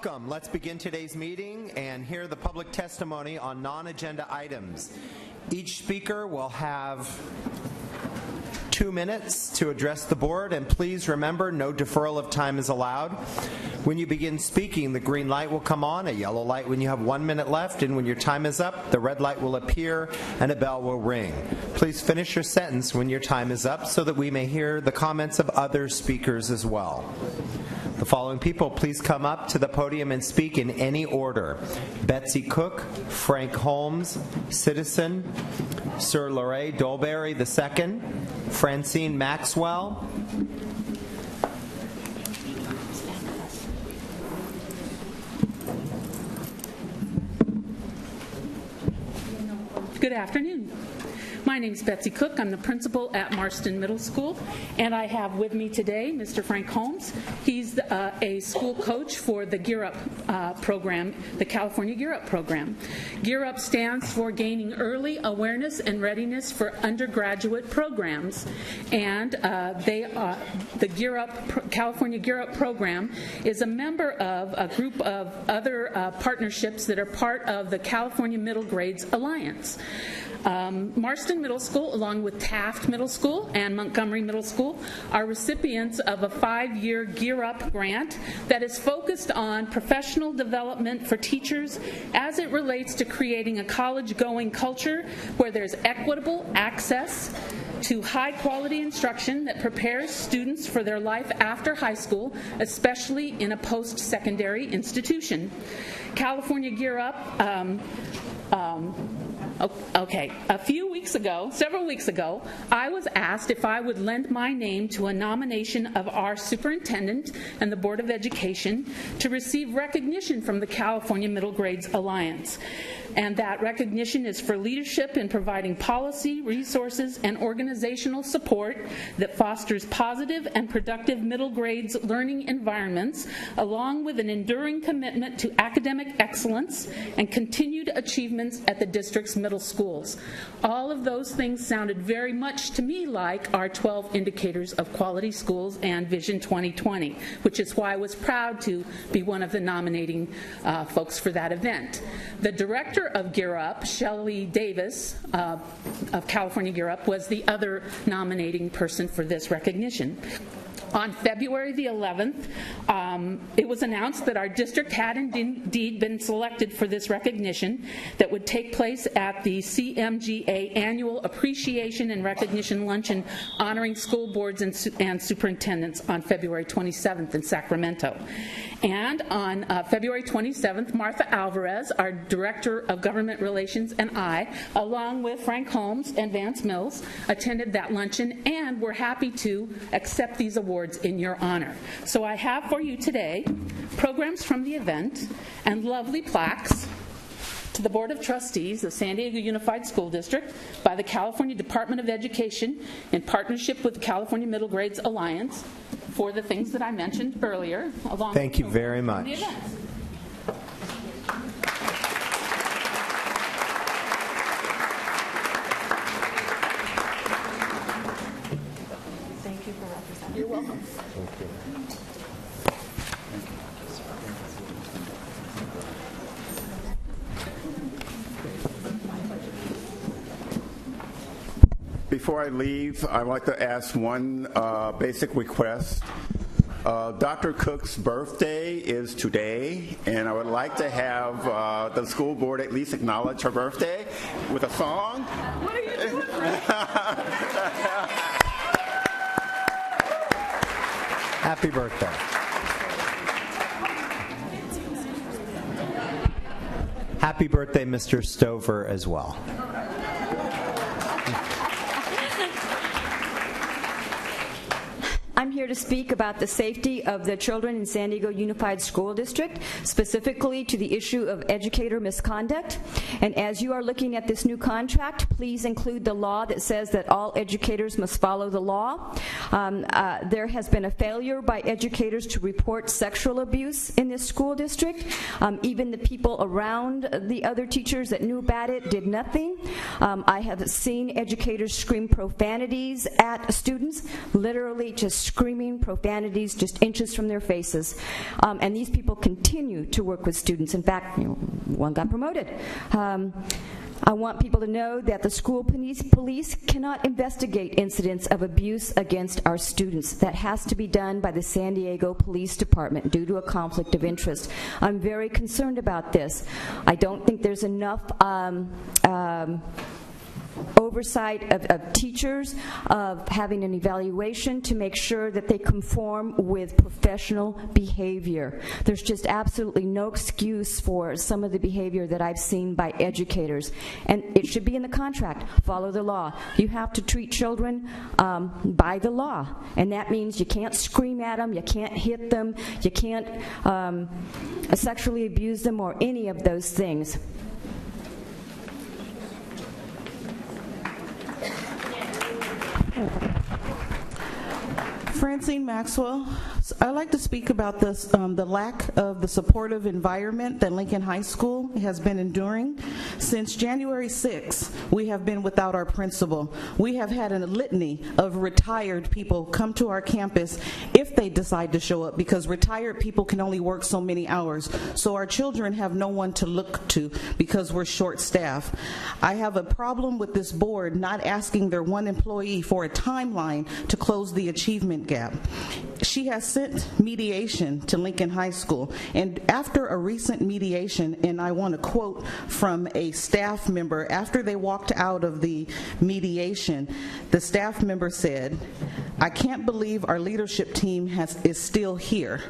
Welcome. Let's begin today's meeting and hear the public testimony on non-agenda items. Each speaker will have 2 minutes to address the board, and please remember, no deferral of time is allowed. When you begin speaking, the green light will come on, a yellow light when you have 1 minute left, and when your time is up, the red light will appear and a bell will ring. Please finish your sentence when your time is up so that we may hear the comments of other speakers as well. The following people, please come up to the podium and speak in any order: Betsy Cook, Frank Holmes, Citizen, Sir Lorray Dolberry II, Francine Maxwell, Good afternoon. My name is Betsy Cook. I'm the principal at Marston Middle School, and I have with me today Mr. Frank Holmes. He's a school coach for the Gear Up program, the California Gear Up program. Gear Up stands for Gaining Early Awareness and Readiness for Undergraduate Programs, and the Gear Up California Gear Up program is a member of a group of other partnerships that are part of the California Middle Grades Alliance. Marston Middle School, along with Taft Middle School and Montgomery Middle School, are recipients of a 5-year Gear Up grant that is focused on professional development for teachers as it relates to creating a college-going culture where there's equitable access to high-quality instruction that prepares students for their life after high school, especially in a post-secondary institution. California Gear Up several weeks ago, I was asked if I would lend my name to a nomination of our superintendent and the Board of Education to receive recognition from the California Middle Grades Alliance. And that recognition is for leadership in providing policy, resources, and organizational support that fosters positive and productive middle grades learning environments, along with an enduring commitment to academic excellence and continued achievements at the district's middle schools. All of those things sounded very much to me like our 12 indicators of quality schools and Vision 2020, which is why I was proud to be one of the nominating folks for that event. The director of Gear Up, Shelley Davis of California Gear Up, was the other nominating person for this recognition. On February the 11th, it was announced that our district had indeed been selected for this recognition that would take place at the CMGA Annual Appreciation and Recognition Luncheon honoring school boards and superintendents on February 27th in Sacramento. And on February 27th, Martha Alvarez, our Director of Government Relations, and I, along with Frank Holmes and Vance Mills, attended that luncheon, and we're happy to accept these awards in your honor. So I have for you today programs from the event and lovely plaques to the Board of Trustees of San Diego Unified School District by the California Department of Education in partnership with the California Middle Grades Alliance for the things that I mentioned earlier. Thank you very much. Thank you for representing. You're welcome. Thank you. Before I leave, I'd like to ask one basic request. Dr. Cook's birthday is today, and I would like to have the school board at least acknowledge her birthday with a song. What are you doing? Happy birthday. Happy birthday, Mr. Stover, as well. I'm here to speak about the safety of the children in San Diego Unified School District, specifically to the issue of educator misconduct. And as you are looking at this new contract, please include the law that says that all educators must follow the law. There has been a failure by educators to report sexual abuse in this school district. Even the people around the other teachers that knew about it did nothing. I have seen educators scream profanities at students, literally just screaming profanities just inches from their faces. And these people continue to work with students. In fact, one got promoted. I want people to know that the school police cannot investigate incidents of abuse against our students. That has to be done by the San Diego Police Department due to a conflict of interest. I'm very concerned about this. I don't think there's enough oversight of teachers, of having an evaluation to make sure that they conform with professional behavior. There's just absolutely no excuse for some of the behavior that I've seen by educators. And it should be in the contract. Follow the law. You have to treat children by the law. And that means you can't scream at them, you can't hit them, you can't sexually abuse them or any of those things. Francine Maxwell. I'd like to speak about this, the lack of the supportive environment that Lincoln High School has been enduring. Since January 6th, we have been without our principal. We have had a litany of retired people come to our campus if they decide to show up, because retired people can only work so many hours. So our children have no one to look to because we're short-staffed. I have a problem with this board not asking their one employee for a timeline to close the achievement gap. She has sent mediation to Lincoln High School, and after a recent mediation, and I want to quote from a staff member, after they walked out of the mediation, the staff member said, "I can't believe our leadership team is still here.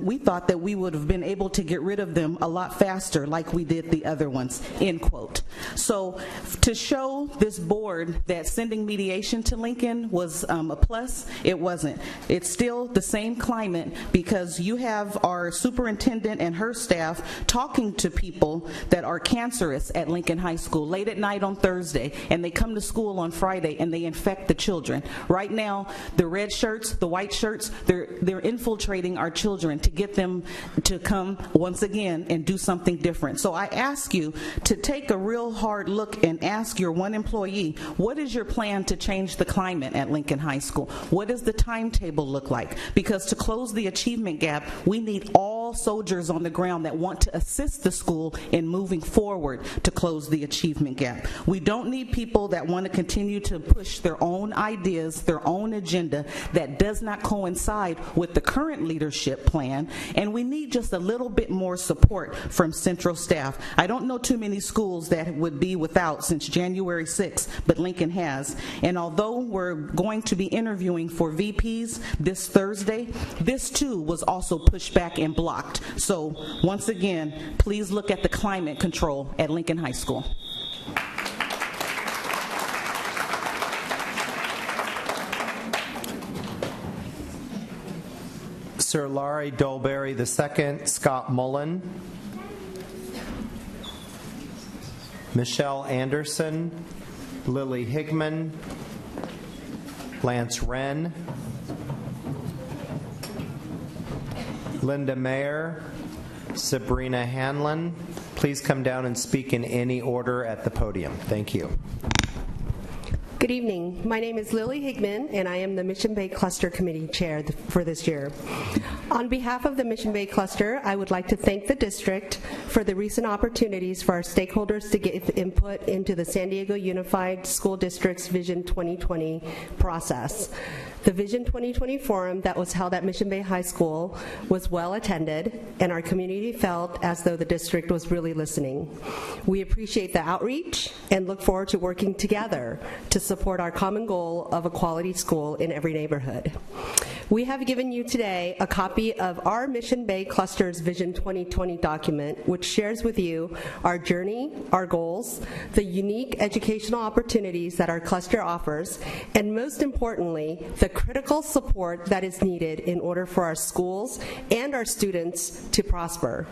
We thought that we would have been able to get rid of them a lot faster like we did the other ones," end quote. So to show this board that sending mediation to Lincoln was a plus, it wasn't. It's still the same climate, because you have our superintendent and her staff talking to people that are cancerous at Lincoln High School late at night on Thursday, and they come to school on Friday and they infect the children. Right now, the red shirts, the white shirts, they're infiltrating our children to get them to come once again and do something different. So I ask you to take a real hard look and ask your one employee, what is your plan to change the climate at Lincoln High School? What does the timetable look like? Because to close the achievement gap, we need all soldiers on the ground that want to assist the school in moving forward to close the achievement gap. We don't need people that want to continue to push their own ideas, their own agenda that does not coincide with the current leadership plan, and we need just a little bit more support from central staff. I don't know too many schools that would be without since January 6th, but Lincoln has. And although we're going to be interviewing for VPs this Thursday, this too was also pushed back and blocked. So once again, please look at the climate control at Lincoln High School. Sir Laurie Dolberry II, Scott Mullen, Michelle Anderson, Lily Higman, Lance Wren, Linda Mayer, Sabrina Hanlon. Please come down and speak in any order at the podium. Thank you. Good evening. My name is Lily Higman, and I am the Mission Bay Cluster Committee Chair for this year. On behalf of the Mission Bay Cluster, I would like to thank the district for the recent opportunities for our stakeholders to give input into the San Diego Unified School District's Vision 2020 process. The Vision 2020 forum that was held at Mission Bay High School was well attended, and our community felt as though the district was really listening. We appreciate the outreach and look forward to working together to support our common goal of a quality school in every neighborhood. We have given you today a copy of our Mission Bay Cluster's Vision 2020 document, which shares with you our journey, our goals, the unique educational opportunities that our cluster offers, and most importantly, the critical support that is needed in order for our schools and our students to prosper.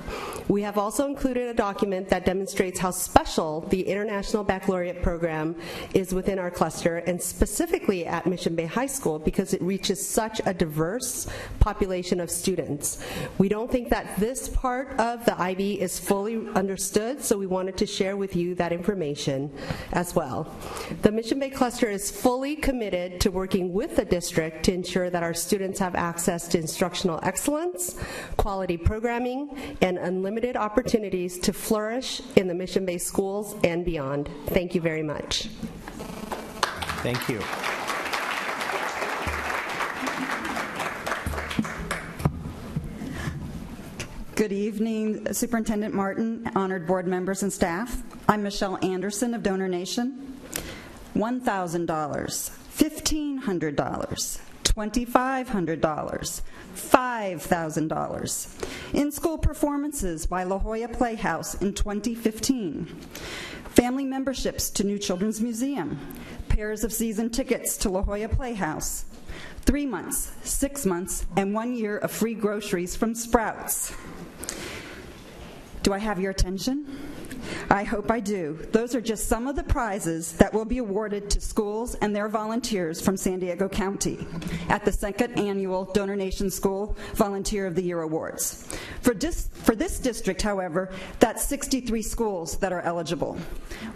We have also included a document that demonstrates how special the International Baccalaureate program is within our cluster, and specifically at Mission Bay High School, because it reaches such a diverse population of students. We don't think that this part of the IB is fully understood, so we wanted to share with you that information as well. The Mission Bay Cluster is fully committed to working with the district to ensure that our students have access to instructional excellence, quality programming, and unlimited opportunities to flourish in the Mission Bay schools and beyond. Thank you very much. Thank you. Good evening, Superintendent Martin, honored board members and staff. I'm Michelle Anderson of Donor Nation. $1,000, $1,500, $2,500, $5,000. In-school performances by La Jolla Playhouse in 2015. Family memberships to New Children's Museum. Pairs of season tickets to La Jolla Playhouse. 3 months, 6 months, and 1 year of free groceries from Sprouts. Do I have your attention? I hope I do. Those are just some of the prizes that will be awarded to schools and their volunteers from San Diego County at the second annual Donor Nation School Volunteer of the Year Awards. For this district, however, that's 63 schools that are eligible.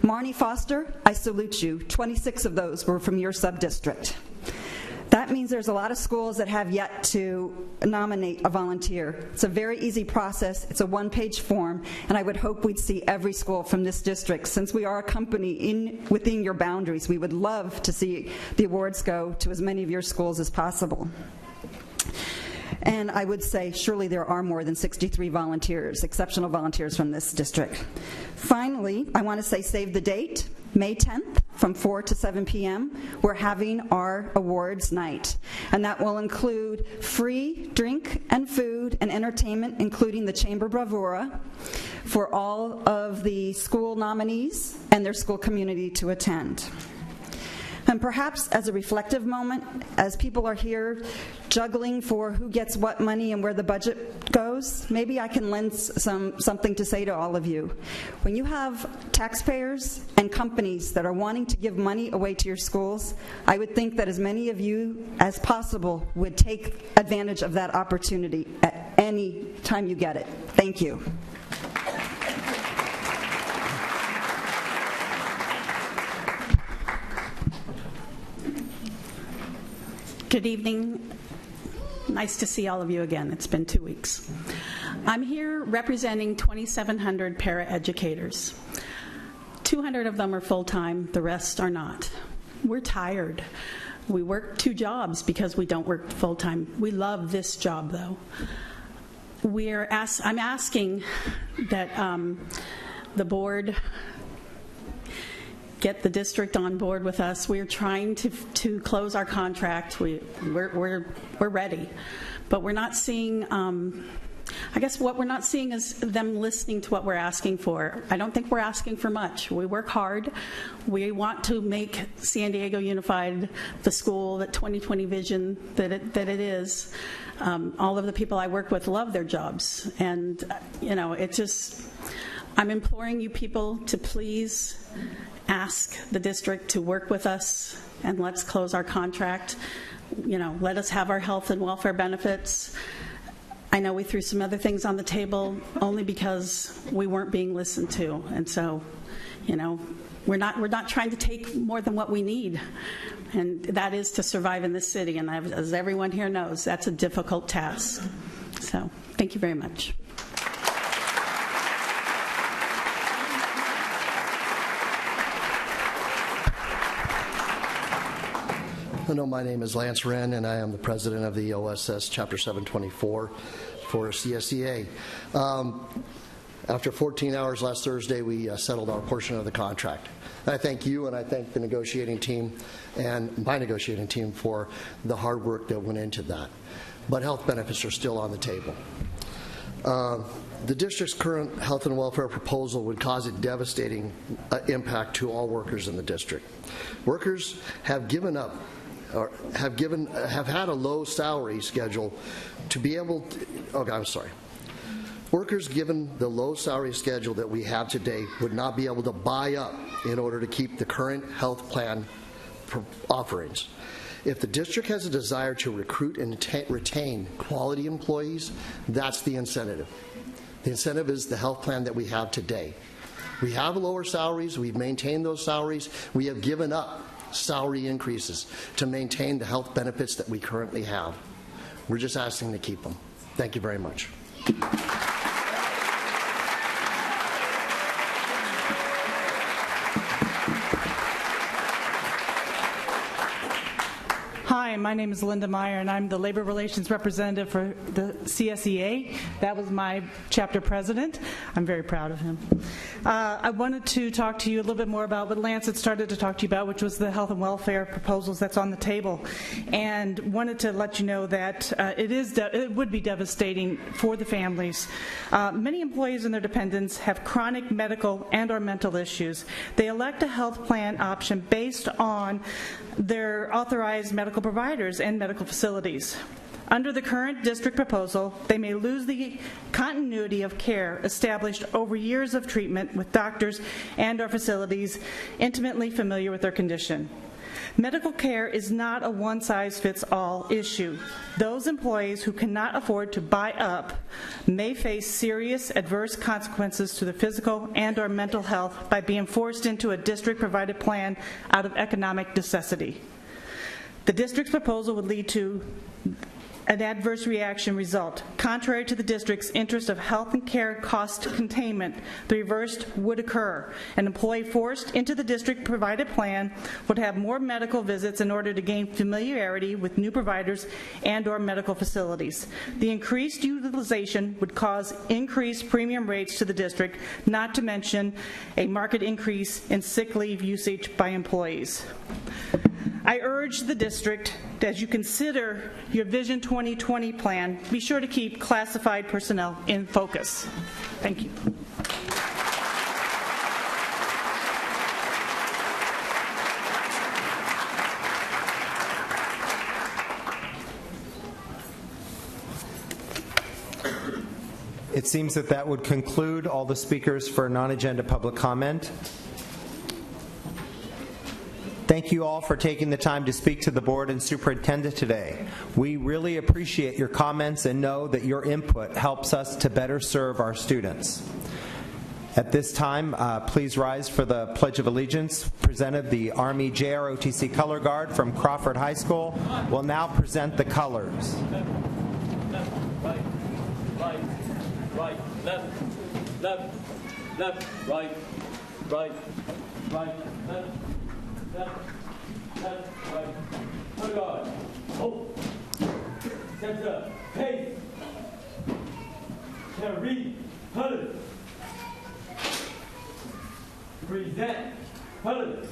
Marnie Foster, I salute you. 26 of those were from your sub-district. That means there's a lot of schools that have yet to nominate a volunteer. It's a very easy process. It's a one-page form, and I would hope we'd see every school from this district. Since we are a company within your boundaries, we would love to see the awards go to as many of your schools as possible. And I would say surely there are more than 63 volunteers, exceptional volunteers from this district. Finally, I want to say save the date. May 10th from 4 to 7 p.m. we're having our awards night, and that will include free drink and food and entertainment, including the Chamber Bravura, for all of the school nominees and their school community to attend. And perhaps as a reflective moment, as people are here juggling for who gets what money and where the budget goes, maybe I can lend something to say to all of you. When you have taxpayers and companies that are wanting to give money away to your schools, I would think that as many of you as possible would take advantage of that opportunity at any time you get it. Thank you. Good evening. Nice to see all of you again. It's been 2 weeks. I'm here representing 2,700 paraeducators. 200 of them are full-time, the rest are not. We're tired. We work 2 jobs because we don't work full-time. We love this job, though. I'm asking that the board get the district on board with us. We're trying to close our contract. We're ready, but we're not seeing. I guess what we're not seeing is them listening to what we're asking for. I don't think we're asking for much. We work hard. We want to make San Diego Unified the school, that 2020 vision that it is. All of the people I work with love their jobs, and it just. I'm imploring you people to please ask the district to work with us, and let's close our contract. Let us have our health and welfare benefits. I know we threw some other things on the table only because we weren't being listened to, and so, we're not trying to take more than what we need, and that is to survive in this city. And as everyone here knows, that's a difficult task. So, thank you very much. Hello, my name is Lance Wren, and I am the president of the OSS Chapter 724 for CSEA. After 14 hours last Thursday, we settled our portion of the contract. And I thank you and I thank the negotiating team and my negotiating team for the hard work that went into that. But health benefits are still on the table. The district's current health and welfare proposal would cause a devastating impact to all workers in the district. Workers have given up, or have had a low salary schedule to be able to, Workers, given the low salary schedule that we have today, would not be able to buy up in order to keep the current health plan offerings. If the district has a desire to recruit and retain quality employees, that's the incentive. The incentive is the health plan that we have today. We have lower salaries. We've maintained those salaries. We have given up salary increases to maintain the health benefits that we currently have. We're just asking to keep them. Thank you very much. Hi, my name is Linda Meyer, and I'm the Labor Relations Representative for the CSEA. That was my chapter president. I'm very proud of him. I wanted to talk to you a little bit more about what Lance had started to talk to you about, which was the health and welfare proposals that's on the table, and wanted to let you know that it would be devastating for the families. Many employees and their dependents have chronic medical and or mental issues. They elect a health plan option based on their authorized medical providers and medical facilities. Under the current district proposal, they may lose the continuity of care established over years of treatment with doctors and or facilities intimately familiar with their condition. Medical care is not a one-size-fits-all issue. Those employees who cannot afford to buy up may face serious adverse consequences to their physical and or mental health by being forced into a district-provided plan out of economic necessity. The district's proposal would lead to an adverse reaction result. Contrary to the district's interest of health and care cost containment, the reversed would occur. An employee forced into the district-provided plan would have more medical visits in order to gain familiarity with new providers and or medical facilities. The increased utilization would cause increased premium rates to the district, not to mention a marked increase in sick leave usage by employees. I urge the district, as you consider your Vision 2020 plan, be sure to keep classified personnel in focus. Thank you. It seems that would conclude all the speakers for non-agenda public comment. Thank you all for taking the time to speak to the board and superintendent today. We really appreciate your comments and know that your input helps us to better serve our students. At this time, please rise for the Pledge of Allegiance. Presented the Army JROTC Color Guard from Crawford High School will now present the colors. Right, left, left, left, right, left, right. Color guard. Hope. Center. Pace. Carry. Colors. Present. Colors.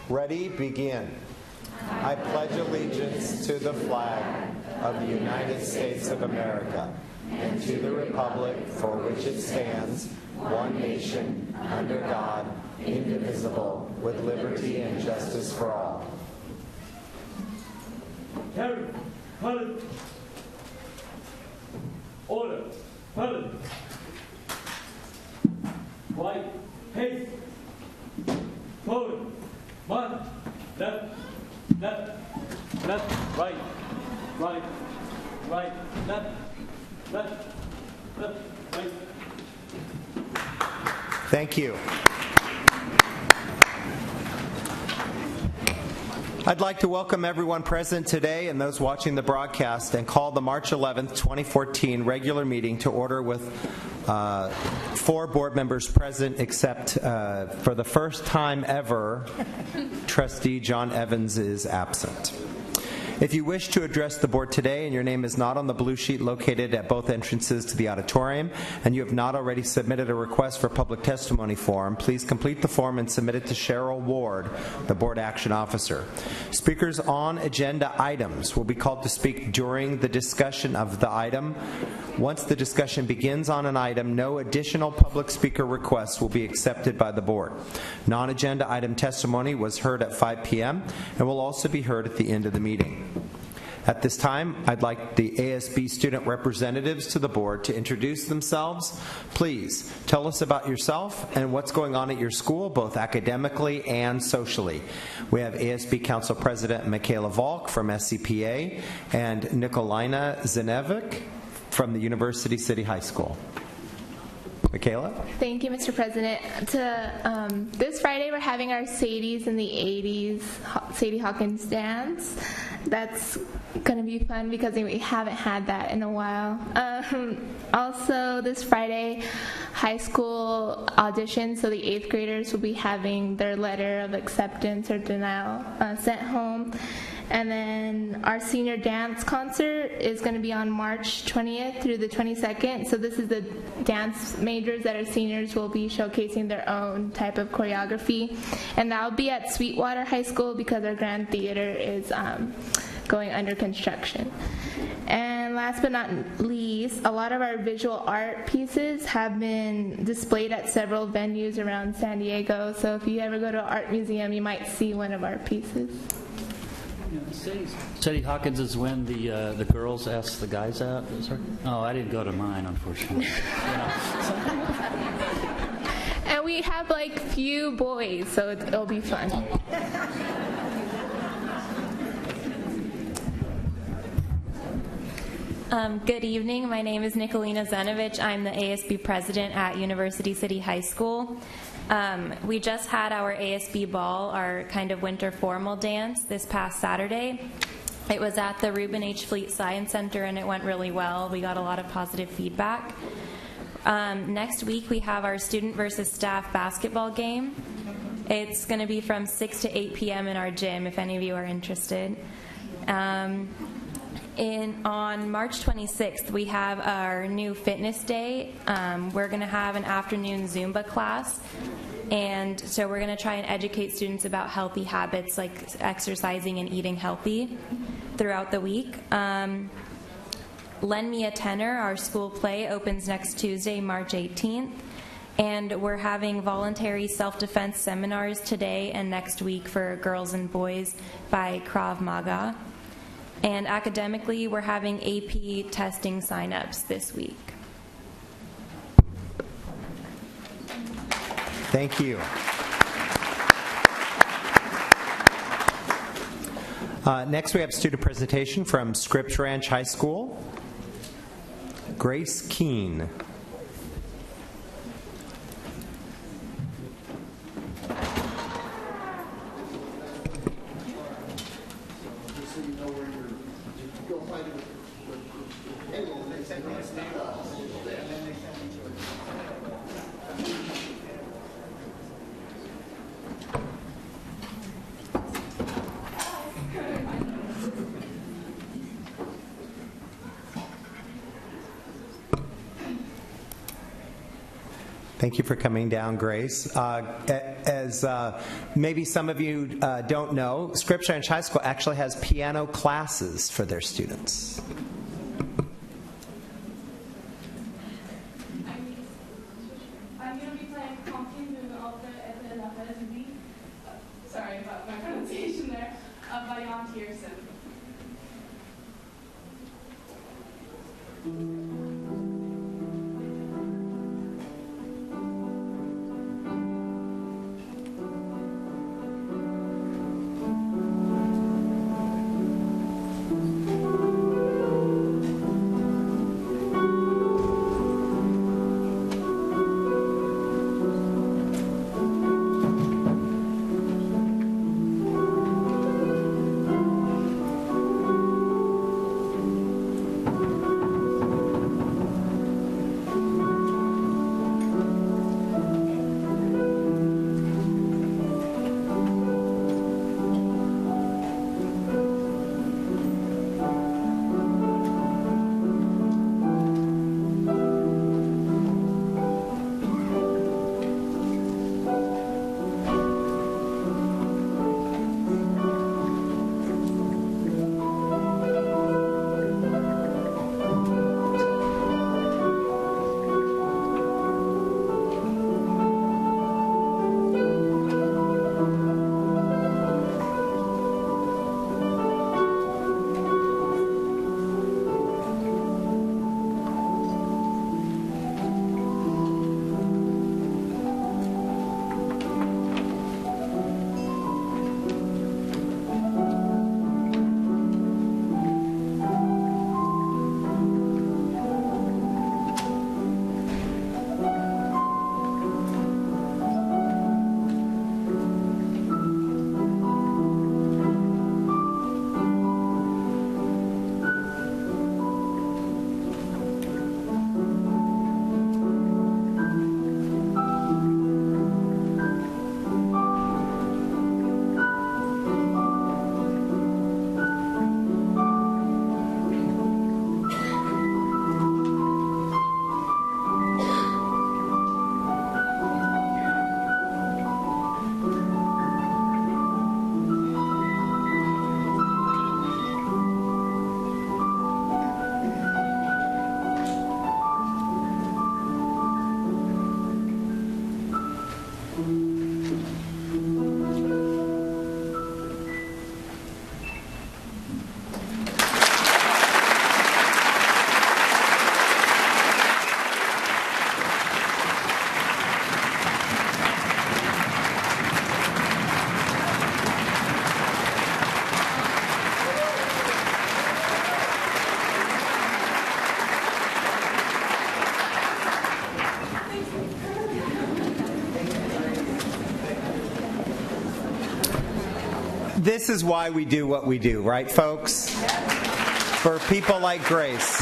Ready, begin. I pledge allegiance to the flag of the United States of America and to the republic for which it stands, one nation, under God, indivisible, with liberty and justice for all. Carry. Colors. Order. Colors. Right. Pace. Forward. March. Left. Left. Left. Right. Right. Right. Left. Left. Left. Right. Thank you. I'd like to welcome everyone present today and those watching the broadcast and call the March 11th, 2014 regular meeting to order with 4 board members present except for the first time ever, Trustee John Evans is absent. If you wish to address the board today and your name is not on the blue sheet located at both entrances to the auditorium, and you have not already submitted a request for public testimony form, please complete the form and submit it to Cheryl Ward, the board action officer. Speakers on agenda items will be called to speak during the discussion of the item. Once the discussion begins on an item, no additional public speaker requests will be accepted by the board. Non-agenda item testimony was heard at 5 p.m. and will also be heard at the end of the meeting. At this time, I'd like the ASB student representatives to the board to introduce themselves. Please tell us about yourself and what's going on at your school, both academically and socially. We have ASB Council President Michaela Volk from SCPA and Nikolina Zanevic from the University City High School. Michaela? Thank you, Mr. President. This Friday, we're having our Sadie's in the 80s Sadie Hawkins dance. That's going to be fun because we haven't had that in a while. Also, this Friday, high school audition, so the 8th graders will be having their letter of acceptance or denial sent home. And then our senior dance concert is going to be on March 20th through the 22nd. So this is the dance majors that are seniors will be showcasing their own type of choreography. And that will be at Sweetwater High School because our Grand Theater is going under construction. And last but not least, a lot of our visual art pieces have been displayed at several venues around San Diego. So if you ever go to an art museum, you might see one of our pieces. Sadie Hawkins is when the girls ask the guys out? Oh, I didn't go to mine, unfortunately. And we have like few boys, so it'll be fun. Good evening. My name is Nikolina Zanevic. I'm the ASB president at University City High School. We just had our ASB ball, our kind of winter formal dance, this past Saturday. It was at the Reuben H. Fleet Science Center, and it went really well. We got a lot of positive feedback. Next week, we have our student versus staff basketball game. It's going to be from 6 to 8 p.m. in our gym, if any of you are interested. On March 26th, we have our new fitness day. We're going to have an afternoon Zumba class. And so we're going to try and educate students about healthy habits like exercising and eating healthy throughout the week. Lend Me a Tenor, our school play, opens next Tuesday, March 18th. And we're having voluntary self-defense seminars today and next week for girls and boys by Krav Maga. And academically, we're having AP testing signups this week. Thank you. Next, we have a student presentation from Scripps Ranch High School. Grace Keene. Thank you for coming down, Grace. As maybe some of you don't know, Scripps Ranch High School actually has piano classes for their students. I'm going to be playing Pumpkin de la Fête. Sorry about my pronunciation there. By Jan Tiersen. This is why we do what we do, right, folks? For people like Grace.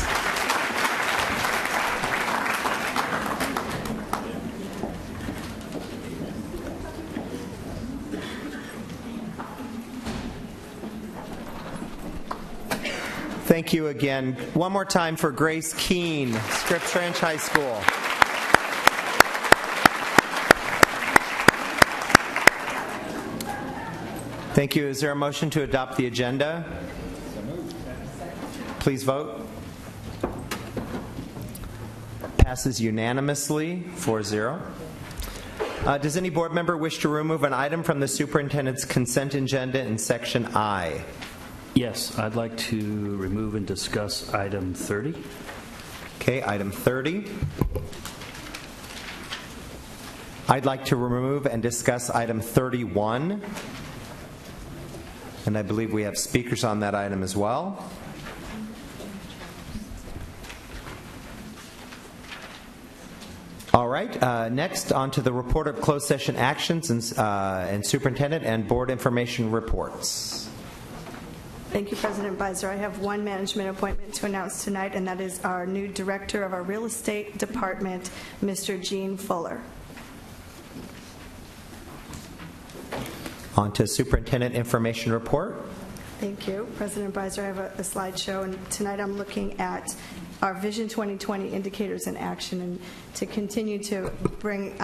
Thank you again. One more time for Grace Keene, Scripps Ranch High School. Thank you. Is there a motion to adopt the agenda? Please vote. Passes unanimously, 4-0. Does any board member wish to remove an item from the superintendent's consent agenda in section I? Yes, I'd like to remove and discuss item 30. Okay, item 30. I'd like to remove and discuss item 31. And I believe we have speakers on that item as well. All right, next on to the report of closed session actions and superintendent and board information reports. Thank you, President Beiser. I have one management appointment to announce tonight, and that is our new director of our real estate department, Mr. Gene Fuller. On to superintendent information report. Thank you, President Beiser. I have a slideshow, and tonight I'm looking at our Vision 2020 indicators in action, and to continue to bring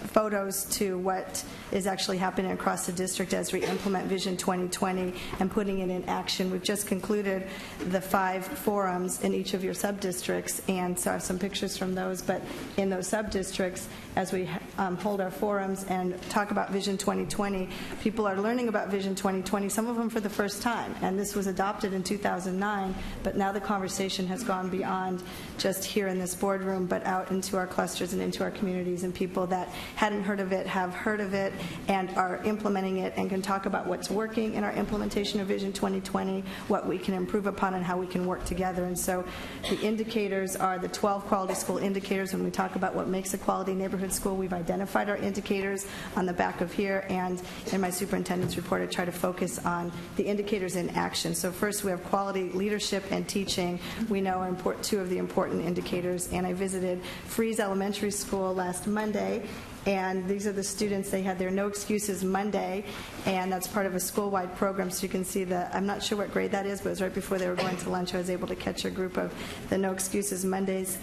photos to what is actually happening across the district as we implement Vision 2020 and putting it in action. We've just concluded the 5 forums in each of your sub-districts, and so I have some pictures from those, but in those sub-districts, as we hold our forums and talk about Vision 2020, people are learning about Vision 2020, some of them for the first time, and this was adopted in 2009, but now the conversation has gone beyond just here in this boardroom, but out into our clusters and into our communities, and people that hadn't heard of it have heard of it and are implementing it and can talk about what's working in our implementation of Vision 2020, what we can improve upon, and how we can work together. And so the indicators are the 12 quality school indicators. When we talk about what makes a quality neighborhood school, we've identified our indicators on the back of here, and in my superintendent's report I try to focus on the indicators in action. So first we have quality leadership and teaching. We know are 2 of the important indicators, and I visited Fries Elementary School last Monday, and these are the students. They had their No Excuses Monday, and that's part of a school-wide program, so you can see I'm not sure what grade that is, but it was right before they were going to lunch. I was able to catch a group of the No Excuses Mondays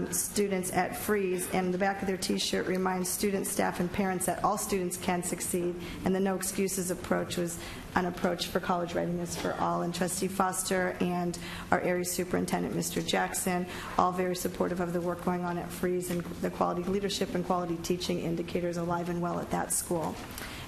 students at Fries, and the back of their t-shirt reminds students, staff, and parents that all students can succeed, and the No Excuses approach was an approach for college readiness for all. And Trustee Foster and our area superintendent, Mr. Jackson, all very supportive of the work going on at Fries and the quality leadership and quality teaching indicators alive and well at that school.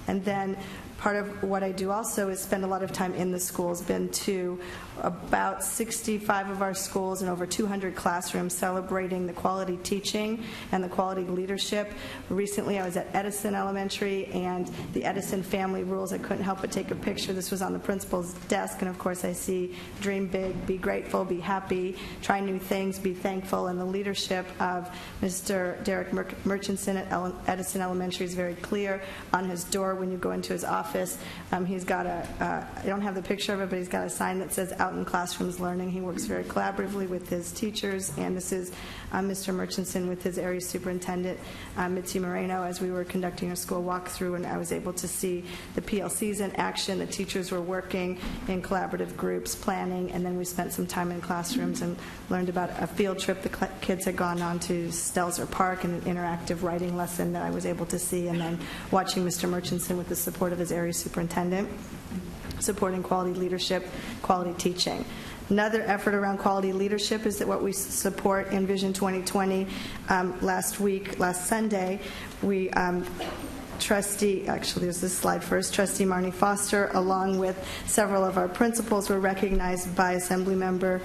And then part of what I do also is spend a lot of time in the schools. Been to about 65 of our schools and over 200 classrooms celebrating the quality teaching and the quality leadership. Recently I was at Edison Elementary and the Edison family rules. I couldn't help but take a picture. This was on the principal's desk, and of course I see dream big, be grateful, be happy, try new things, be thankful, and the leadership of Mr. Derek Murchison at Edison Elementary is very clear on his door when you go into his office. He's got I don't have the picture of it, but he's got a sign that says out in classrooms learning. He works very collaboratively with his teachers, and this is Mr. Murchison with his area superintendent, Mitzi Moreno, as we were conducting a school walkthrough, and I was able to see the PLCs in action. The teachers were working in collaborative groups, planning, and then we spent some time in classrooms and learned about a field trip the kids had gone on to Stelzer Park and an interactive writing lesson that I was able to see, and then watching Mr. Murchison with the support of his area superintendent, supporting quality leadership, quality teaching. Another effort around quality leadership is that what we support in Vision 2020. Last Sunday, we actually there's this slide first, Trustee Marnie Foster, along with several of our principals, were recognized by Assembly Member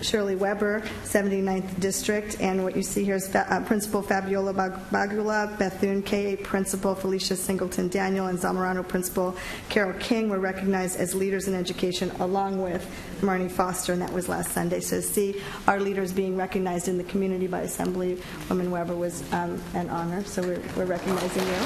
Shirley Weber, 79th District, and what you see here is Principal Fabiola Bagula, Bethune K. Principal Felicia Singleton Daniel, and Zamorano Principal Carol King were recognized as leaders in education along with Marnie Foster, and that was last Sunday. So to see our leaders being recognized in the community by Assemblywoman Weber was an honor, so we're recognizing you.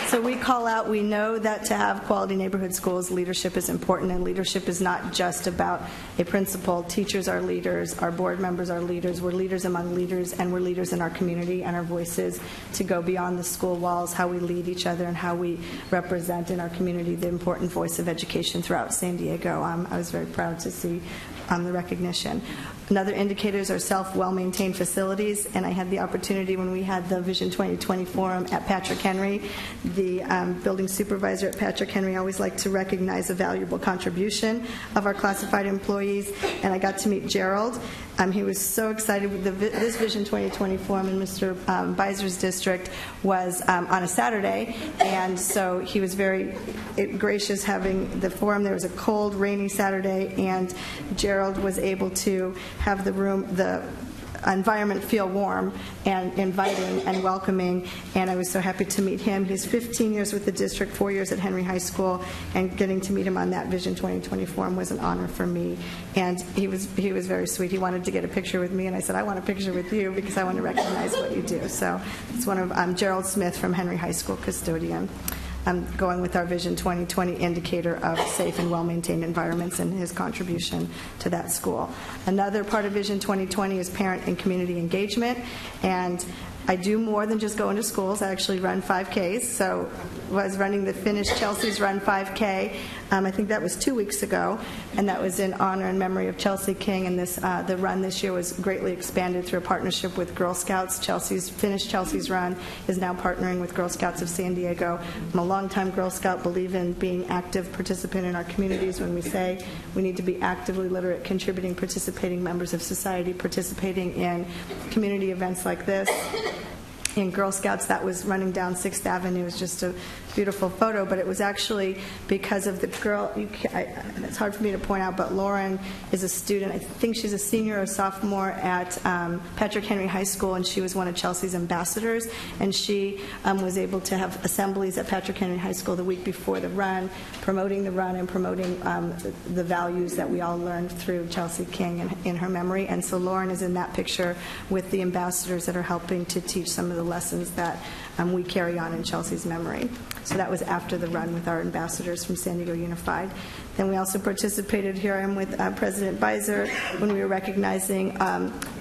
So we call out, we know that to have quality neighborhood schools, leadership is important, and leadership is not just about a principal. Teachers are leaders, our board members are leaders, we're leaders among leaders, and we're leaders in our community, and our voices to go beyond the school walls, how we lead each other and how we represent in our community the important voice of education throughout San Diego. I was very proud to see the recognition. Another indicators are well-maintained facilities, and I had the opportunity when we had the Vision 2020 Forum at Patrick Henry. The building supervisor at Patrick Henry always liked to recognize the valuable contribution of our classified employees, and I got to meet Gerald. He was so excited with this Vision 2020 Forum in Mr. Beiser's district was on a Saturday, and so he was very gracious having the forum. There was a cold, rainy Saturday, and Gerald was able to have the environment feel warm and inviting and welcoming, and I was so happy to meet him. He's 15 years with the district, 4 years at Henry High School, and getting to meet him on that Vision 2020 Forum was an honor for me. And he was very sweet. He wanted to get a picture with me, and I said, I want a picture with you because I want to recognize what you do. So it's one of Gerald Smith from Henry High School, custodian. Going with our Vision 2020 indicator of safe and well-maintained environments and his contribution to that school. Another part of Vision 2020 is parent and community engagement, and I do more than just go into schools. I actually run 5Ks, so was running the Finish Chelsea's Run 5K. I think that was 2 weeks ago, and that was in honor and memory of Chelsea King, and the run this year was greatly expanded through a partnership with Girl Scouts. Finish Chelsea's Run is now partnering with Girl Scouts of San Diego. I'm a longtime Girl Scout, believe in being active participant in our communities. When we say we need to be actively literate, contributing, participating members of society, participating in community events like this. In Girl Scouts, that was running down 6th Avenue. It was just a beautiful photo, but it was actually because of the girl. It's hard for me to point out, but Lauren is a student. I think she's a senior or sophomore at Patrick Henry High School, and she was one of Chelsea's ambassadors, and she was able to have assemblies at Patrick Henry High School the week before the run, promoting the run and promoting the values that we all learned through Chelsea King in her memory. And so Lauren is in that picture with the ambassadors that are helping to teach some of the lessons that we carry on in Chelsea's memory. So that was after the run with our ambassadors from San Diego Unified. Then we also participated, here I am with President Beiser, when we were recognizing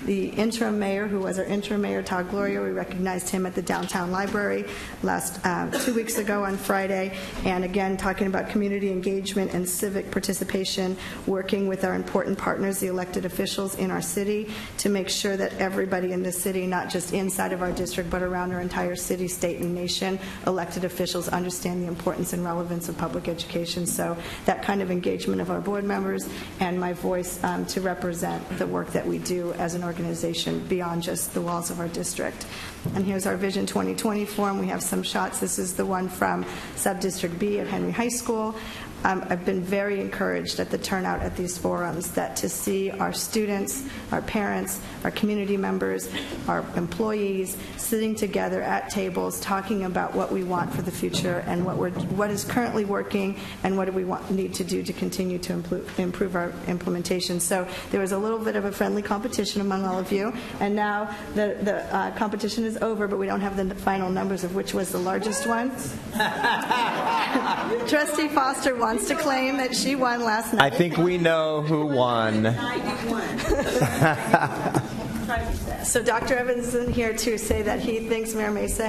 the interim mayor, who was our interim mayor, Todd Gloria. We recognized him at the downtown library 2 weeks ago on Friday. And again, talking about community engagement and civic participation, working with our important partners, the elected officials in our city, to make sure that everybody in the city, not just inside of our district, but around our entire city, state, and nation, elected officials understand the importance and relevance of public education. So that kind of engagement of our board members and my voice to represent the work that we do as an organization beyond just the walls of our district. And here's our Vision 2020 Forum. We have some shots. This is the one from Subdistrict B at Henry High School. I've been very encouraged at the turnout at these forums, that to see our students, our parents, our community members, our employees sitting together at tables talking about what we want for the future and what is currently working and what do we need to do to continue to improve our implementation. So there was a little bit of a friendly competition among all of you, and now the competition is over, but we don't have the final numbers of which was the largest one. Trustee Foster wants to claim that she won last night. I think we know who won. So Dr. Evans isn't here to say that he thinks Mira Mesa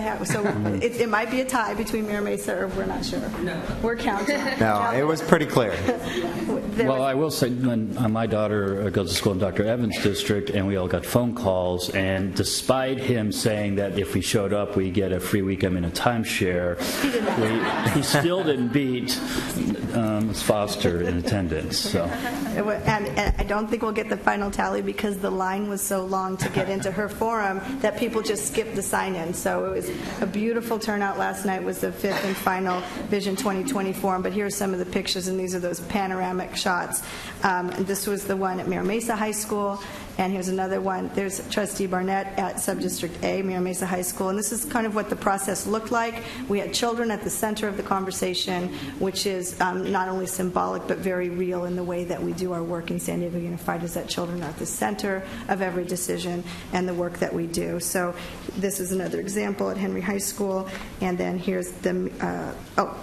it might be a tie between Mira Mesa, or we're not sure. No. We're counting. No, it was pretty clear. Well, I will say, when my daughter goes to school in Dr. Evans' district, and we all got phone calls, and despite him saying that if we showed up, we get a free weekend in a timeshare, he still didn't beat Ms. Foster in attendance. So. And I don't think we'll get the final tally because the line was so long to get into her forum that people just skipped the sign-in. So it was a beautiful turnout last night. Was the 5th and final Vision 2020 forum. But here are some of the pictures, and these are those panoramic shots. And this was the one at Mira Mesa High School. And here's another one. There's Trustee Barnett at Subdistrict A, Mira Mesa High School. And this is kind of what the process looked like. We had children at the center of the conversation, which is not only symbolic but very real in the way that we do our work in San Diego Unified, is that children are at the center of every decision and the work that we do. So this is another example at Henry High School. And then here's the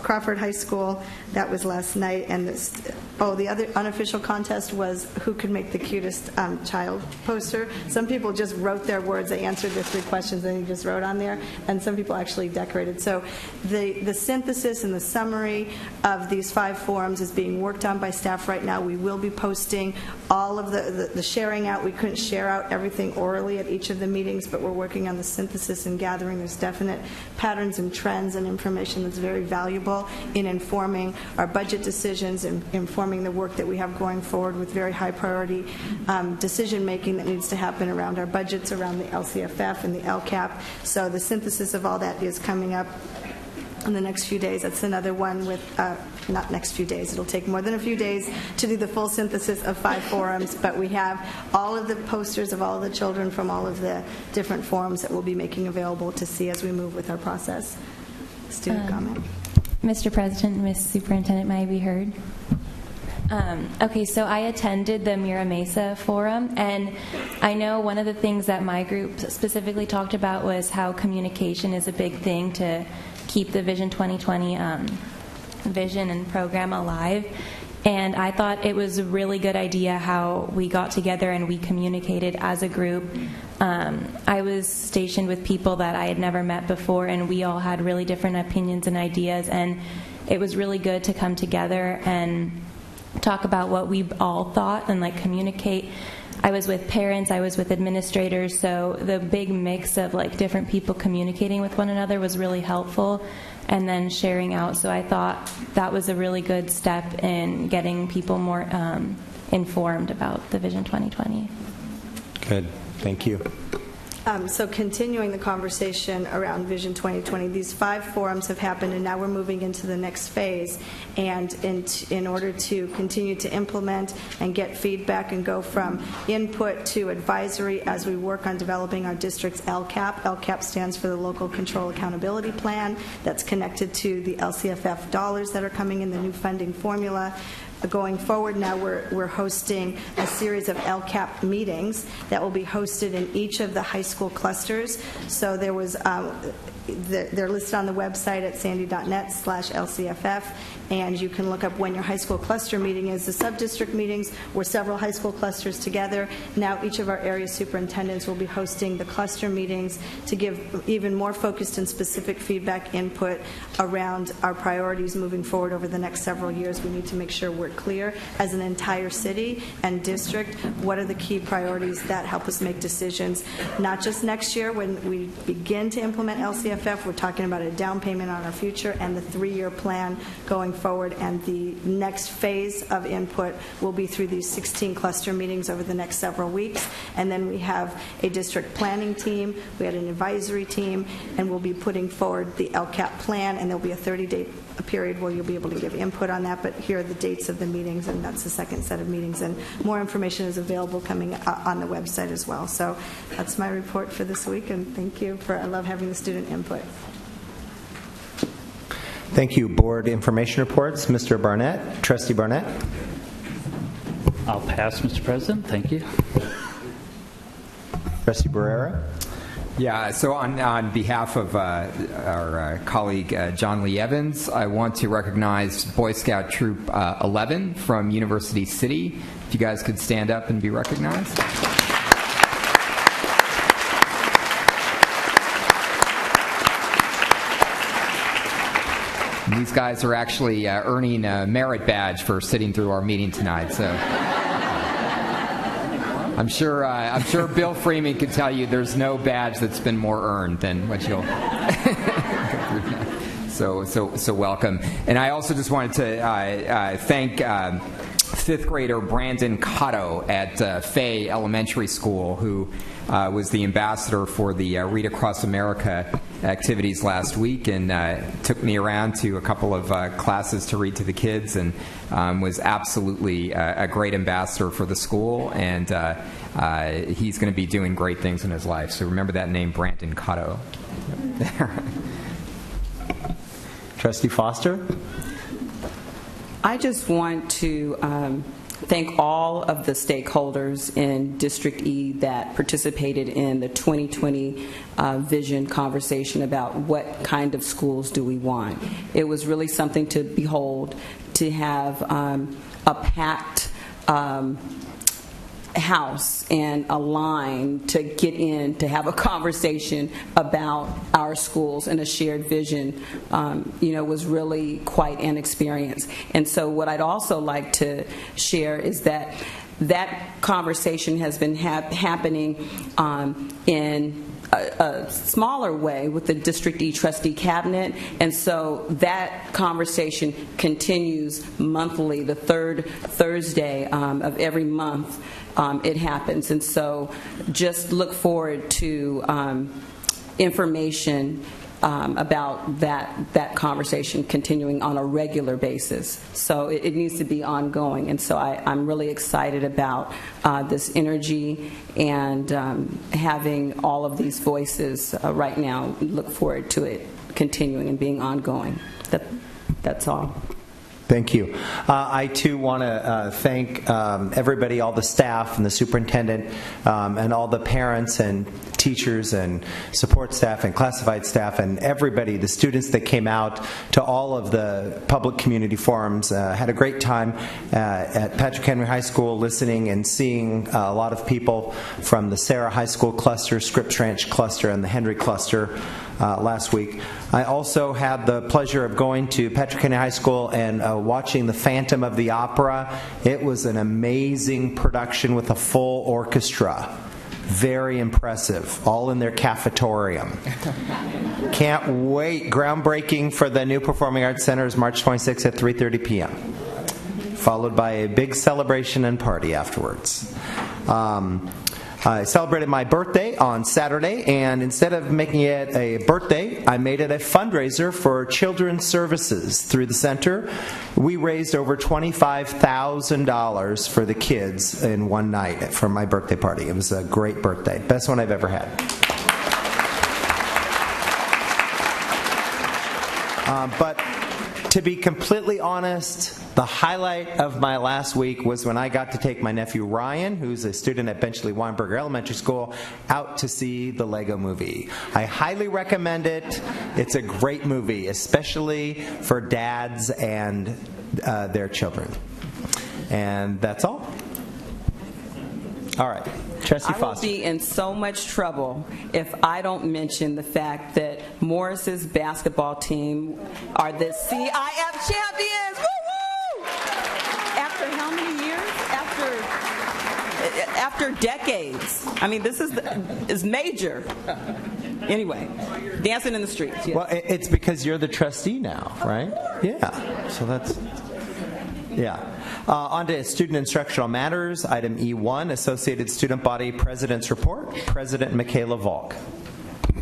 Crawford High School. That was last night. And the other unofficial contest was who could make the cutest child poster. Some people just wrote their words. They answered the 3 questions and they just wrote on there. And some people actually decorated. So the synthesis and the summary of these 5 forums is being worked on by staff right now. We will be posting all of the sharing out. We couldn't share out everything orally at each of the meetings, but we're working on the synthesis and gathering. There's definite patterns and trends and information that's very valuable in informing our budget decisions and informing the work that we have going forward with very high priority decision making that needs to happen around our budgets, around the LCFF and the LCAP. So the synthesis of all that is coming up in the next few days. That's another one with, not next few days, it'll take more than a few days to do the full synthesis of 5 forums, but we have all of the posters of all of the children from all of the different forums that we'll be making available to see as we move with our process. Student comment. Mr. President, Ms. Superintendent, may I be heard? Okay, so I attended the Mira Mesa Forum, and I know one of the things that my group specifically talked about was how communication is a big thing to keep the Vision 2020 vision and program alive. And I thought it was a really good idea how we got together and we communicated as a group. I was stationed with people that I had never met before, and we all had really different opinions and ideas, and it was really good to come together and talk about what we all thought and communicate. I was with parents, I was with administrators, so the big mix of different people communicating with one another was really helpful, and then sharing out. So I thought that was a really good step in getting people more informed about the Vision 2020. Good. Thank you. So continuing the conversation around Vision 2020, these 5 forums have happened, and now we're moving into the next phase. And in order to continue to implement and get feedback and go from input to advisory as we work on developing our district's LCAP. LCAP stands for the Local Control Accountability Plan. That's connected to the LCFF dollars that are coming in the new funding formula. Going forward now, we're hosting a series of LCAP meetings that will be hosted in each of the high school clusters. So there was they're listed on the website at sandy.net/LCFF, and you can look up when your high school cluster meeting is. The sub-district meetings were several high school clusters together. Now each of our area superintendents will be hosting the cluster meetings to give even more focused and specific feedback input around our priorities moving forward over the next several years. We need to make sure we're clear as an entire city and district what are the key priorities that help us make decisions, not just next year when we begin to implement LCFF. We're talking about a down payment on our future and the 3-year plan going forward, and the next phase of input will be through these 16 cluster meetings over the next several weeks. And then we have a district planning team, we had an advisory team, and we'll be putting forward the LCAP plan, and there'll be a 30-day period where you'll be able to give input on that. But here are the dates of the meetings, and that's the second set of meetings, and more information is available coming on the website as well. So that's my report for this week, and thank you I love having the student input. Thank you. Board information reports. Mr. Barnett. Trustee Barnett. I'll pass, Mr. President. Thank you. Trustee Barrera. Yeah, so on behalf of our colleague John Lee Evans, I want to recognize Boy Scout Troop 11 from University City. If you guys could stand up and be recognized. And these guys are actually earning a merit badge for sitting through our meeting tonight. So I'm sure Bill Freeman could tell you there's no badge that's been more earned than what you'll so welcome. And I also just wanted to thank 5th grader Brandon Cotto at Fay Elementary School, who was the ambassador for the Read Across America activities last week and took me around to a couple of classes to read to the kids, and was absolutely a great ambassador for the school, and he's going to be doing great things in his life. So remember that name, Brandon Cotto. Trustee Foster? I just want to thank all of the stakeholders in District E that participated in the 2020 vision conversation about what kind of schools do we want. It was really something to behold, to have a packed house and a line to get in to have a conversation about our schools and a shared vision, was really quite an experience. And so what I'd also like to share is that conversation has been happening in a smaller way with the District E trustee cabinet, and so that conversation continues monthly, the third Thursday of every month. It happens, and so just look forward to information about that conversation continuing on a regular basis. So it needs to be ongoing, and so I'm really excited about this energy and having all of these voices right now. Look forward to it continuing and being ongoing. That's all. Thank you. I, too, want to thank everybody, all the staff and the superintendent and all the parents and teachers and support staff and classified staff and everybody, the students that came out to all of the public community forums. Had a great time at Patrick Henry High School, listening and seeing a lot of people from the Sarah High School cluster, Scripps Ranch cluster, and the Henry cluster last week. I also had the pleasure of going to Patrick Henry High School and watching The Phantom of the Opera. It was an amazing production with a full orchestra. Very impressive, all in their cafetorium. Can't wait. Groundbreaking for the new Performing Arts Center is March 26th at 3:30 p.m., followed by a big celebration and party afterwards. I celebrated my birthday on Saturday, and instead of making it a birthday, I made it a fundraiser for Children's Services through the center. We raised over $25,000 for the kids in one night for my birthday party. It was a great birthday. Best one I've ever had. But to be completely honest, the highlight of my last week was when I got to take my nephew Ryan, who's a student at Benchley Weinberger Elementary School, out to see the Lego Movie. I highly recommend it. It's a great movie, especially for dads and their children. And that's all. All right. Trustee Foster. I will be in so much trouble if I don't mention the fact that Morris's basketball team are the CIF champions. Woo-woo! After how many years? After decades. I mean, this is major. Anyway, dancing in the streets. Yes. Well, it's because you're the trustee now, right? Yeah. So that's... Yeah. On to student instructional matters. Item E1, Associated Student Body President's Report. President Michaela Volk.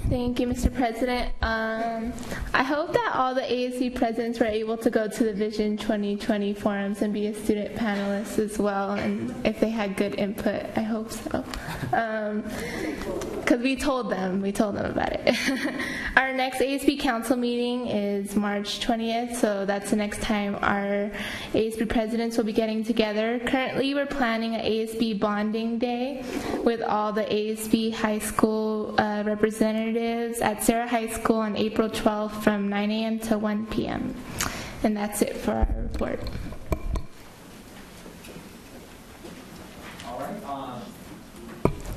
Thank you, Mr. President. I hope that all the ASB presidents were able to go to the Vision 2020 forums and be a student panelist as well, and if they had good input, I hope so. Because we told them about it. Our next ASB council meeting is March 20th, so that's the next time our ASB presidents will be getting together. Currently, we're planning an ASB bonding day with all the ASB high school representatives at Sarah High School on April 12th from 9 a.m. to 1 p.m. And that's it for our report. All right.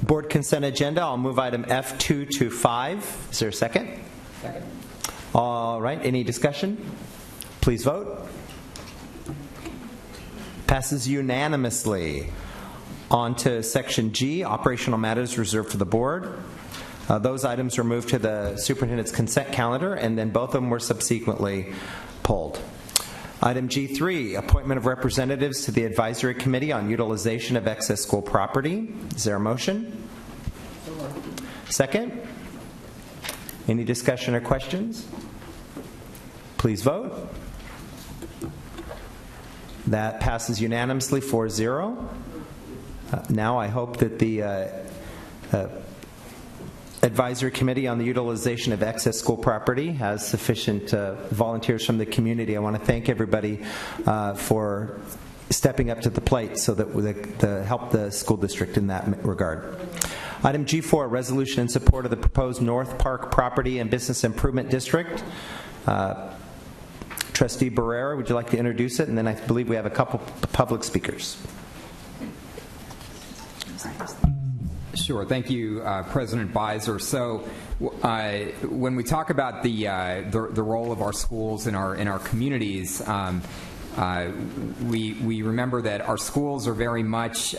Board consent agenda. I'll move item F2 to 5. Is there a second? Second. All right. Any discussion? Please vote. Passes unanimously. On to Section G, operational matters reserved for the board. Those items were moved to the superintendent's consent calendar, and then both of them were subsequently pulled. Item G3, appointment of representatives to the Advisory Committee on Utilization of Excess School Property. Is there a motion? Second? Any discussion or questions? Please vote. That passes unanimously 4-0. Now I hope that the Advisory Committee on the Utilization of Excess School Property has sufficient volunteers from the community. I want to thank everybody for stepping up to the plate so that we help the school district in that regard. Item G4, resolution in support of the proposed North Park Property and Business Improvement District. Trustee Barrera, would you like to introduce it? And then I believe we have a couple public speakers. Sure. Thank you, President Beiser. So, when we talk about the role of our schools in our communities, we remember that our schools are very much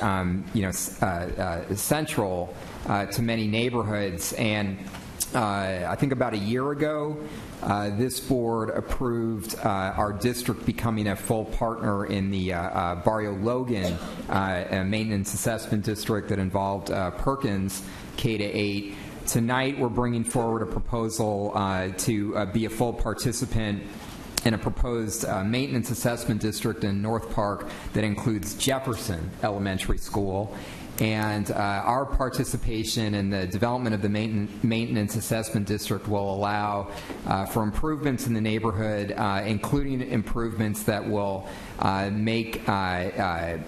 central to many neighborhoods, and I think about a year ago, this board approved our district becoming a full partner in the Barrio Logan maintenance assessment district that involved Perkins K-8. Tonight, we're bringing forward a proposal to be a full participant in a proposed maintenance assessment district in North Park that includes Jefferson Elementary School. And our participation in the development of the maintenance assessment district will allow for improvements in the neighborhood, including improvements that will make the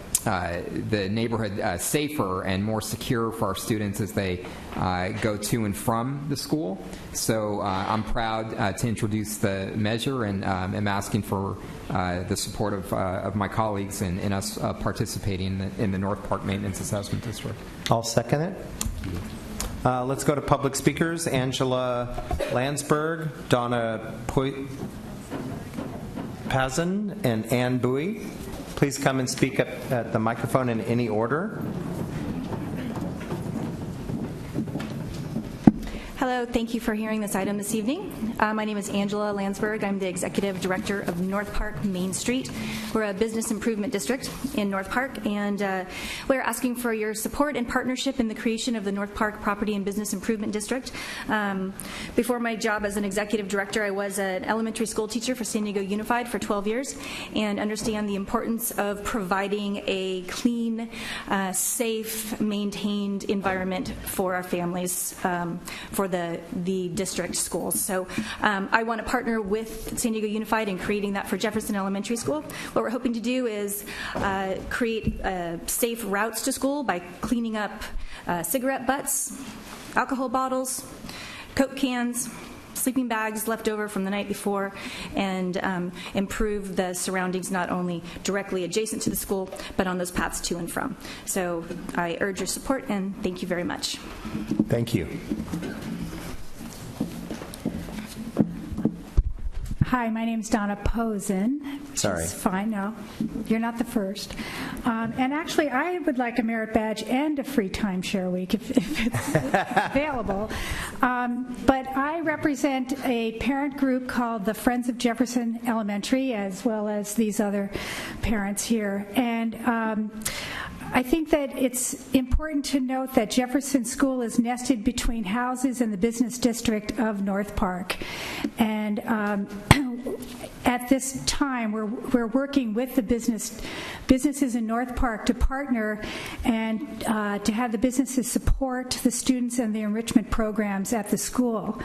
neighborhood safer and more secure for our students as they go to and from the school. So I'm proud to introduce the measure, and am asking for the support of my colleagues in us participating in the North Park Maintenance Assessment District. I'll second it. Let's go to public speakers. Angela Landsberg, Donna Pazin, and Ann Bowie. Please come and speak up at the microphone in any order. Hello, thank you for hearing this item this evening. My name is Angela Landsberg. I'm the Executive Director of North Park Main Street. We're a business improvement district in North Park, and we're asking for your support and partnership in the creation of the North Park Property and Business Improvement District. Before my job as an Executive Director, I was an elementary school teacher for San Diego Unified for 12 years, and understand the importance of providing a clean, safe, maintained environment for our families, for the district schools. So I want to partner with San Diego Unified in creating that for Jefferson Elementary School. What we're hoping to do is create safe routes to school by cleaning up cigarette butts, alcohol bottles, Coke cans, sleeping bags left over from the night before, and improve the surroundings not only directly adjacent to the school, but on those paths to and from. So I urge your support, and thank you very much. Thank you. Hi, my name's Donna Posen. Sorry. It's fine, no. You're not the first. And actually, I would like a merit badge and a free timeshare week if it's available. But I represent a parent group called the Friends of Jefferson Elementary, as well as these other parents here. And I think that it's important to note that Jefferson School is nested between houses in the business district of North Park. And at this time, we're working with the businesses in North Park to partner and to have the businesses support the students and the enrichment programs at the school.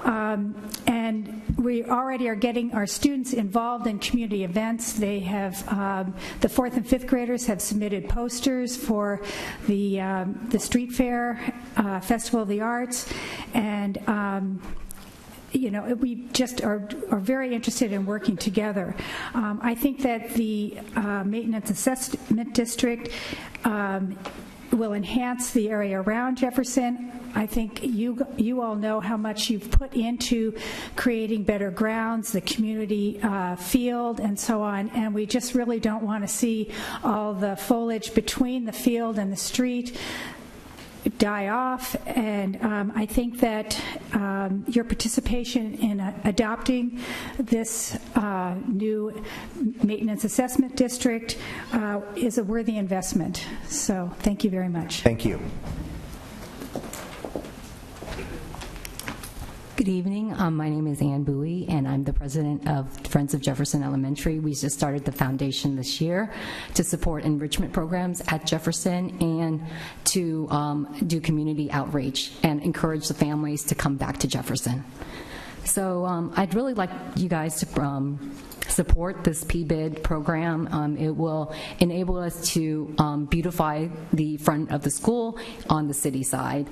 And we already are getting our students involved in community events. They have, the 4th and 5th graders have submitted posters for the Street Fair, Festival of the Arts, and you know, we just are very interested in working together. I think that the maintenance assessment district will enhance the area around Jefferson. I think you all know how much you've put into creating better grounds, the community field, and so on, and we just really don't want to see all the foliage between the field and the street die off, and I think that your participation in adopting this new maintenance assessment district is a worthy investment. So thank you very much. Thank you. Good evening. My name is Ann Bowie, and I'm the president of Friends of Jefferson Elementary. We just started the foundation this year to support enrichment programs at Jefferson and to do community outreach and encourage the families to come back to Jefferson. So I'd really like you guys to support this PBID program. It will enable us to beautify the front of the school on the city side.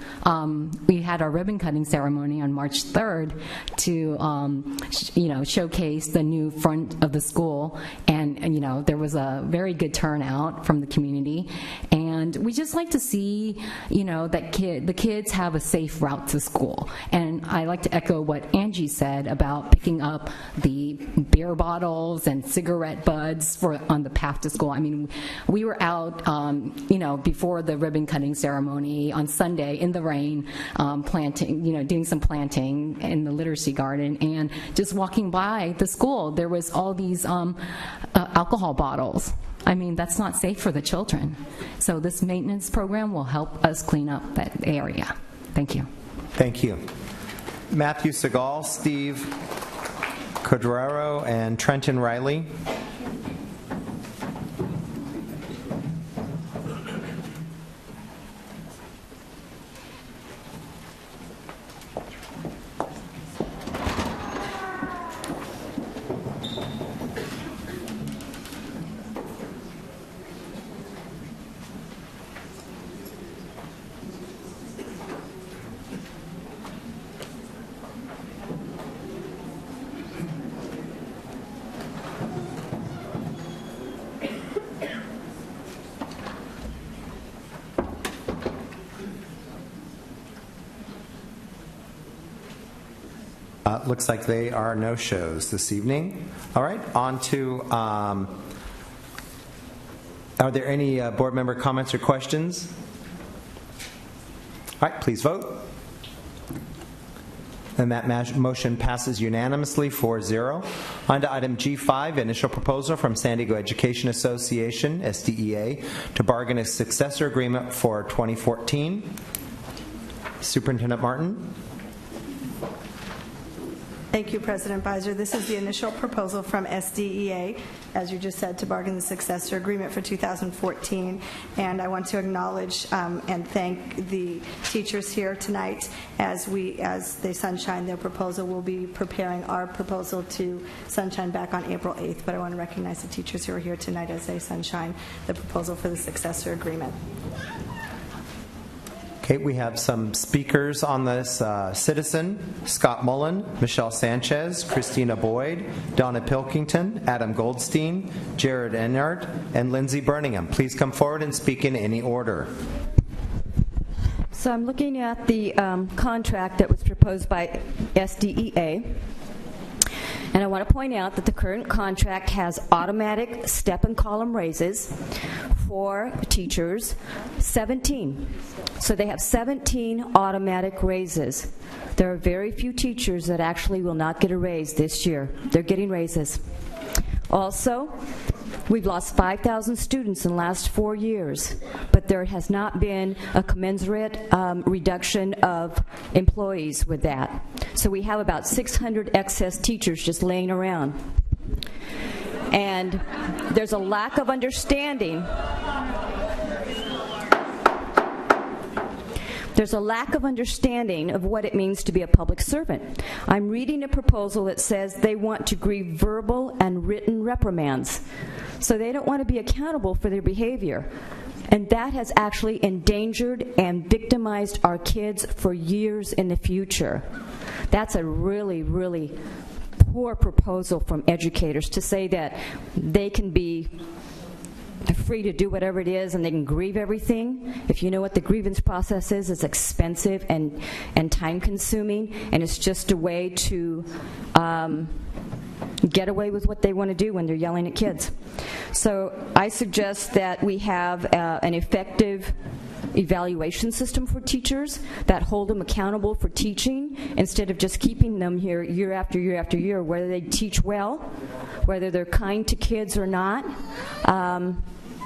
We had our ribbon cutting ceremony on March 3rd to showcase the new front of the school, and there was a very good turnout from the community, and we just like to see that the kids have a safe route to school. And I like to echo what Angie said about picking up the beer bottles and cigarette butts on the path to school. I mean, we were out, before the ribbon cutting ceremony on Sunday in the rain, planting, doing some planting in the literacy garden, and just walking by the school, there was all these alcohol bottles. I mean, that's not safe for the children. So this maintenance program will help us clean up that area. Thank you. Thank you. Matthew Segal, Steve Cordero, and Trenton Riley. Looks like they are no-shows this evening. All right, on to, are there any board member comments or questions? All right, please vote. And that motion passes unanimously 4-0. On to item G5, initial proposal from San Diego Education Association, SDEA, to bargain a successor agreement for 2014. Superintendent Martin. Thank you, President Beiser. This is the initial proposal from SDEA, as you just said, to bargain the successor agreement for 2014. And I want to acknowledge and thank the teachers here tonight as they sunshine their proposal. We'll be preparing our proposal to sunshine back on April 8th, but I want to recognize the teachers who are here tonight as they sunshine the proposal for the successor agreement. Okay, we have some speakers on this. Citizen, Scott Mullen, Michelle Sanchez, Christina Boyd, Donna Pilkington, Adam Goldstein, Jared Enyart, and Lindsay Birmingham. Please come forward and speak in any order. So I'm looking at the contract that was proposed by SDEA. And I want to point out that the current contract has automatic step and column raises for teachers, 17. So they have 17 automatic raises. There are very few teachers that actually will not get a raise this year. They're getting raises. Also, we've lost 5,000 students in the last 4 years, but there has not been a commensurate reduction of employees with that. So we have about 600 excess teachers just laying around. And there's a lack of understanding. There's a lack of understanding of what it means to be a public servant. I'm reading a proposal that says they want to grieve verbal and written reprimands. So they don't want to be accountable for their behavior. And that has actually endangered and victimized our kids for years in the future. That's a really, really poor proposal from educators to say that they can be free to do whatever it is and they can grieve everything. If you know what the grievance process is, it's expensive and time consuming, and it's just a way to get away with what they want to do when they're yelling at kids. So I suggest that we have an effective evaluation system for teachers that hold them accountable for teaching instead of just keeping them here year after year after year, whether they teach well, whether they're kind to kids or not.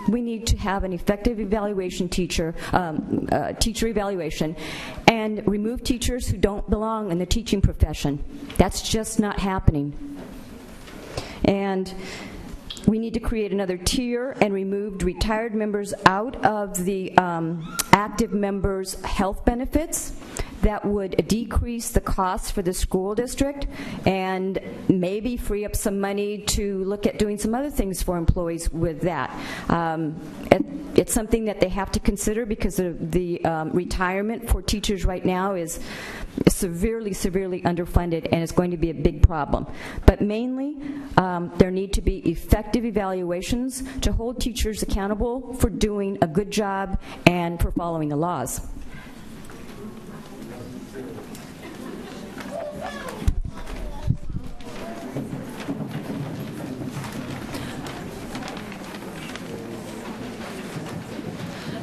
We need to have an effective evaluation teacher evaluation, and and remove teachers who don't belong in the teaching profession. That's just not happening. And we need to create another tier and remove retired members out of the active members' health benefits. That would decrease the cost for the school district and maybe free up some money to look at doing some other things for employees with that. It's something that they have to consider because the retirement for teachers right now is severely underfunded, and it's going to be a big problem. But mainly, there need to be effective evaluations to hold teachers accountable for doing a good job and for following the laws.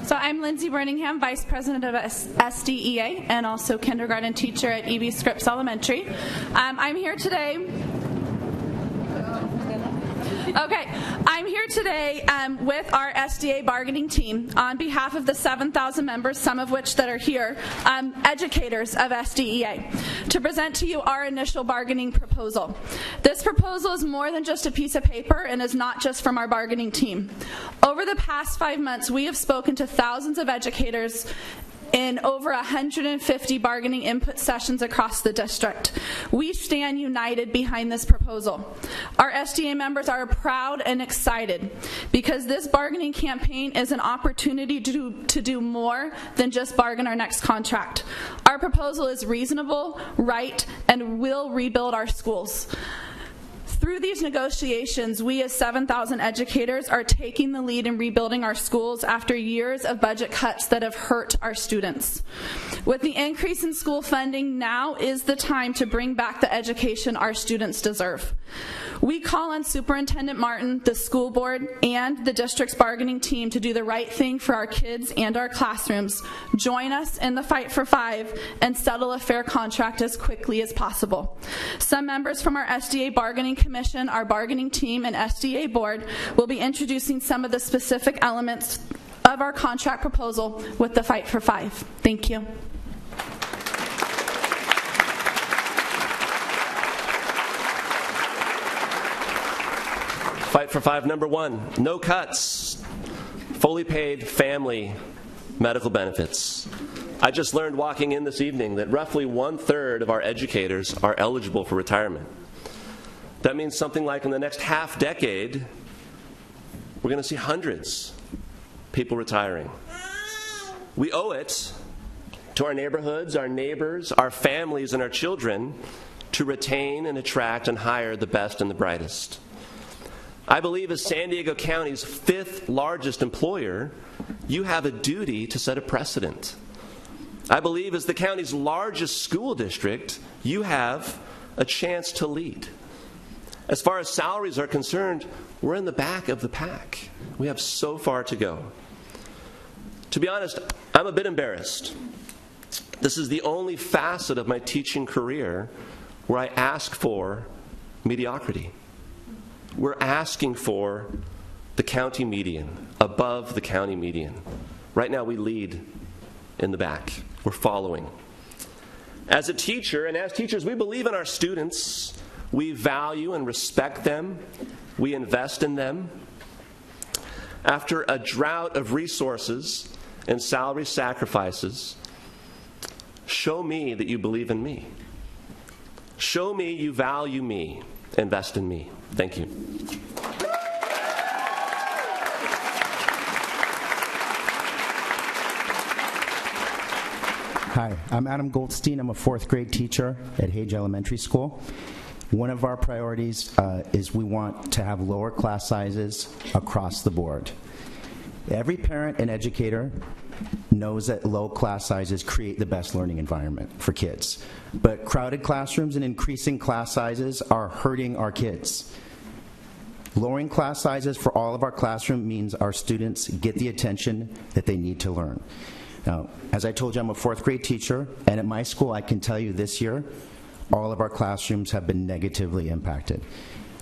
So I'm Lindsay Birmingham, Vice President of SDEA and also kindergarten teacher at E.B. Scripps Elementary. I'm here today with our SDA bargaining team on behalf of the 7,000 members, some of which that are here, educators of SDEA, to present to you our initial bargaining proposal. This proposal is more than just a piece of paper and is not just from our bargaining team. Over the past 5 months, we have spoken to thousands of educators in over 150 bargaining input sessions across the district. We stand united behind this proposal. Our SDA members are proud and excited because this bargaining campaign is an opportunity to do more than just bargain our next contract. Our proposal is reasonable, right, and will rebuild our schools. Through these negotiations, we as 7,000 educators are taking the lead in rebuilding our schools after years of budget cuts that have hurt our students. With the increase in school funding, now is the time to bring back the education our students deserve. We call on Superintendent Martin, the school board, and the district's bargaining team to do the right thing for our kids and our classrooms. Join us in the fight for 5 and settle a fair contract as quickly as possible. Some members from our SDA bargaining commission, our bargaining team, and SDA board will be introducing some of the specific elements of our contract proposal with the fight for 5. Thank you. Fight for 5, number 1, no cuts, fully paid family medical benefits. I just learned walking in this evening that roughly 1/3 of our educators are eligible for retirement. That means something like in the next half decade, we're going to see hundreds of people retiring. We owe it to our neighborhoods, our neighbors, our families, and our children to retain and attract and hire the best and the brightest. I believe as San Diego County's 5th largest employer, you have a duty to set a precedent. I believe as the county's largest school district, you have a chance to lead. As far as salaries are concerned, we're in the back of the pack. We have so far to go. To be honest, I'm a bit embarrassed. This is the only facet of my teaching career where I ask for mediocrity. We're asking for the county median, above the county median. Right now we lead in the back. We're following. As a teacher, and as teachers, we believe in our students. We value and respect them. We invest in them. After a drought of resources and salary sacrifices, show me that you believe in me. Show me you value me. Invest in me. Thank you. Hi, I'm Adam Goldstein. I'm a 4th grade teacher at Hage Elementary School. One of our priorities is we want to have lower class sizes across the board. Every parent and educator knows that low class sizes create the best learning environment for kids. But crowded classrooms and increasing class sizes are hurting our kids. Lowering class sizes for all of our classroom means our students get the attention that they need to learn. Now, as I told you, I'm a 4th grade teacher, and at my school, I can tell you this year, all of our classrooms have been negatively impacted.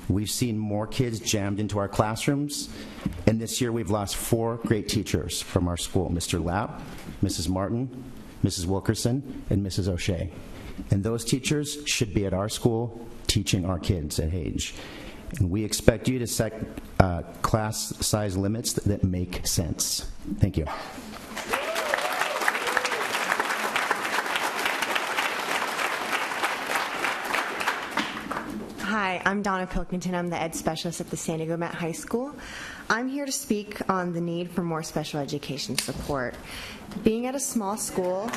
We've seen more kids jammed into our classrooms, and this year we've lost 4 great teachers from our school, Mr. Lapp, Mrs. Martin, Mrs. Wilkerson, and Mrs. O'Shea. And those teachers should be at our school teaching our kids at Hage. And we expect you to set class size limits that make sense. Thank you. Hi, I'm Donna Pilkington. I'm the ed specialist at the San Diego Met High School. I'm here to speak on the need for more special education support. Being at a small school,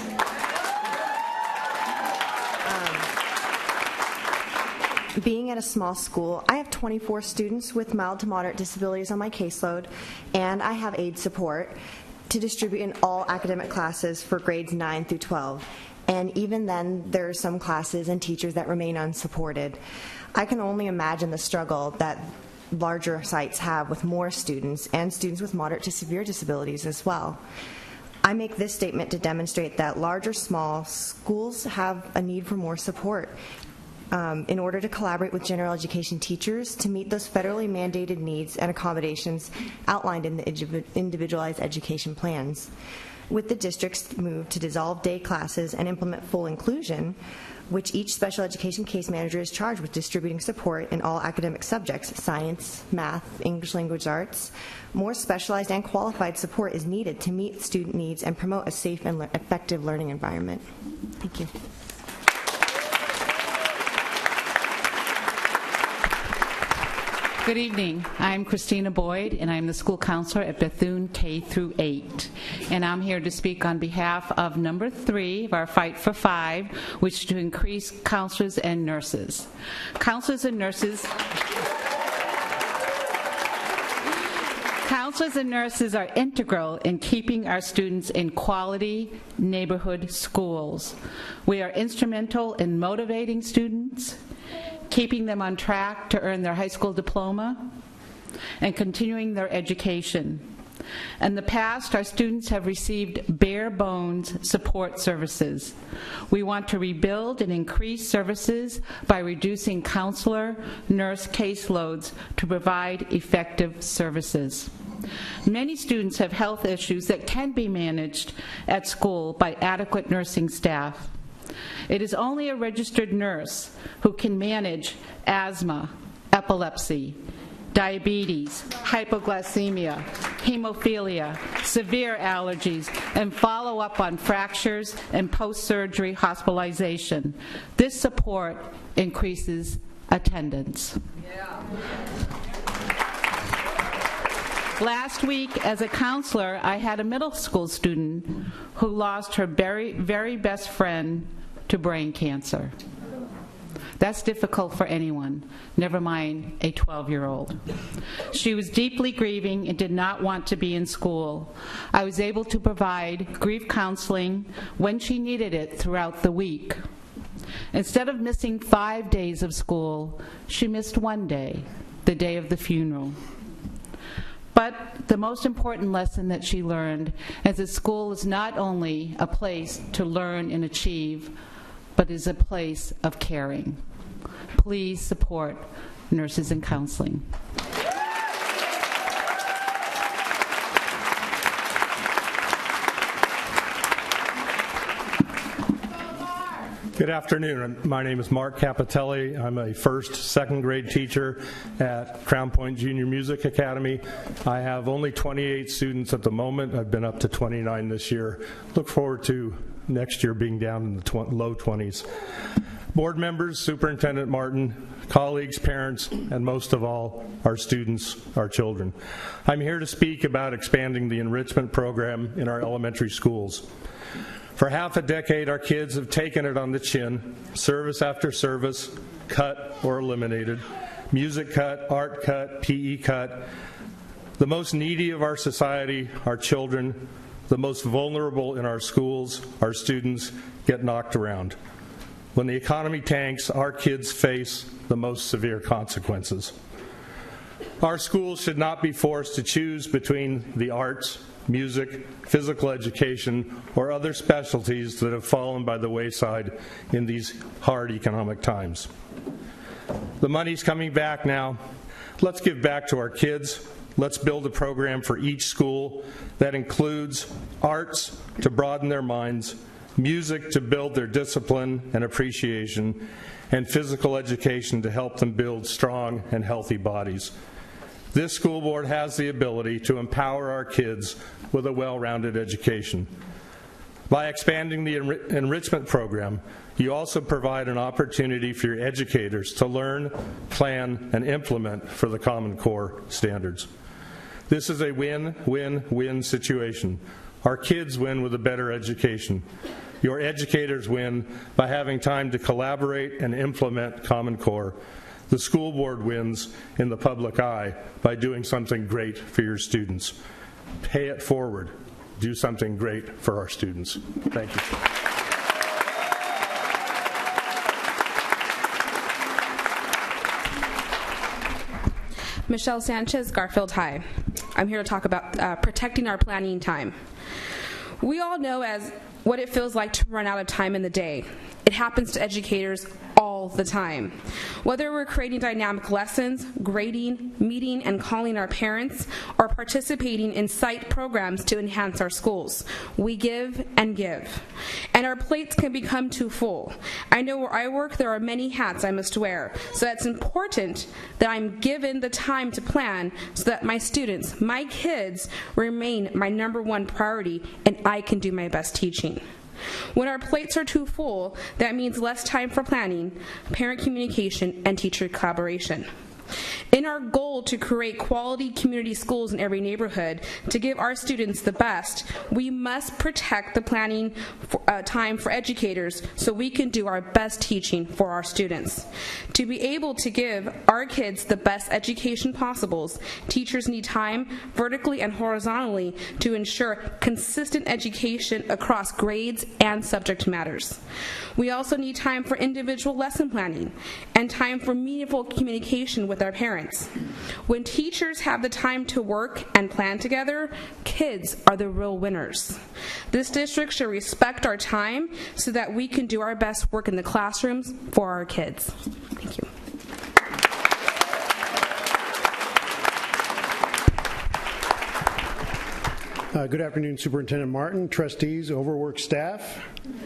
I have 24 students with mild to moderate disabilities on my caseload, and I have aid support to distribute in all academic classes for grades 9 through 12. And even then, there are some classes and teachers that remain unsupported. I can only imagine the struggle that larger sites have with more students and students with moderate to severe disabilities as well. I make this statement to demonstrate that large or small schools have a need for more support in order to collaborate with general education teachers to meet those federally mandated needs and accommodations outlined in the individualized education plans. With the district's move to dissolve day classes and implement full inclusion, which each special education case manager is charged with distributing support in all academic subjects, science, math, English language arts, more specialized and qualified support is needed to meet student needs and promote a safe and effective learning environment. Thank you. Good evening. I'm Christina Boyd, and I'm the school counselor at Bethune K through 8. And I'm here to speak on behalf of number 3 of our Fight for 5, which is to increase counselors and nurses. Counselors and nurses are integral in keeping our students in quality neighborhood schools. We are instrumental in motivating students, keeping them on track to earn their high school diploma, and continuing their education. In the past, our students have received bare bones support services. We want to rebuild and increase services by reducing counselor, nurse caseloads to provide effective services. Many students have health issues that can be managed at school by adequate nursing staff. It is only a registered nurse who can manage asthma, epilepsy, diabetes, hypoglycemia, hemophilia, severe allergies, and follow up on fractures and post-surgery hospitalization. This support increases attendance. Last week, as a counselor, I had a middle school student who lost her very best friend to brain cancer. That's difficult for anyone, never mind a 12-year-old. She was deeply grieving and did not want to be in school. I was able to provide grief counseling when she needed it throughout the week. Instead of missing 5 days of school, she missed 1 day, the day of the funeral. But the most important lesson that she learned is that school is not only a place to learn and achieve, but is a place of caring. Please support nurses and counseling. Good afternoon. My name is Mark Capitelli. I'm a second grade teacher at Crown Point Junior Music Academy. I have only 28 students at the moment. I've been up to 29 this year. Look forward to next year being down in the low 20s. Board members, Superintendent Martin, colleagues, parents, and most of all, our students, our children. I'm here to speak about expanding the enrichment program in our elementary schools. For half a decade, our kids have taken it on the chin, service after service, cut or eliminated, music cut, art cut, PE cut. The most needy of our society, our children, the most vulnerable in our schools, our students, get knocked around. When the economy tanks, our kids face the most severe consequences. Our schools should not be forced to choose between the arts, music, physical education, or other specialties that have fallen by the wayside in these hard economic times. The money's coming back now. Let's give back to our kids. Let's build a program for each school that includes arts to broaden their minds, music to build their discipline and appreciation, and physical education to help them build strong and healthy bodies. This school board has the ability to empower our kids with a well-rounded education. By expanding the enrichment program, you also provide an opportunity for your educators to learn, plan, and implement for the Common Core standards. This is a win-win-win situation. Our kids win with a better education. Your educators win by having time to collaborate and implement Common Core. The school board wins in the public eye by doing something great for your students. Pay it forward. Do something great for our students. Thank you. Michelle Sanchez, Garfield High. I'm here to talk about protecting our planning time. We all know what it feels like to run out of time in the day. It happens to educators all the time. Whether we're creating dynamic lessons, grading, meeting and calling our parents, or participating in site programs to enhance our schools, we give and give. And our plates can become too full. I know where I work there are many hats I must wear, so it's important that I'm given the time to plan so that my students, my kids, remain my #1 priority and I can do my best teaching. When our plates are too full, that means less time for planning, parent communication, and teacher collaboration. In our goal to create quality community schools in every neighborhood, to give our students the best, we must protect the planning time for educators so we can do our best teaching for our students. To be able to give our kids the best education possible, teachers need time vertically and horizontally to ensure consistent education across grades and subject matters. We also need time for individual lesson planning and time for meaningful communication with our parents. When teachers have the time to work and plan together, kids are the real winners. This district should respect our time so that we can do our best work in the classrooms for our kids. Thank you. Good afternoon, Superintendent Martin, trustees, overworked staff,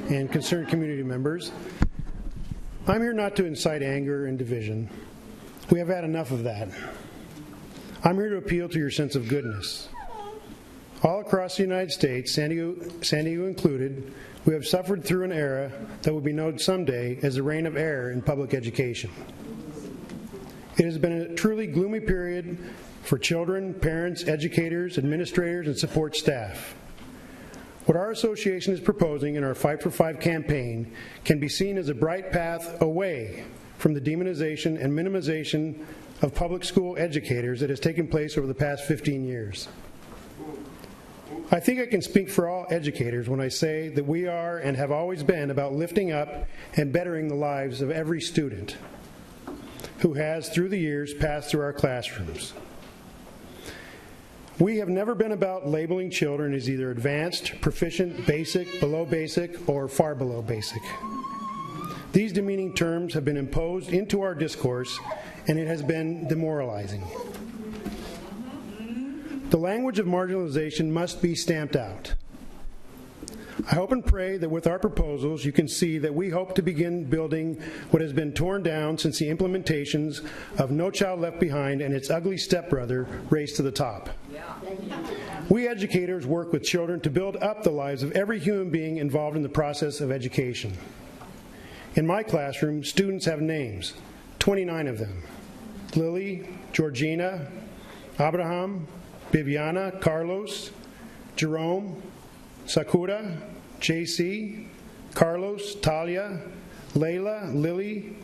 and concerned community members. I'm here not to incite anger and division. We have had enough of that. I'm here to appeal to your sense of goodness. All across the United States, San Diego included, we have suffered through an era that will be known someday as the reign of error in public education. It has been a truly gloomy period for children, parents, educators, administrators, and support staff. What our association is proposing in our 5 for 5 campaign can be seen as a bright path away from the demonization and minimization of public school educators that has taken place over the past 15 years. I think I can speak for all educators when I say that we are and have always been about lifting up and bettering the lives of every student who has, through the years, passed through our classrooms. We have never been about labeling children as either advanced, proficient, basic, below basic, or far below basic. These demeaning terms have been imposed into our discourse, and it has been demoralizing. The language of marginalization must be stamped out. I hope and pray that with our proposals you can see that we hope to begin building what has been torn down since the implementations of No Child Left Behind and its ugly stepbrother, Race to the Top. We educators work with children to build up the lives of every human being involved in the process of education. In my classroom, students have names, 29 of them: Lily, Georgina, Abraham, Viviana, Carlos, Jerome, Sakura, JC, Carlos, Talia, Layla, Lily,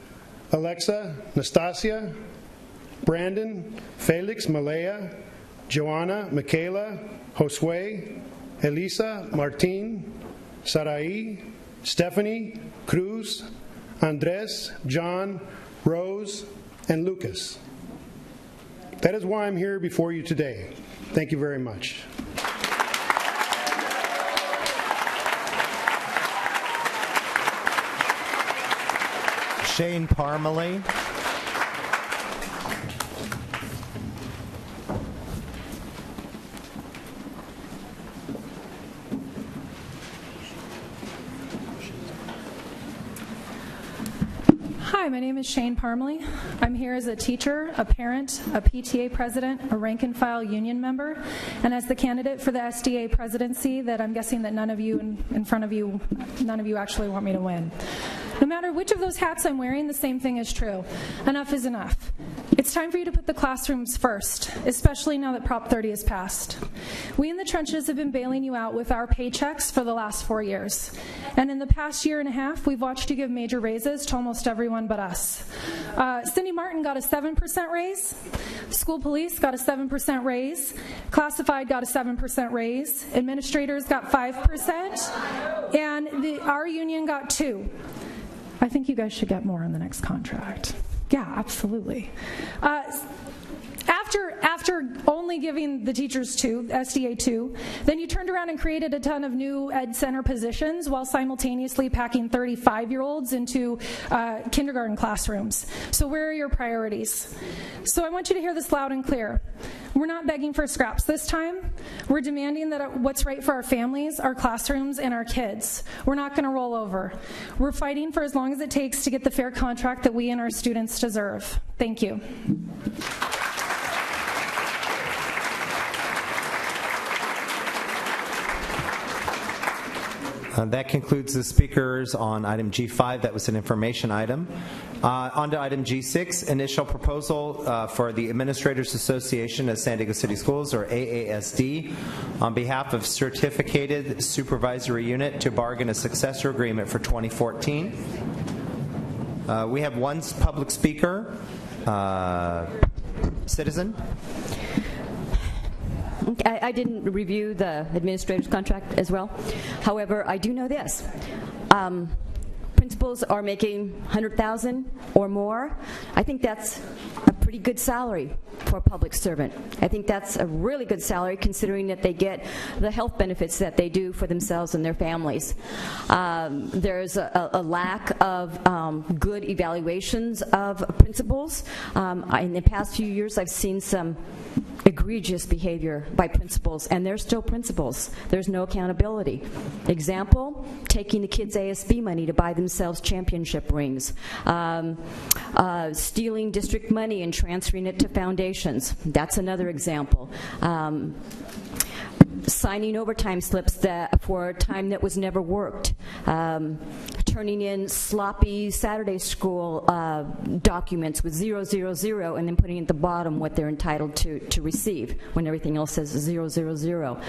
Alexa, Nastasia, Brandon, Felix, Malaya, Joanna, Michaela, Josue, Elisa, Martin, Sarai, Stephanie, Cruz, Andres, John, Rose, and Lucas. That is why I'm here before you today. Thank you very much. Shane Parmalee. Hi, my name is Shane Parmley. I'm here as a teacher, a parent, a PTA president, a rank and file union member, and as the candidate for the SDA presidency that I'm guessing that none of you in front of you, none of you actually want me to win. No matter which of those hats I'm wearing, the same thing is true. Enough is enough. It's time for you to put the classrooms first, especially now that Prop 30 is passed. We in the trenches have been bailing you out with our paychecks for the last 4 years. And in the past year and a half, we've watched you give major raises to almost everyone but us. Cindy Martin got a 7% raise. School police got a 7% raise. Classified got a 7% raise. Administrators got 5%. And our union got 2%. I think you guys should get more in the next contract. Yeah, absolutely. After only giving the teachers 2, SDA 2, then you turned around and created a ton of new ed center positions while simultaneously packing 35-year-olds into kindergarten classrooms. So where are your priorities? So I want you to hear this loud and clear. We're not begging for scraps this time. We're demanding that what's right for our families, our classrooms, and our kids. We're not going to roll over. We're fighting for as long as it takes to get the fair contract that we and our students deserve. Thank you. That concludes the speakers on item G5. That was an information item. On to item G6, initial proposal for the Administrators Association of San Diego City Schools, or AASD, on behalf of Certificated Supervisory Unit to bargain a successor agreement for 2014. We have one public speaker, citizen. I didn't review the administrator's contract as well. However, I do know this. Principals are making $100,000 or more. I think that's a pretty good salary for a public servant. I think that's a really good salary considering that they get the health benefits that they do for themselves and their families. There's a lack of good evaluations of principals. In the past few years, I've seen some egregious behavior by principals, and they're still principals. There's no accountability. Example, taking the kids' ASB money to buy themselves championship rings, stealing district money and transferring it to foundations. That's another example. Signing overtime slips for time that was never worked, turning in sloppy Saturday school documents with 000 and then putting at the bottom what they're entitled to receive when everything else says 000.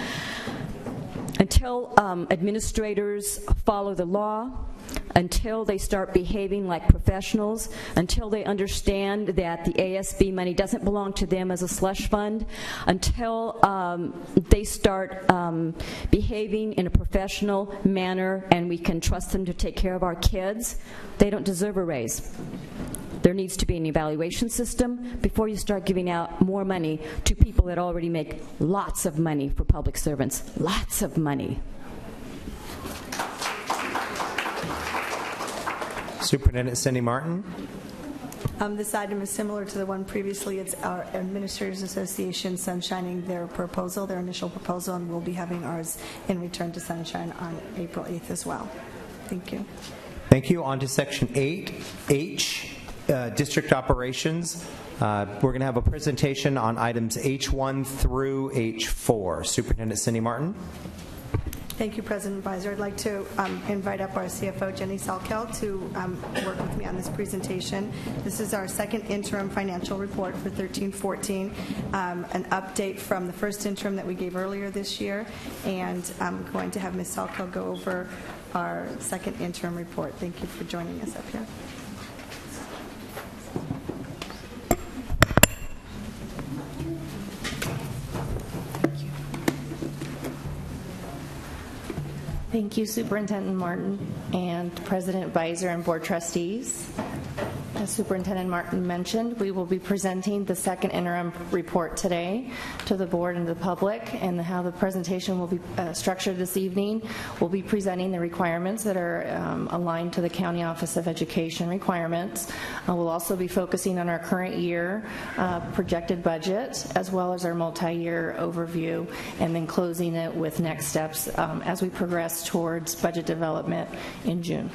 Until administrators follow the law, until they start behaving like professionals, until they understand that the ASB money doesn't belong to them as a slush fund, until they start behaving in a professional manner and we can trust them to take care of our kids, they don't deserve a raise. There needs to be an evaluation system before you start giving out more money to people that already make lots of money for public servants. Lots of money. Superintendent Cindy Martin. This item is similar to the one previously. It's our Administrators Association sunshining their proposal, their initial proposal, and we'll be having ours in return to sunshine on April 8th as well. Thank you. Thank you. On to Section 8H. District operations. We're going to have a presentation on items H1 through H4. Superintendent Cindy Martin. Thank you, President Beiser. I'd like to invite up our CFO, Jenny Salkel, to work with me on this presentation. This is our second interim financial report for 13-14, an update from the first interim that we gave earlier this year, and I'm going to have Ms. Salkel go over our second interim report. Thank you for joining us up here. Thank you, Superintendent Martin and President Beiser and Board Trustees. As Superintendent Martin mentioned, we will be presenting the second interim report today to the board and the public, and how the presentation will be structured this evening. We'll be presenting the requirements that are aligned to the County Office of Education requirements. We'll also be focusing on our current year projected budget, as well as our multi-year overview, and then closing it with next steps as we progress towards budget development in June.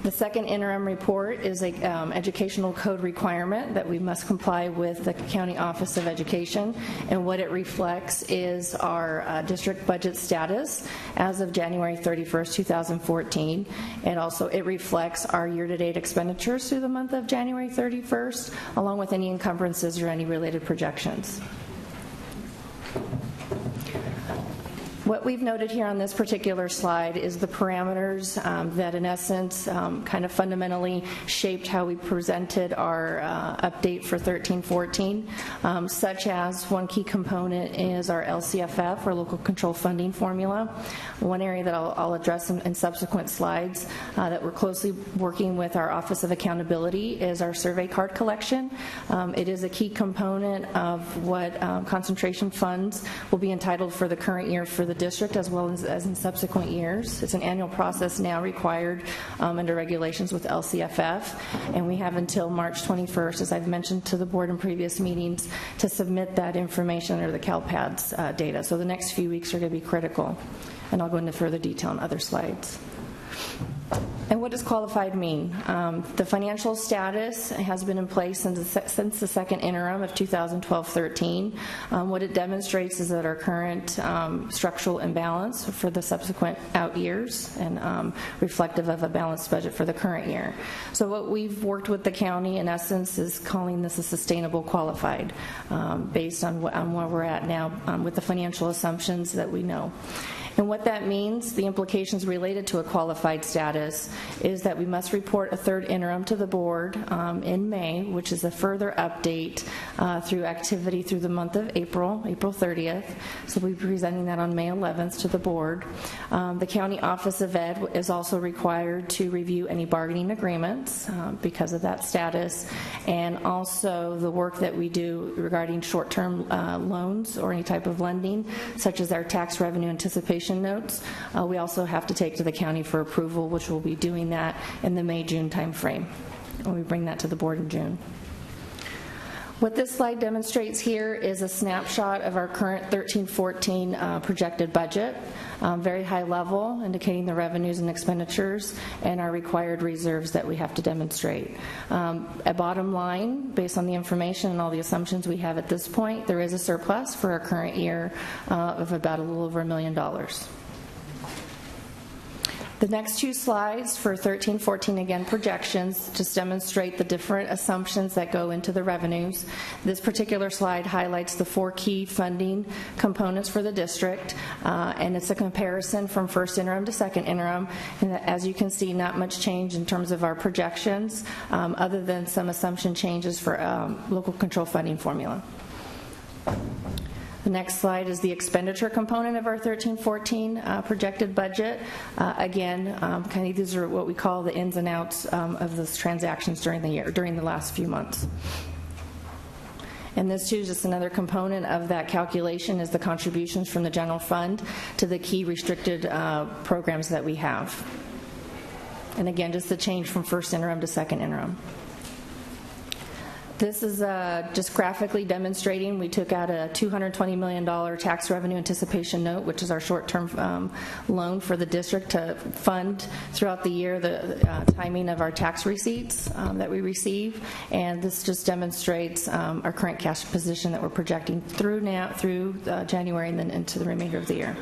The second interim report is an educational code requirement that we must comply with the County Office of Education, and what it reflects is our district budget status as of January 31st, 2014, and also it reflects our year-to-date expenditures through the month of January 31st, along with any encumbrances or any related projections. What we've noted here on this particular slide is the parameters that in essence kind of fundamentally shaped how we presented our update for 13-14, such as one key component is our LCFF, or local control funding formula. One area that I'll address in subsequent slides that we're closely working with our Office of Accountability is our survey card collection. It is a key component of what concentration funds will be entitled for the current year for the district as well as in subsequent years. It's an annual process now required under regulations with LCFF, and we have until March 21st, as I've mentioned to the board in previous meetings, to submit that information under the CalPADS data. So the next few weeks are going to be critical, and I'll go into further detail on other slides. And what does qualified mean? The financial status has been in place since the second interim of 2012-13. What it demonstrates is that our current structural imbalance for the subsequent out years and reflective of a balanced budget for the current year. So what we've worked with the county in essence is calling this a sustainable qualified based on where we're at now with the financial assumptions that we know. And what that means, the implications related to a qualified status, is that we must report a third interim to the board in May, which is a further update through activity through the month of April 30th. So we'll be presenting that on May 11th to the board. The County Office of Ed is also required to review any bargaining agreements because of that status, and also the work that we do regarding short-term loans or any type of lending, such as our tax revenue anticipation notes. We also have to take to the county for approval, which we'll be doing that in the May-June time frame. And we bring that to the board in June. What this slide demonstrates here is a snapshot of our current 13-14 projected budget, very high level, indicating the revenues and expenditures and our required reserves that we have to demonstrate. A bottom line, based on the information and all the assumptions we have at this point, there is a surplus for our current year of about a little over $1 million. The next two slides for 13-14, again, projections, just demonstrate the different assumptions that go into the revenues. This particular slide highlights the four key funding components for the district, and it's a comparison from first interim to second interim. And as you can see, not much change in terms of our projections, other than some assumption changes for local control funding formula. The next slide is the expenditure component of our 13-14 projected budget. Again, kind of these are what we call the ins and outs of those transactions during the year, during the last few months. And this too is just another component of that calculation is the contributions from the general fund to the key restricted programs that we have. And again, just the change from first interim to second interim. This is just graphically demonstrating we took out a $220 million tax revenue anticipation note, which is our short-term loan for the district to fund throughout the year the timing of our tax receipts that we receive. And this just demonstrates our current cash position that we're projecting through January and then into the remainder of the year.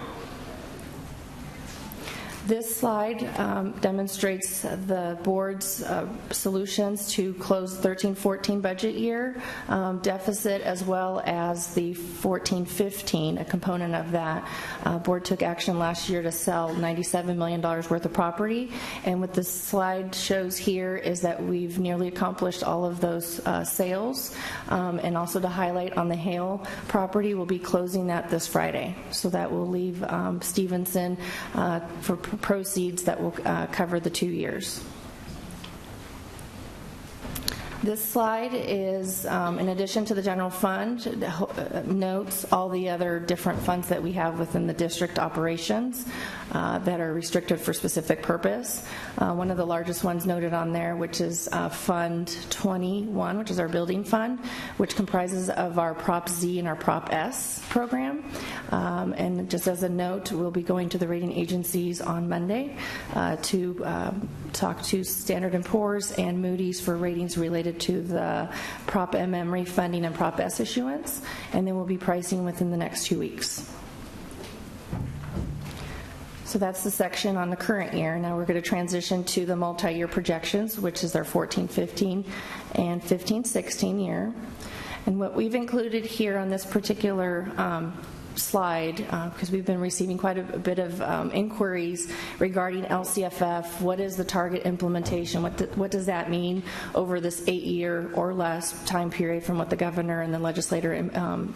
This slide demonstrates the board's solutions to close 13-14 budget year deficit, as well as the 14-15, a component of that. Board took action last year to sell $97 million worth of property, and what this slide shows here is that we've nearly accomplished all of those sales, and also to highlight on the Hale property, we'll be closing that this Friday. So that will leave Stevenson for proceeds that will cover the 2 years. This slide is, in addition to the general fund, notes all the other different funds that we have within the district operations that are restricted for specific purpose. One of the largest ones noted on there, which is Fund 21, which is our building fund, which comprises of our Prop Z and our Prop S program. And just as a note, we'll be going to the rating agencies on Monday to talk to Standard & Poor's and Moody's for ratings related to the Prop MM refunding and Prop S issuance, and then we'll be pricing within the next 2 weeks. So that's the section on the current year. Now we're going to transition to the multi-year projections, which is our 14-15 and 15-16 year. And what we've included here on this particular slide, because we've been receiving quite a bit of inquiries regarding LCFF. What is the target implementation? What does that mean over this 8-year or less time period from what the governor and the legislator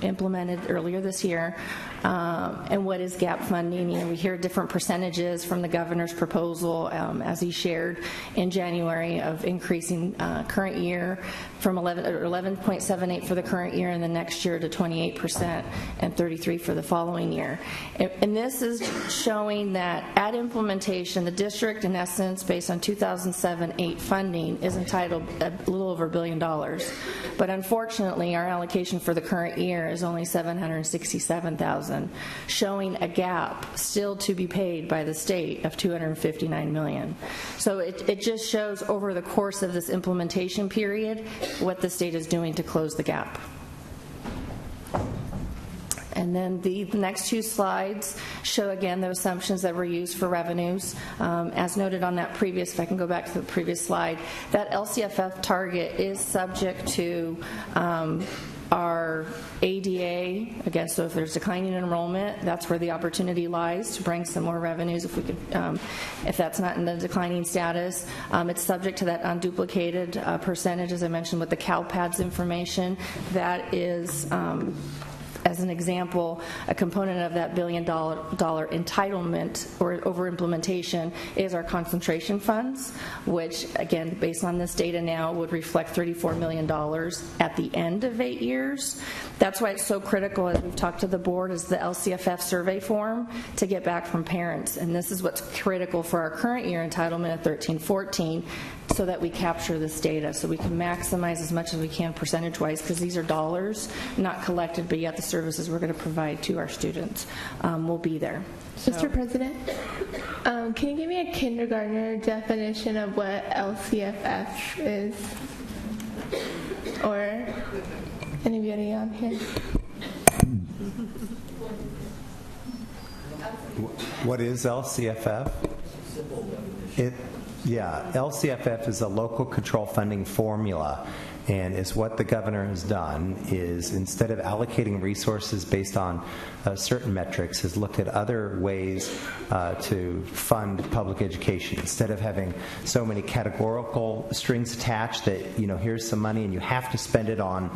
implemented earlier this year? And what is gap funding? You know, we hear different percentages from the governor's proposal, as he shared in January, of increasing current year from 11.78 for the current year, and the next year to 28% and 33% for the following year. And this is showing that at implementation, the district, in essence, based on 2007-8 funding, is entitled a little over $1 billion. But unfortunately, our allocation for the current year is only $767,000, showing a gap still to be paid by the state of $259 million. So it just shows over the course of this implementation period what the state is doing to close the gap. And then the next 2 slides show again the assumptions that were used for revenues. As noted on that previous, if I can go back to the previous slide, that LCFF target is subject to our ADA, again, so if there's declining enrollment, that's where the opportunity lies to bring some more revenues if we could, if that's not in the declining status. It's subject to that unduplicated percentage, as I mentioned, with the CalPADS information. That is, as an example, a component of that $1 billion entitlement or over implementation is our concentration funds, which, again, based on this data now, would reflect $34 million at the end of 8 years. That's why it's so critical, as we've talked to the board, is the LCFF survey form to get back from parents. And this is what's critical for our current year entitlement of 13-14, so that we capture this data, so we can maximize as much as we can percentage-wise, because these are dollars not collected, but yet the services we're going to provide to our students will be there. So. Mr. President, can you give me a kindergartner definition of what LCFF is? Or anybody on here? What is LCFF? Yeah, LCFF is a local control funding formula, and is what the governor has done is, instead of allocating resources based on certain metrics, has looked at other ways to fund public education. Instead of having so many categorical strings attached that, you know, here's some money and you have to spend it on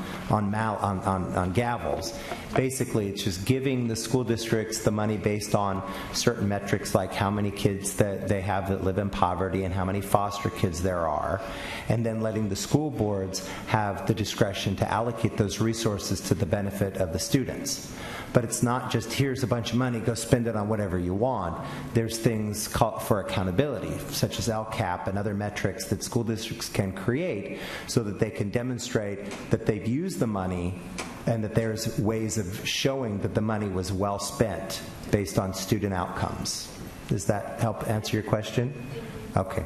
gavels. Basically, it's just giving the school districts the money based on certain metrics, like how many kids that they have that live in poverty and how many foster kids there are, and then letting the school boards have the discretion to allocate those resources to the benefit of the students. But it's not just, here's a bunch of money, go spend it on whatever you want. There's things called for accountability, such as LCAP and other metrics that school districts can create so that they can demonstrate that they've used the money and that there's ways of showing that the money was well spent based on student outcomes. Does that help answer your question? Okay.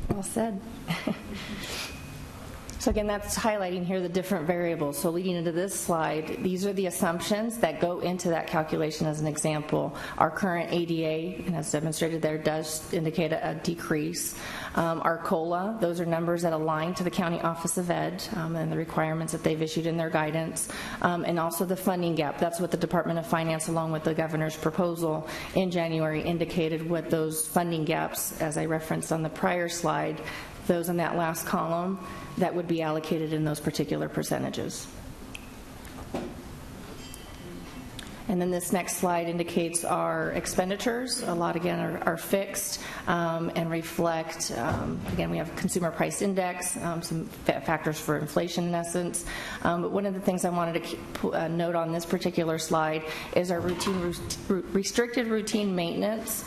Well said. So again, that's highlighting here the different variables. So leading into this slide, these are the assumptions that go into that calculation. As an example, our current ADA, and as demonstrated there, does indicate a decrease. Our COLA, those are numbers that align to the County Office of Ed and the requirements that they've issued in their guidance. And also the funding gap. That's what the Department of Finance, along with the governor's proposal in January, indicated what those funding gaps, as I referenced on the prior slide, those in that last column, that would be allocated in those particular percentages. And then this next slide indicates our expenditures. A lot, again, are fixed and reflect, again, we have consumer price index, some factors for inflation in essence. But one of the things I wanted to note on this particular slide is our restricted routine maintenance.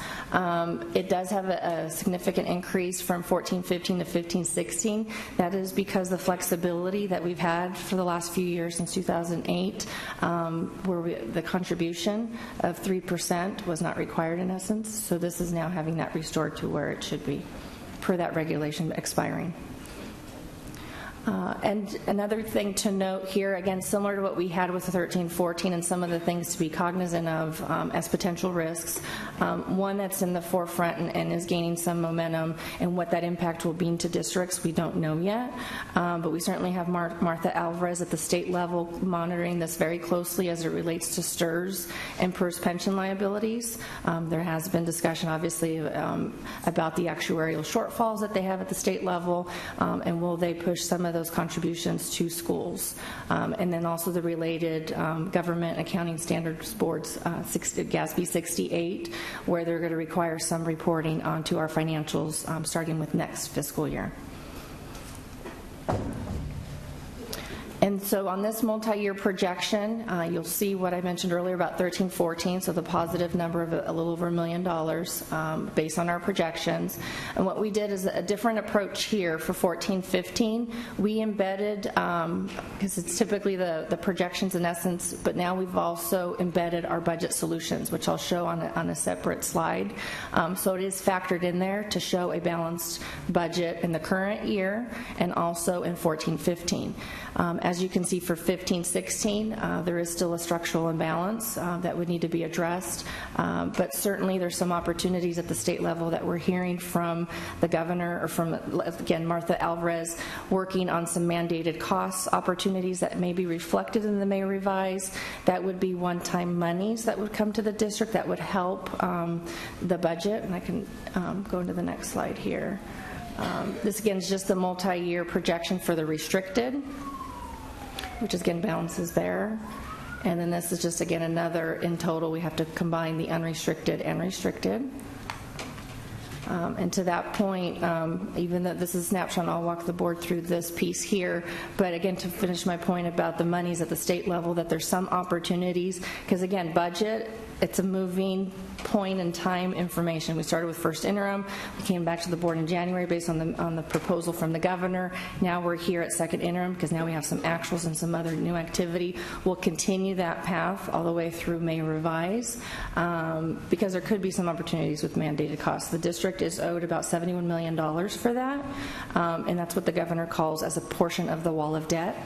It does have a significant increase from 14-15 to 15-16. That is because the flexibility that we've had for the last few years since 2008, where the contribution of 3% was not required in essence. So this is now having that restored to where it should be per that regulation expiring. And another thing to note here, again, similar to what we had with the 13-14 and some of the things to be cognizant of as potential risks, one that's in the forefront and is gaining some momentum, and what that impact will be to districts, we don't know yet. But we certainly have Martha Alvarez at the state level monitoring this very closely as it relates to STRS and PERS pension liabilities. There has been discussion, obviously, about the actuarial shortfalls that they have at the state level, and will they push some of those contributions to schools. And then also the related government accounting standards boards, GASB 68, where they're going to require some reporting onto our financials starting with next fiscal year. And so on this multi-year projection, you'll see what I mentioned earlier about 13-14, so the positive number of a little over $1 million based on our projections. And what we did is a different approach here for 14-15. We embedded, because it's typically the projections in essence, but now we've also embedded our budget solutions, which I'll show on a separate slide. So it is factored in there to show a balanced budget in the current year and also in 14-15. As you can see for 15-16, there is still a structural imbalance that would need to be addressed, but certainly there's some opportunities at the state level that we're hearing from the governor or from, again, Martha Alvarez, working on some mandated costs opportunities that may be reflected in the May revise. That would be one-time monies that would come to the district that would help the budget, and I can go into the next slide here. This again is just the multi-year projection for the restricted, which again balances there. And then this is just again another, in total we have to combine the unrestricted and restricted. And to that point, even though this is a snapshot, I'll walk the board through this piece here, but again, to finish my point about the monies at the state level, that there's some opportunities, because again, budget, it's a moving point in time information. We started with first interim, we came back to the board in January based on the proposal from the governor. Now we're here at second interim because now we have some actuals and some other new activity. We'll continue that path all the way through May revise, because there could be some opportunities with mandated costs. The district is owed about $71 million for that, and that's what the governor calls as a portion of the wall of debt.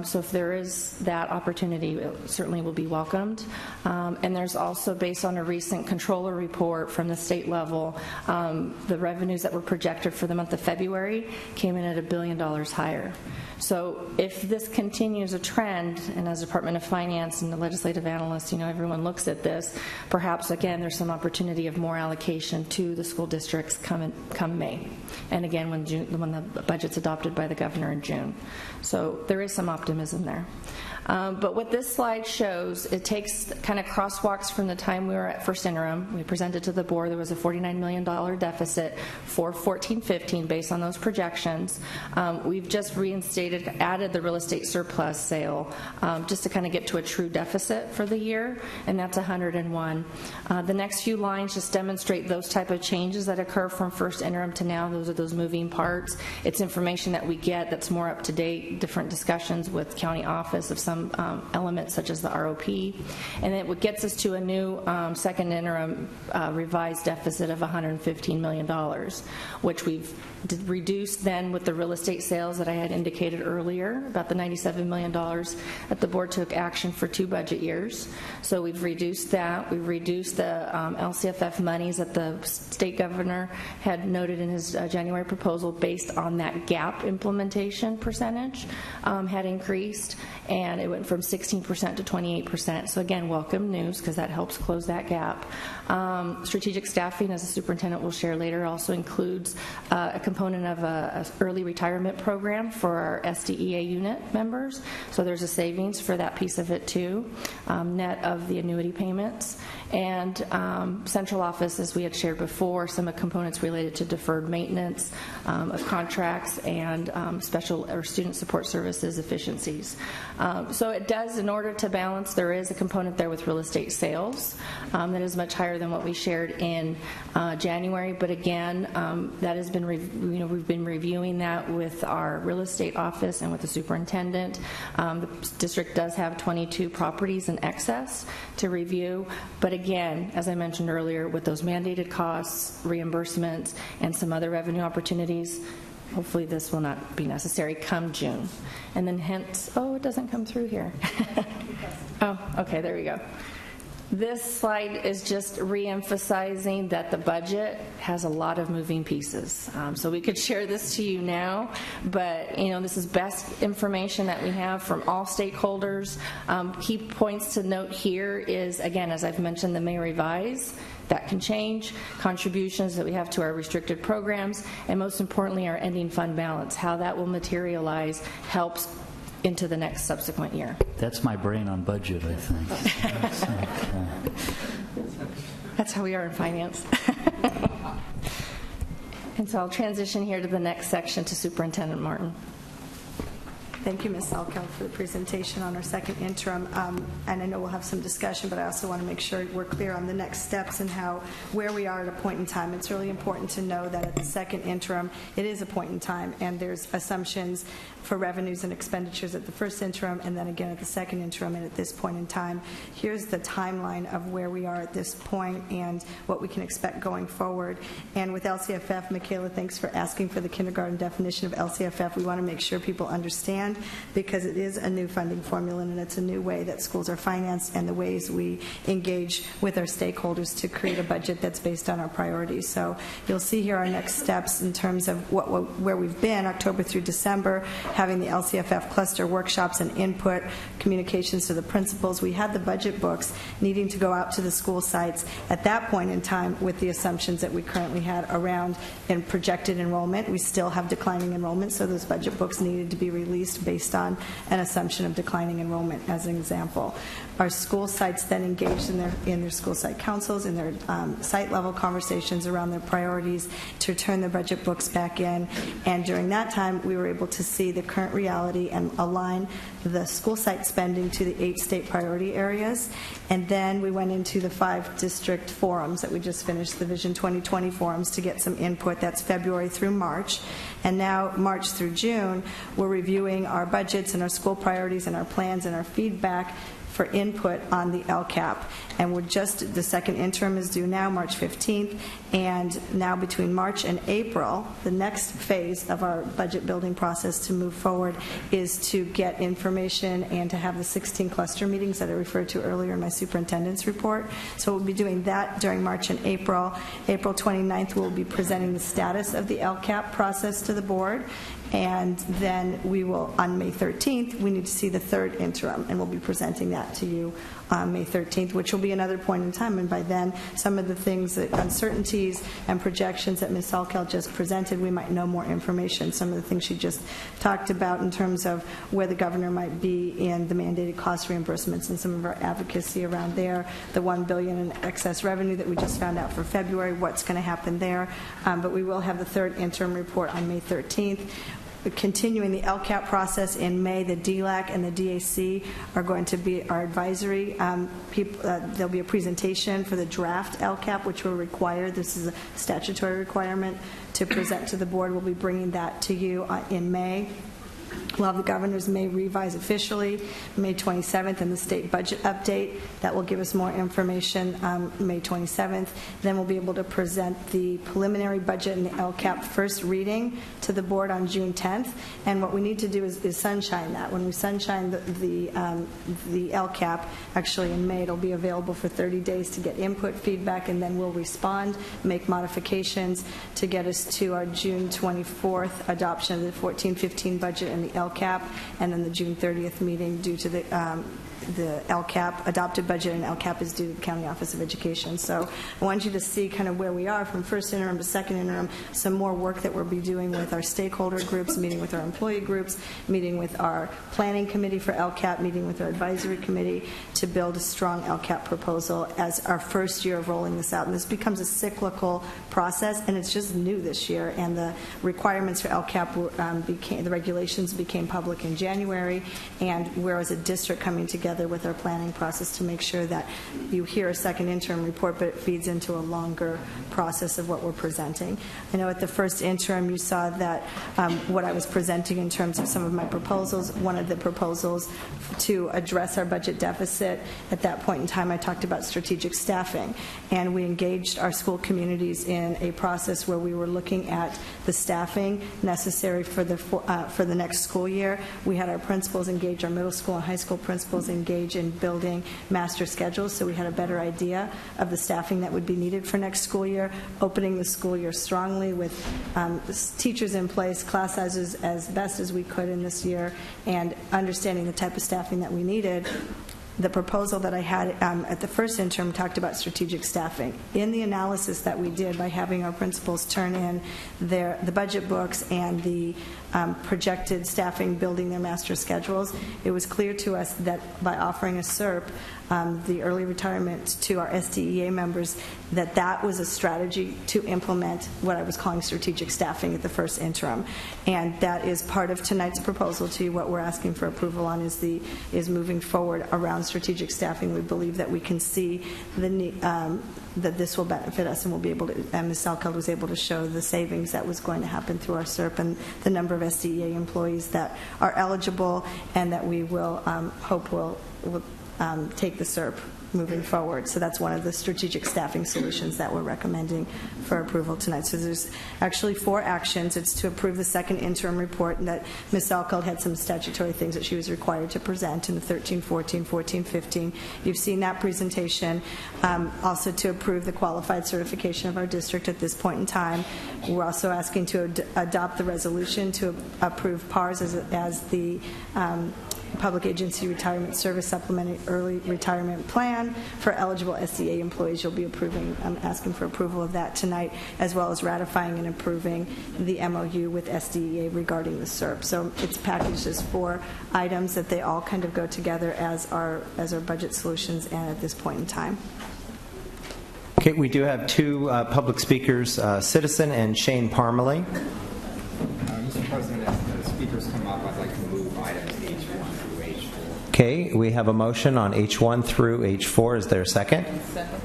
So if there is that opportunity, it certainly will be welcomed. And there's also, based on a recent controller report from the state level, the revenues that were projected for the month of February came in at $1 billion higher. So if this continues a trend, and as Department of Finance and the legislative analysts, everyone looks at this, perhaps again there's some opportunity of more allocation to the school districts come May, and again when the budget's adopted by the governor in June. So there is some optimism there. But what this slide shows, it takes kind of crosswalks from the time we were at first interim. We presented to the board there was a $49 million deficit for 14-15 based on those projections. We've just added the real estate surplus sale just to kind of get to a true deficit for the year, and that's 101. The next few lines just demonstrate those type of changes that occur from first interim to now. Those are those moving parts. It's information that we get that's more up to date, different discussions with county office of some elements such as the ROP, and it gets us to a new second interim revised deficit of $115 million, which we've reduced then with the real estate sales that I had indicated earlier, about the $97 million that the board took action for 2 budget years. So we've reduced that. We've reduced the LCFF monies that the state governor had noted in his January proposal based on that gap implementation percentage had increased, and it went from 16% to 28%. So again, welcome news, because that helps close that gap. LCAP. Strategic staffing, as the superintendent will share later, also includes a component of an early retirement program for our SDEA unit members. So there's a savings for that piece of it too, net of the annuity payments. And central office, as we had shared before, some of components related to deferred maintenance of contracts and special or student support services efficiencies. So it does, in order to balance, there is a component there with real estate sales that is much higher than what we shared in January. But again, that has been, we've been reviewing that with our real estate office and with the superintendent. The district does have 22 properties in excess to review. But again, as I mentioned earlier, with those mandated costs, reimbursements, and some other revenue opportunities, hopefully this will not be necessary come June. And then hence, oh, it doesn't come through here. Oh, okay, there we go. This slide is just re-emphasizing that the budget has a lot of moving pieces. So we could share this to you now, but this is best information that we have from all stakeholders. Key points to note here is, again, as I've mentioned, the may revise. That can change, contributions that we have to our restricted programs, and most importantly, our ending fund balance. How that will materialize helps into the next subsequent year. That's my brain on budget, I think. That's how we are in finance. And so I'll transition here to the next section to Superintendent Martin. Thank you, Ms. Salkel, for the presentation on our second interim. And I know we'll have some discussion, but I also want to make sure we're clear on the next steps and where we are at a point in time. It's really important to know that at the second interim, it is a point in time, and there's assumptions for revenues and expenditures at the first interim, and then again at the second interim, and at this point in time. Here's the timeline of where we are at this point and what we can expect going forward. And with LCFF, Michaela, thanks for asking for the kindergarten definition of LCFF. We want to make sure people understand, because it is a new funding formula and it's a new way that schools are financed and the ways we engage with our stakeholders to create a budget that's based on our priorities. So you'll see here our next steps in terms of where we've been, October through December, having the LCFF cluster workshops and input, communications to the principals. We had the budget books needing to go out to the school sites at that point in time with the assumptions that we currently had around in projected enrollment. We still have declining enrollment, so those budget books needed to be released based on an assumption of declining enrollment, as an example. Our school sites then engaged in their school site councils, in their site level conversations around their priorities to turn their budget books back in. And during that time, we were able to see the current reality and align the school site spending to the 8 state priority areas. And then we went into the 5 district forums that we just finished, the Vision 2020 forums, to get some input. That's February through March. And now March through June, we're reviewing our budgets and our school priorities and our plans and our feedback for input on the LCAP. And the second interim is due now, March 15th, and now between March and April, the next phase of our budget building process to move forward is to get information and to have the 16 cluster meetings that I referred to earlier in my superintendent's report. So we'll be doing that during March and April. April 29th, we'll be presenting the status of the LCAP process to the board. And then we will, on May 13th, we need to see the third interim, and we'll be presenting that to you on May 13th, which will be another point in time. And by then, some of the things, that uncertainties and projections that Ms. Salkel just presented, we might know more information. Some of the things she just talked about in terms of where the governor might be in the mandated cost reimbursements and some of our advocacy around there, the $1 billion in excess revenue that we just found out for February, what's going to happen there. But we will have the third interim report on May 13th. Continuing the LCAP process in May, the DLAC and the DAC are going to be our advisory. There'll be a presentation for the draft LCAP, which will require, this is a statutory requirement to present to the board. We'll be bringing that to you in May. We'll have the governor's May revise officially, May 27th, and the state budget update. That will give us more information May 27th. Then we'll be able to present the preliminary budget and the LCAP first reading to the board on June 10th. And what we need to do is sunshine that. When we sunshine the LCAP, actually in May, it'll be available for 30 days to get input, feedback, and then we'll respond, make modifications to get us to our June 24th adoption of the 14-15 budget and the LCAP, and then the June 30th meeting due to the LCAP, adopted budget, and LCAP is due to the County Office of Education. So I want you to see kind of where we are from first interim to second interim, some more work that we'll be doing with our stakeholder groups, meeting with our employee groups, meeting with our planning committee for LCAP, meeting with our advisory committee to build a strong LCAP proposal as our first year of rolling this out. And this becomes a cyclical process, and it's just new this year, and the requirements for LCAP the regulations became public in January, and we're as a district coming together with our planning process to make sure that you hear a second interim report, but it feeds into a longer process of what we're presenting. I know at the first interim you saw that what I was presenting in terms of some of my proposals, one of the proposals to address our budget deficit, at that point in time I talked about strategic staffing, and we engaged our school communities in a process where we were looking at the staffing necessary for the next school year. We had our principals engage, our middle school and high school principals engage in building master schedules, so we had a better idea of the staffing that would be needed for next school year, opening the school year strongly with teachers in place, class sizes as best as we could in this year, and understanding the type of staffing that we needed. The proposal that I had at the first interim talked about strategic staffing. In the analysis that we did by having our principals turn in the budget books and the projected staffing building their master schedules, it was clear to us that by offering a SERP, the early retirement to our SDEA members, that was a strategy to implement what I was calling strategic staffing at the first interim. And that is part of tonight's proposal to you. What we're asking for approval on is moving forward around strategic staffing. We believe that we can see the need, that this will benefit us, and we'll be able to, and Ms. Salkeld was able to show the savings that was going to happen through our SERP and the number of SDEA employees that are eligible and that we will hope will take the SERP moving forward. So that's one of the strategic staffing solutions that we're recommending for approval tonight. So there's actually 4 actions. It's to approve the second interim report, and that Ms. Salkeld had some statutory things that she was required to present in the 13-14, 14-15. You've seen that presentation. Also to approve the qualified certification of our district at this point in time. We're also asking to adopt the resolution to approve PARS as the Public Agency Retirement Service Supplemental Early Retirement Plan for eligible SDA employees. You'll be asking for approval of that tonight, as well as ratifying and approving the MOU with SDEA regarding the SERP. So it's packaged as 4 items that they all kind of go together as our budget solutions, and at this point in time. Okay, we do have 2 public speakers, Citizen and Shane Parmalee. Mr. President, as the speakers come up, I'd like to move items H1 through H4. Okay, we have a motion on H1 through H4. Is there a second? Second.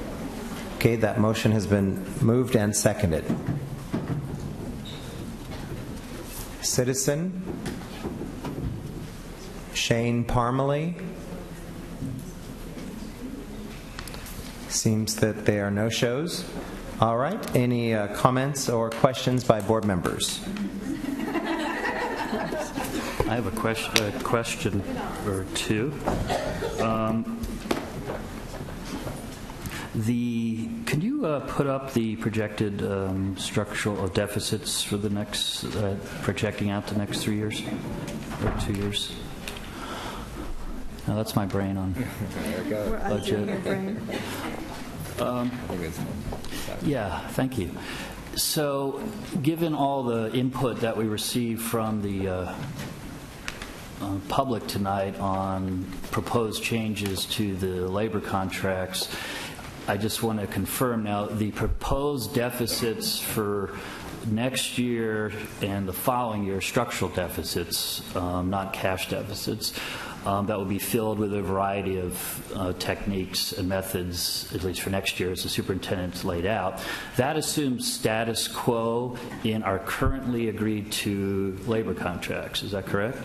Okay, that motion has been moved and seconded. Citizen, Shane Parmalee. Seems that there are no shows. All right, any comments or questions by board members? I have a question or two. Can you put up the projected structural deficits for the next, projecting out the next 3 years or 2 years? Now that's my brain on budget. Yeah, thank you. So, given all the input that we received from the public tonight on proposed changes to the labor contracts, I just want to confirm now the proposed deficits for next year and the following year, structural deficits, not cash deficits, that will be filled with a variety of techniques and methods, at least for next year, as the superintendent's laid out. That assumes status quo in our currently agreed to labor contracts. Is that correct?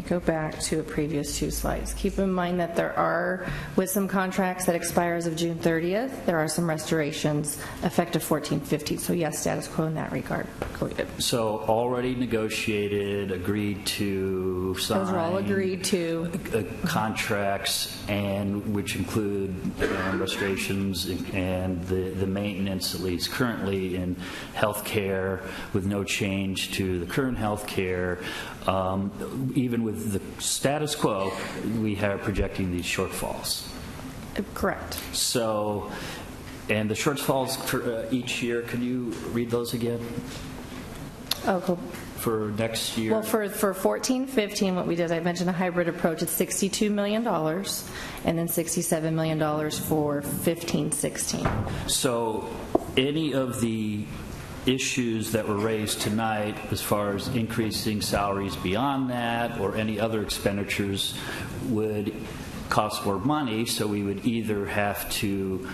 go back to a previous 2 slides. Keep in mind that there are, with some contracts that expire as of June 30th, there are some restorations effective 14/15. So yes, status quo in that regard. So already negotiated, agreed to sign. Those are all agreed to. Contracts, and which include restorations and the maintenance, at least currently in healthcare, with no change to the current healthcare. Even with the status quo, we are projecting these shortfalls. Correct. So, and the shortfalls for each year, can you read those again? Oh, cool. For next year? Well, for 14/15, what we did, I mentioned a hybrid approach. It's $62 million, and then $67 million for 15/16. So, any of the issues that were raised tonight as far as increasing salaries beyond that or any other expenditures would cost more money, so we would either have to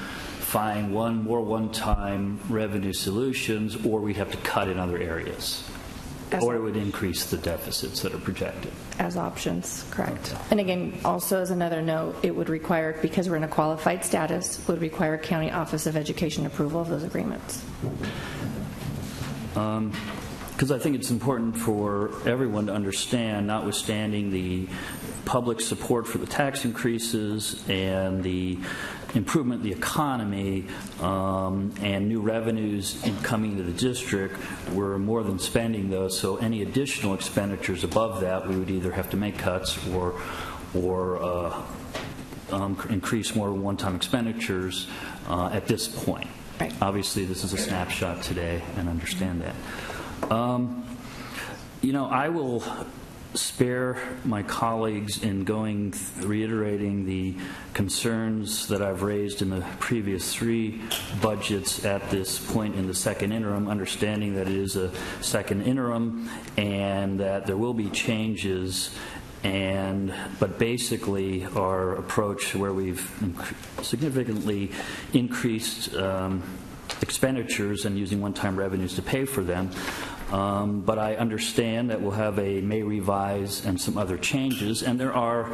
find more one-time revenue solutions, or we'd have to cut in other areas, or it would increase the deficits that are projected. As options, correct. And again, also as another note, it would require, because we're in a qualified status, would require County Office of Education approval of those agreements. Because I think it's important for everyone to understand, notwithstanding the public support for the tax increases and the improvement in the economy and new revenues coming to the district, we're more than spending those. So any additional expenditures above that, we would either have to make cuts or increase more one-time expenditures at this point. Right. Obviously, this is a snapshot today, and understand that. I will spare my colleagues in reiterating the concerns that I've raised in the previous 3 budgets at this point in the second interim, understanding that it is a second interim and that there will be changes. But basically, our approach, where we've significantly increased expenditures and using one-time revenues to pay for them. But I understand that we'll have a May revise and some other changes, and there are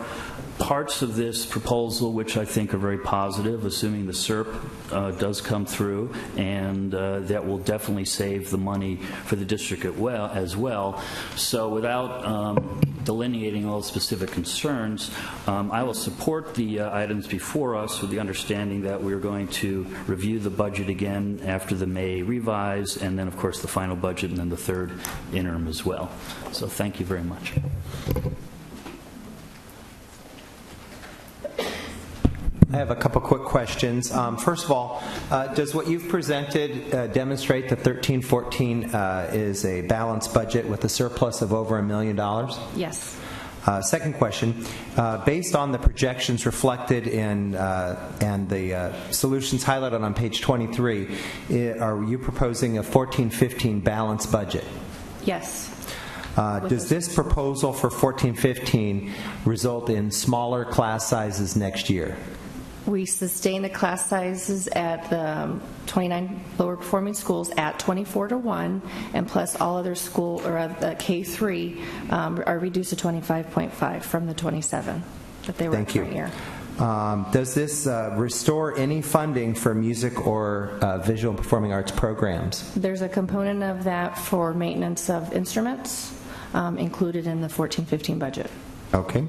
parts of this proposal which I think are very positive, assuming the SERP does come through, and that will definitely save the money for the district as well. So without delineating all specific concerns, I will support the items before us with the understanding that we're going to review the budget again after the May revise, and then of course the final budget, and then the third interim as well. So thank you very much. I have a couple quick questions. First of all, does what you've presented demonstrate that 13-14 is a balanced budget with a surplus of over $1 million? Yes. Second question, based on the projections reflected in and the solutions highlighted on page 23, are you proposing a 14-15 balanced budget? Yes. Does this proposal for 14-15 result in smaller class sizes next year? We sustain the class sizes at the 29 lower performing schools at 24:1, and plus all other school or K3 are reduced to 25.5 from the 27 that they were Thank you. current year. Does this restore any funding for music or visual and performing arts programs? There's a component of that for maintenance of instruments included in the 14-15 budget. Okay.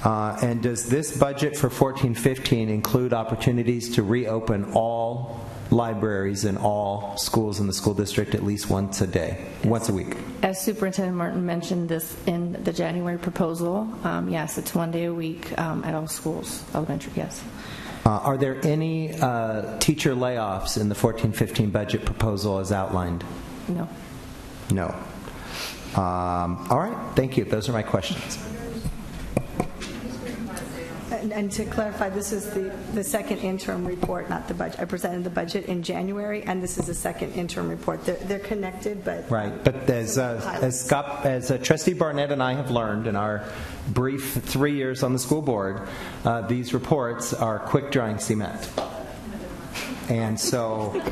And does this budget for 14-15 include opportunities to reopen all libraries in all schools in the school district at least once a week? As Superintendent Martin mentioned this in the January proposal, yes, it's 1 day a week at all schools, elementary, yes. Are there any teacher layoffs in the 14-15 budget proposal as outlined? No. No. All right, thank you. Those are my questions. And to clarify, this is the second interim report, not the budget. I presented the budget in January, and this is the second interim report. They're connected, but... Right, but as Trustee Barnett and I have learned in our brief 3 years on the school board, these reports are quick-drying cement. And so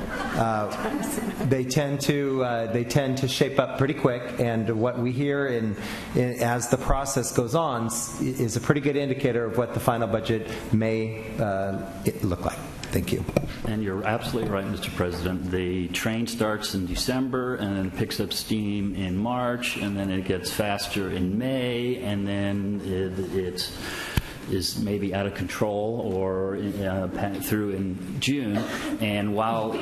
they tend to shape up pretty quick. And what we hear as the process goes on is a pretty good indicator of what the final budget may look like. Thank you. And you're absolutely right, Mr. President. The train starts in December and then picks up steam in March, and then it gets faster in May, and then it is maybe out of control or through in June. And while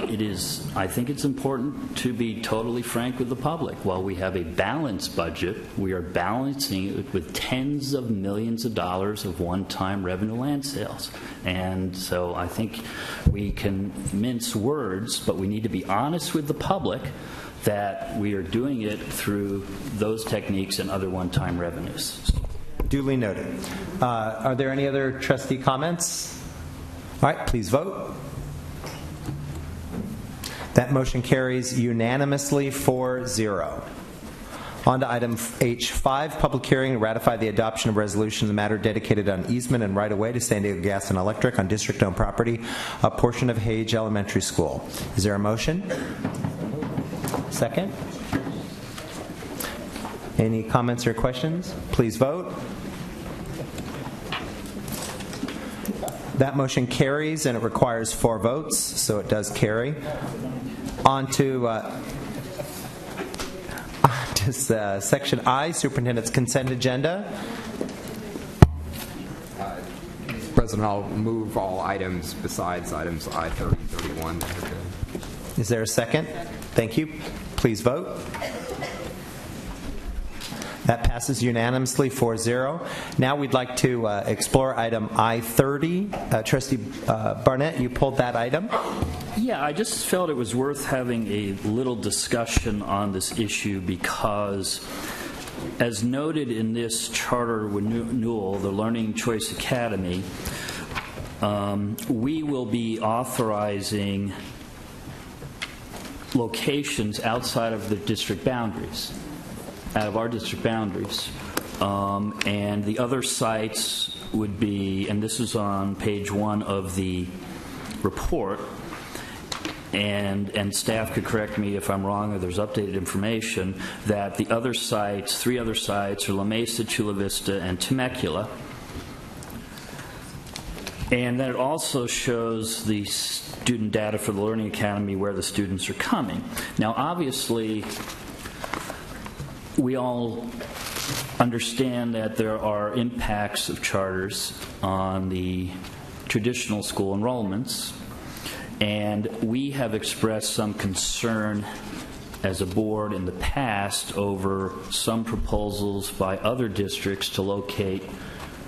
I think it's important to be totally frank with the public. While we have a balanced budget, we are balancing it with tens of millions of dollars of one-time revenue land sales. And so I think we can mince words, but we need to be honest with the public that we are doing it through those techniques and other one-time revenues. Duly noted. Are there any other trustee comments? All right, please vote. That motion carries unanimously 4-0. On to item H5, public hearing to ratify the adoption of resolution in the matter dedicated on easement and right-of-way to San Diego Gas and Electric on district-owned property, a portion of Hage Elementary School. Is there a motion? Second? Any comments or questions? Please vote. That motion carries, and it requires 4 votes, so it does carry. On to Section I, Superintendent's Consent Agenda. Mr. President, I'll move all items besides items I-30 and 31. Is there a second? Thank you. Please vote. That passes unanimously 4-0. Now we'd like to explore item I-30. Trustee Barnett, you pulled that item. Yeah, I just felt it was worth having a little discussion on this issue because, as noted in this charter renewal, the Learning Choice Academy, we will be authorizing locations outside of the district boundaries, out of our district boundaries. And the other sites would be, and this is on page 1 of the report, and staff could correct me if I'm wrong or there's updated information, that the other sites, 3 other sites, are La Mesa, Chula Vista, and Temecula. And then it also shows the student data for the Learning Academy where the students are coming. Now, obviously, we all understand that there are impacts of charters on the traditional school enrollments, and we have expressed some concern as a board in the past over some proposals by other districts to locate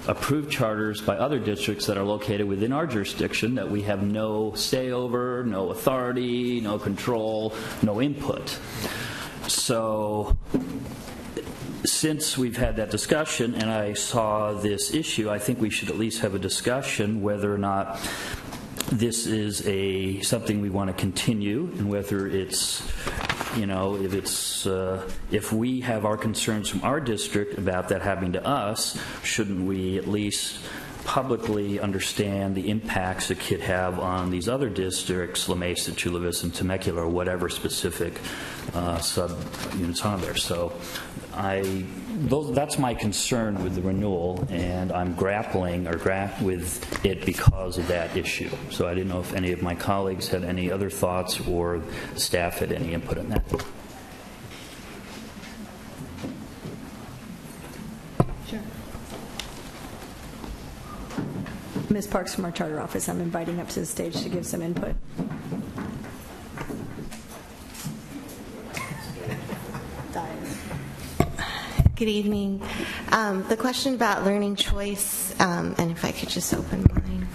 approved charters by other districts that are located within our jurisdiction that we have no say over, no authority, no control, no input. So since we've had that discussion and I saw this issue, I think we should at least have a discussion whether or not this is something we want to continue, and whether it's, if we have our concerns from our district about that happening to us, shouldn't we at least publicly understand the impacts it could have on these other districts, La Mesa, Chula Vista, and Temecula, or whatever specific sub-units on there. So that's my concern with the renewal, and I'm grappling with it because of that issue. So I didn't know if any of my colleagues had any other thoughts or staff had any input on that. Sure. Ms. Parks from our charter office, I'm inviting up to the stage to give some input. Good evening. The question about learning choice, and if I could just open mine.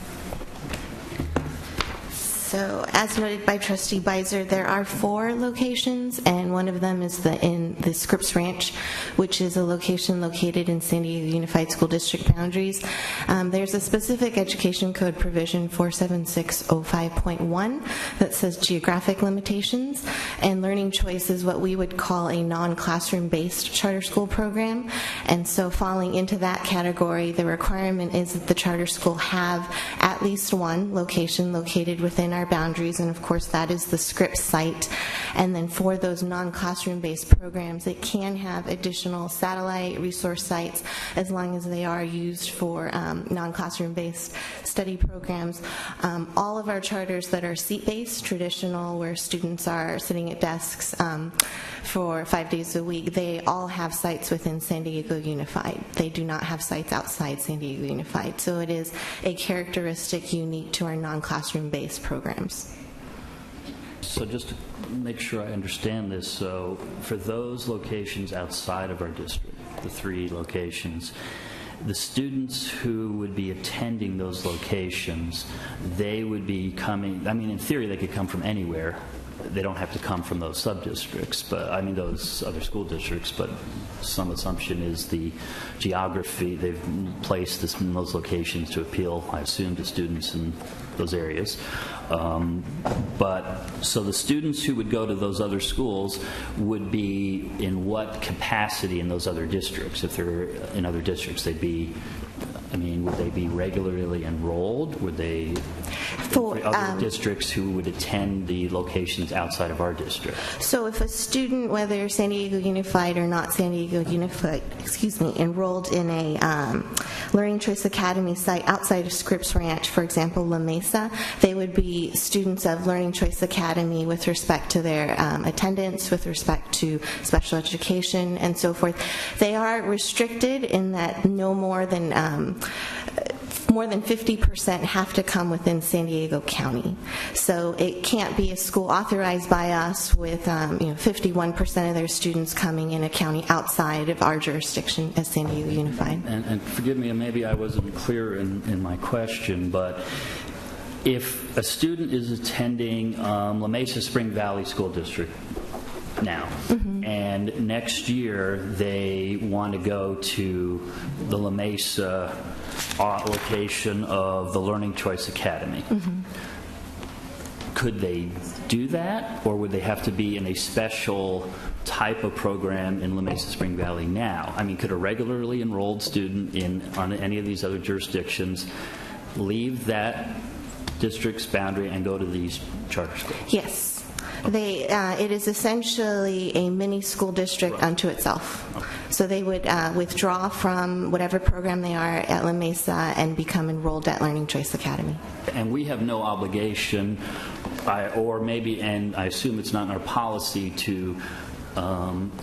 So, as noted by Trustee Beiser, there are 4 locations, and one of them is in the Scripps Ranch, which is a location located in San Diego Unified School District boundaries. There's a specific education code provision 47605.1 that says geographic limitations, and learning choice is what we would call a non-classroom based charter school program. And so falling into that category, the requirement is that the charter school have at least one location located within our our boundaries, and of course that is the Scripps site. And then for those non-classroom based programs, it can have additional satellite resource sites as long as they are used for non-classroom based study programs. All of our charters that are seat-based, traditional, where students are sitting at desks for 5 days a week, they all have sites within San Diego Unified. They do not have sites outside San Diego Unified. So it is a characteristic unique to our non-classroom based programs. So just to make sure I understand this, so for those locations outside of our district, the 3 locations, the students who would be attending those locations, they would be coming, I mean, in theory, they could come from anywhere. They don't have to come from those sub-districts, but I mean those other school districts, but some assumption is the geography. They've placed this in those locations to appeal, I assume, to students in those areas. But so the students who would go to those other schools would be in what capacity in those other districts? If they're in other districts, they'd be, I mean, would they be regularly enrolled? Would they, for other districts who would attend the locations outside of our district? So if a student, whether San Diego Unified or not San Diego Unified, enrolled in a Learning Choice Academy site outside of Scripps Ranch, for example, La Mesa, they would be students of Learning Choice Academy with respect to their attendance, with respect to special education, and so forth. They are restricted in that no more than 50% have to come within San Diego County. So it can't be a school authorized by us with 51% of their students coming in a county outside of our jurisdiction as San Diego Unified. And forgive me, maybe I wasn't clear in my question, but if a student is attending La Mesa Spring Valley School District now, and next year they want to go to the La Mesa location of the Learning Choice Academy, could they do that, or would they have to be in a special type of program in La Mesa Spring Valley now? I mean, could a regularly enrolled student on any of these other jurisdictions leave that district's boundary and go to these charter schools? Yes. It is essentially a mini school district unto itself. So they would withdraw from whatever program they are at La Mesa and become enrolled at Learning Choice Academy. And we have no obligation, or maybe, and I assume it's not in our policy, to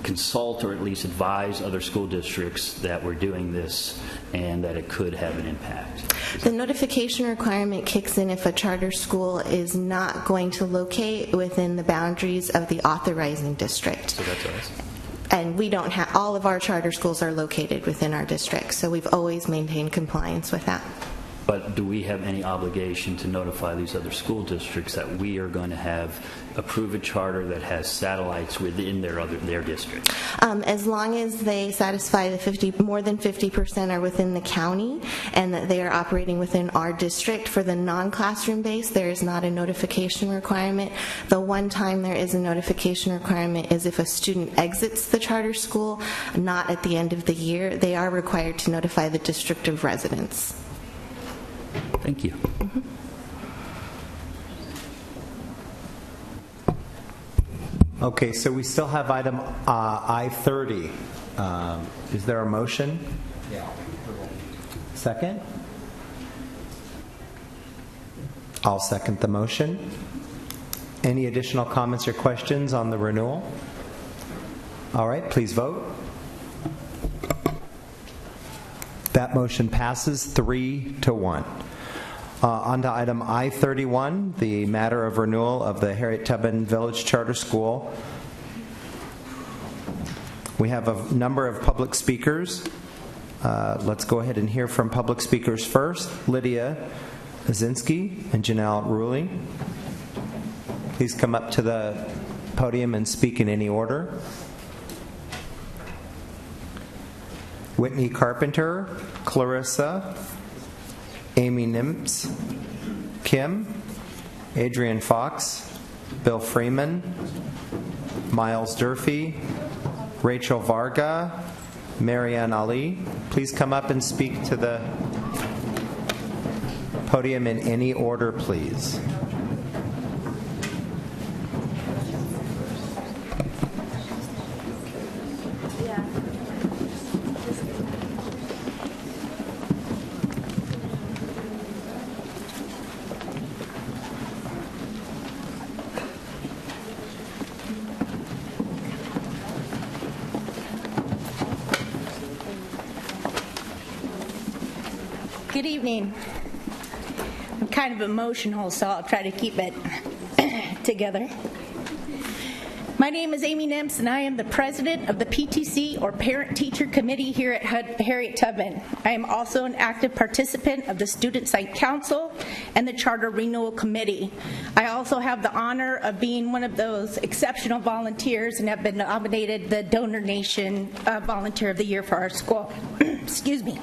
consult or at least advise other school districts that we're doing this and that it could have an impact. The notification requirement kicks in if a charter school is not going to locate within the boundaries of the authorizing district. So that's us. And we don't have, all of our charter schools are located within our district, so we've always maintained compliance with that. But do we have any obligation to notify these other school districts that we are going to have approve a charter that has satellites within their district? As long as they satisfy the more than 50% are within the county and that they are operating within our district. For the non-classroom base, there is not a notification requirement. The one time there is a notification requirement is if a student exits the charter school, not at the end of the year. They are required to notify the district of residence. Thank you. Okay, so we still have item I-30. Is there a motion? Yeah. Second? I'll second the motion. Any additional comments or questions on the renewal? All right, please vote. That motion passes 3-1. On to item I-31, the matter of renewal of the Harriet Tubman Village Charter School. We have a number of public speakers. Let's go ahead and hear from public speakers first. Lydia Azinski and Janelle Ruley. Please come up to the podium and speak in any order. Whitney Carpenter, Clarissa, Amy Nimtz, Kim, Adrian Fox, Bill Freeman, Miles Durfee, Rachel Varga, Marianne Ali. Please come up and speak to the podium in any order, please. Good evening. I'm kind of emotional, so I'll try to keep it together. My name is Amy Nimps, and I am the president of the PTC, or Parent Teacher Committee, here at Harriet Tubman. I am also an active participant of the Student Site Council and the Charter Renewal Committee. I also have the honor of being one of those exceptional volunteers and have been nominated the Donor Nation Volunteer of the Year for our school. Excuse me.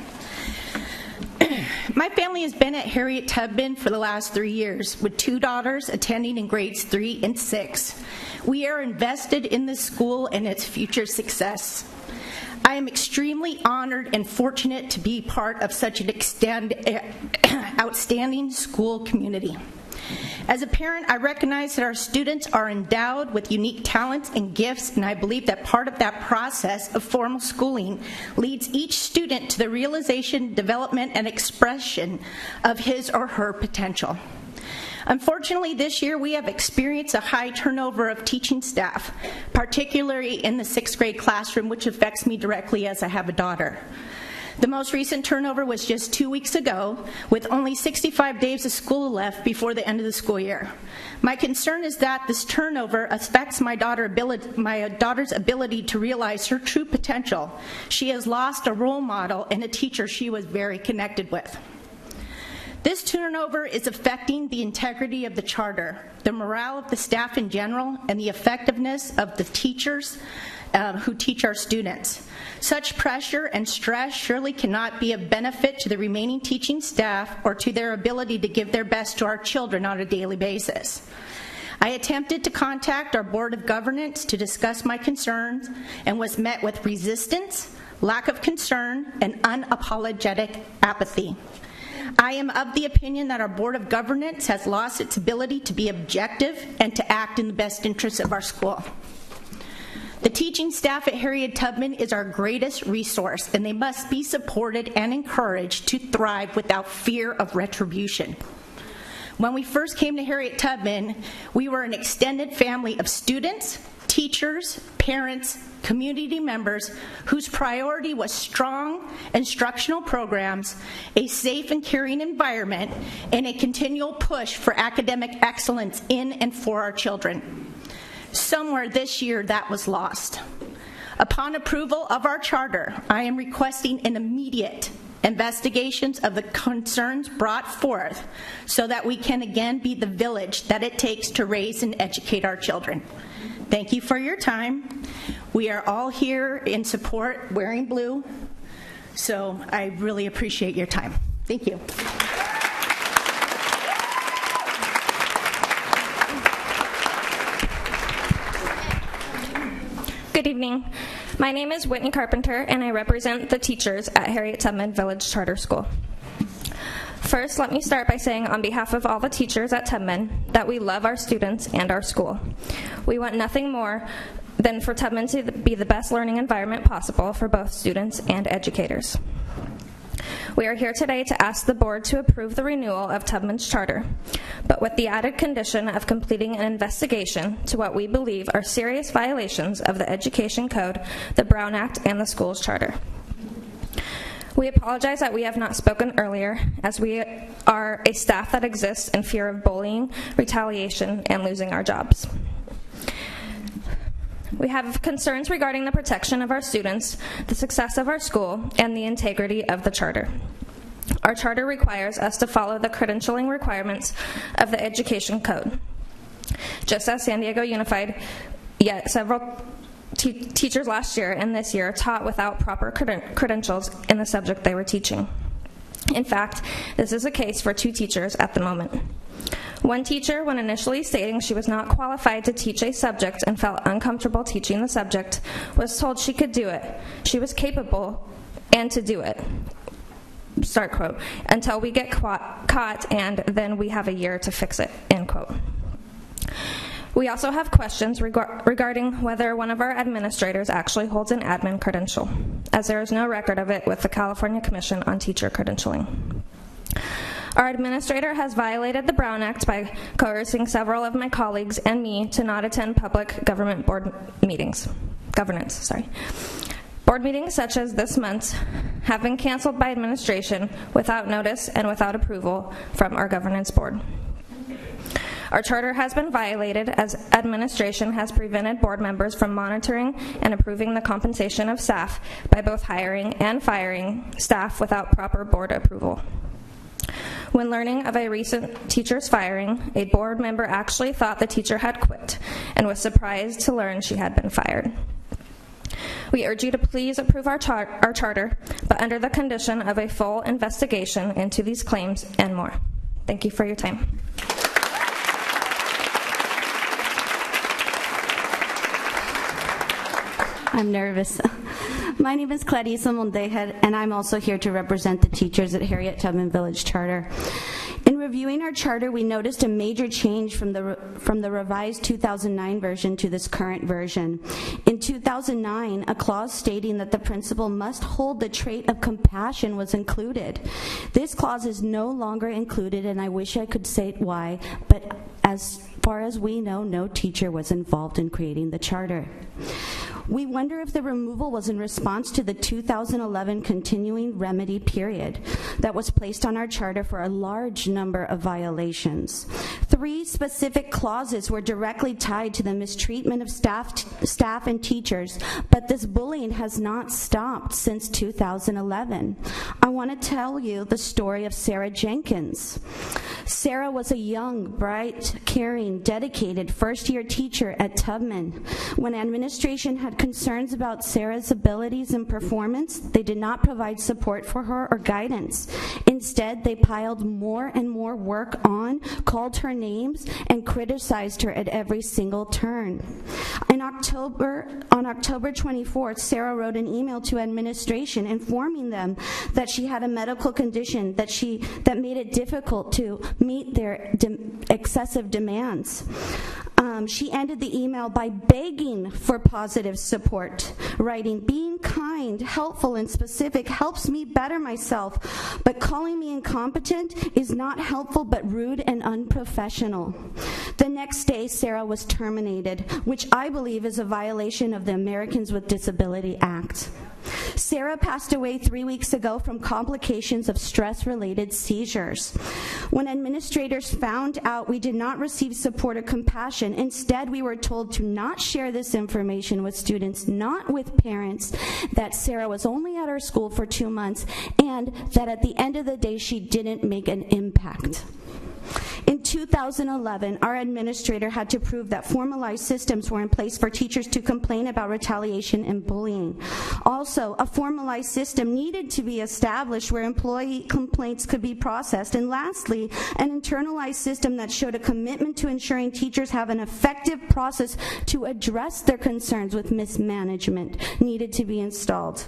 My family has been at Harriet Tubman for the last 3 years, with 2 daughters attending in grades 3 and 6. We are invested in this school and its future success. I am extremely honored and fortunate to be part of such an outstanding school community. As a parent, I recognize that our students are endowed with unique talents and gifts, and I believe that part of that process of formal schooling leads each student to the realization, development, and expression of his or her potential. Unfortunately, this year we have experienced a high turnover of teaching staff, particularly in the 6th grade classroom, which affects me directly as I have a daughter. The most recent turnover was just 2 weeks ago, with only 65 days of school left before the end of the school year. My concern is that this turnover affects my daughter's ability to realize her true potential. She has lost a role model and a teacher she was very connected with. This turnover is affecting the integrity of the charter, the morale of the staff in general, and the effectiveness of the teachers who teach our students. Such pressure and stress surely cannot be of benefit to the remaining teaching staff or to their ability to give their best to our children on a daily basis. I attempted to contact our Board of Governance to discuss my concerns and was met with resistance, lack of concern, and unapologetic apathy. I am of the opinion that our Board of Governance has lost its ability to be objective and to act in the best interests of our school. The teaching staff at Harriet Tubman is our greatest resource, and they must be supported and encouraged to thrive without fear of retribution. When we first came to Harriet Tubman, we were an extended family of students, teachers, parents, community members whose priority was strong instructional programs, a safe and caring environment, and a continual push for academic excellence in and for our children. Somewhere this year that was lost. Upon approval of our charter, I am requesting an immediate investigations of the concerns brought forth so that we can again be the village that it takes to raise and educate our children. Thank you for your time. We are all here in support, wearing blue, so I really appreciate your time. Thank you. Good evening. My name is Whitney Carpenter, and I represent the teachers at Harriet Tubman Village Charter School. First, let me start by saying on behalf of all the teachers at Tubman that we love our students and our school. We want nothing more than for Tubman to be the best learning environment possible for both students and educators. We are here today to ask the board to approve the renewal of Tubman's charter, but with the added condition of completing an investigation to what we believe are serious violations of the Education Code, the Brown Act, and the school's charter. We apologize that we have not spoken earlier, as we are a staff that exists in fear of bullying, retaliation, and losing our jobs. We have concerns regarding the protection of our students, the success of our school, and the integrity of the charter. Our charter requires us to follow the credentialing requirements of the Education Code. Just as San Diego Unified, yet several teachers last year and this year taught without proper credentials in the subject they were teaching. In fact, this is the case for 2 teachers at the moment. One teacher, when initially stating she was not qualified to teach a subject and felt uncomfortable teaching the subject, was told she could do it. She was capable and to do it. Start quote. Until we get caught, and then we have a year to fix it, end quote. We also have questions regarding whether one of our administrators actually holds an admin credential, as there is no record of it with the California Commission on Teacher Credentialing. Our administrator has violated the Brown Act by coercing several of my colleagues and me to not attend public government board meetings. Board meetings such as this month's have been canceled by administration without notice and without approval from our governance board. Our charter has been violated as administration has prevented board members from monitoring and approving the compensation of staff by both hiring and firing staff without proper board approval. When learning of a recent teacher's firing, a board member actually thought the teacher had quit and was surprised to learn she had been fired. We urge you to please approve our charter, but under the condition of a full investigation into these claims and more. Thank you for your time. I'm nervous. My name is Clarissa Mondeja, and I'm also here to represent the teachers at Harriet Tubman Village Charter. In reviewing our charter, we noticed a major change from the revised 2009 version to this current version. In 2009, a clause stating that the principal must hold the trait of compassion was included. This clause is no longer included, and I wish I could say why, but as far as we know, no teacher was involved in creating the charter. We wonder if the removal was in response to the 2011 continuing remedy period that was placed on our charter for a large number of violations. 3 specific clauses were directly tied to the mistreatment of staff and teachers, but this bullying has not stopped since 2011. I want to tell you the story of Sarah Jenkins. Sarah was a young, bright, caring, dedicated first-year teacher at Tubman. When administration had concerns about Sarah's abilities and performance, they did not provide support for her or guidance. Instead, they piled more and more work on, called her names, and criticized her at every single turn. On October 24th, Sarah wrote an email to administration informing them that she had a medical condition that made it difficult to meet their excessive demands. She ended the email by begging for positive support, writing, "Being kind, helpful, and specific helps me better myself, but calling me incompetent is not helpful but rude and unprofessional." The next day, Sarah was terminated, which I believe is a violation of the Americans with Disability Act. Sarah passed away 3 weeks ago from complications of stress-related seizures. When administrators found out we did not receive support or compassion, instead we were told to not share this information with students, not with parents, that Sarah was only at our school for 2 months, and that at the end of the day she didn't make an impact. In 2011, our administrator had to prove that formalized systems were in place for teachers to complain about retaliation and bullying. Also, a formalized system needed to be established where employee complaints could be processed. And lastly, an internalized system that showed a commitment to ensuring teachers have an effective process to address their concerns with mismanagement needed to be installed.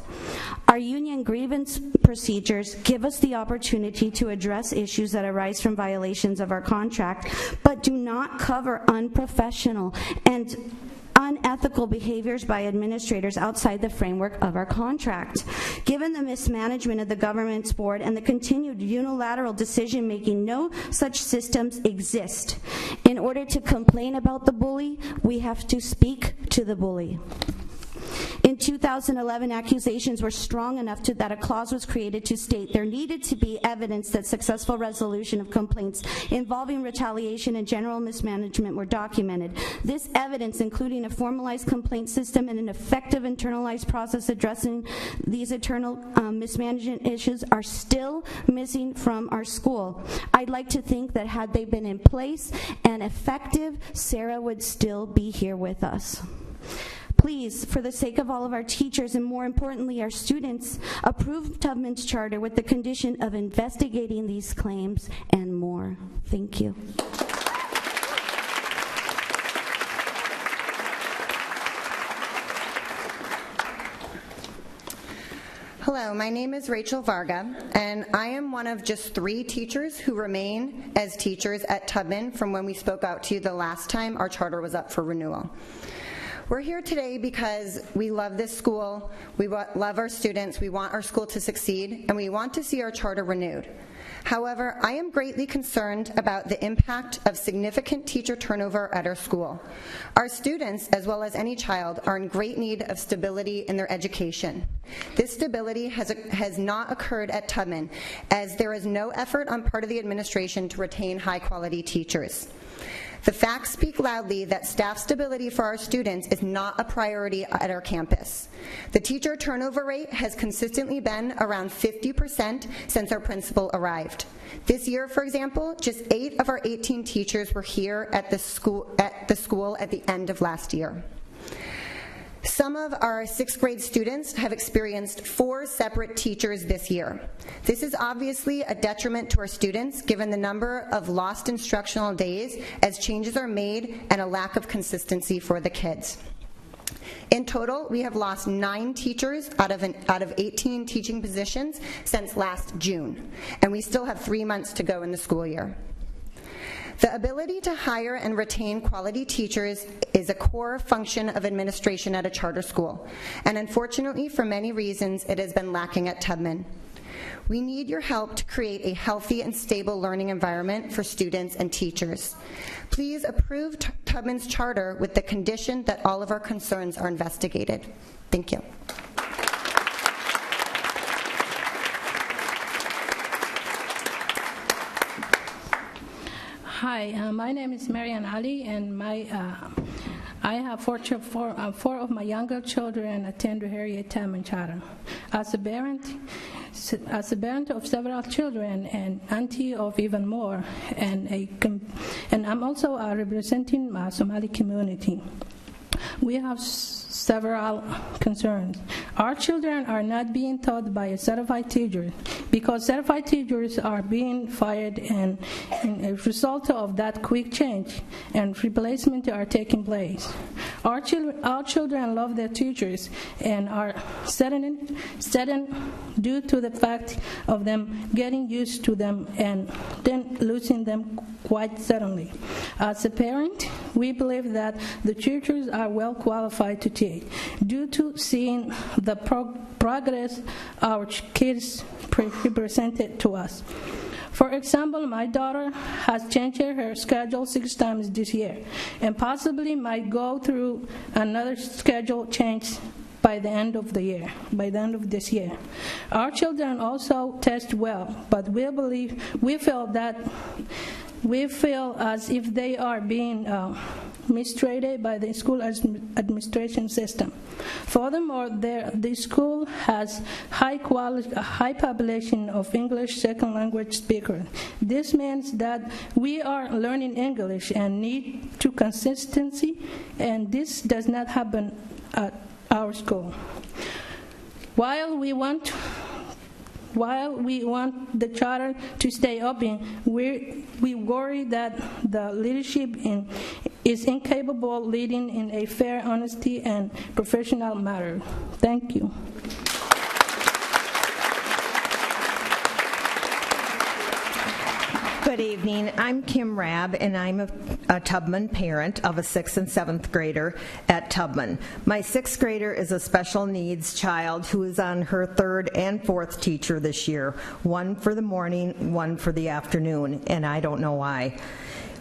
Our union grievance procedures give us the opportunity to address issues that arise from violations of our contract, but do not cover unprofessional and unethical behaviors by administrators outside the framework of our contract. Given the mismanagement of the governance board and the continued unilateral decision-making, no such systems exist. In order to complain about the bully, we have to speak to the bully. In 2011, accusations were strong enough that a clause was created to state there needed to be evidence that successful resolution of complaints involving retaliation and general mismanagement were documented. This evidence, including a formalized complaint system and an effective internalized process addressing these internal mismanagement issues, are still missing from our school. I'd like to think that had they been in place and effective, Sarah would still be here with us. Please, for the sake of all of our teachers and more importantly our students, approve Tubman's charter with the condition of investigating these claims and more. Thank you. Hello, my name is Rachel Varga, and I am one of just 3 teachers who remain as teachers at Tubman from when we spoke out to you the last time our charter was up for renewal. We're here today because we love this school, we love our students, we want our school to succeed, and we want to see our charter renewed. However, I am greatly concerned about the impact of significant teacher turnover at our school. Our students, as well as any child, are in great need of stability in their education. This stability has not occurred at Tubman, as there is no effort on part of the administration to retain high-quality teachers. The facts speak loudly that staff stability for our students is not a priority at our campus. The teacher turnover rate has consistently been around 50% since our principal arrived. This year, for example, just 8 of our 18 teachers were here at the school at the end of last year. Some of our 6th grade students have experienced 4 separate teachers this year. This is obviously a detriment to our students given the number of lost instructional days as changes are made and a lack of consistency for the kids. In total, we have lost 9 teachers out of 18 teaching positions since last June, and we still have 3 months to go in the school year. The ability to hire and retain quality teachers is a core function of administration at a charter school, and unfortunately, for many reasons, it has been lacking at Tubman. We need your help to create a healthy and stable learning environment for students and teachers. Please approve Tubman's charter with the condition that all of our concerns are investigated. Thank you. Hi, my name is Marian Ali, and I have four of my younger children attend Harriet Tubman Charter. As a parent of several children and auntie of even more, and I'm also representing my Somali community. We have several concerns. Our children are not being taught by a certified teacher because certified teachers are being fired, and a result of that quick change and replacement are taking place. Our children love their teachers and are saddened due to the fact of them getting used to them and then losing them quite suddenly. As a parent, we believe that the teachers are well qualified to teach due to seeing the progress our kids represented to us. For example, my daughter has changed her schedule 6 times this year and possibly might go through another schedule change by the end of this year. Our children also test well, but we feel as if they are being mistreated by the school administration system. Furthermore, the school has high population of English second language speakers. This means that we are learning English and need to consistency, and this does not happen at our school. While we want the charter to stay open, we worry that the leadership is incapable of leading in a fair, honesty, and professional manner. Thank you. Good evening. I'm Kim Rabb, and I'm a Tubman parent of a 6th and 7th grader at Tubman. My 6th grader is a special needs child who is on her 3rd and 4th teacher this year, one for the morning, one for the afternoon, and I don't know why.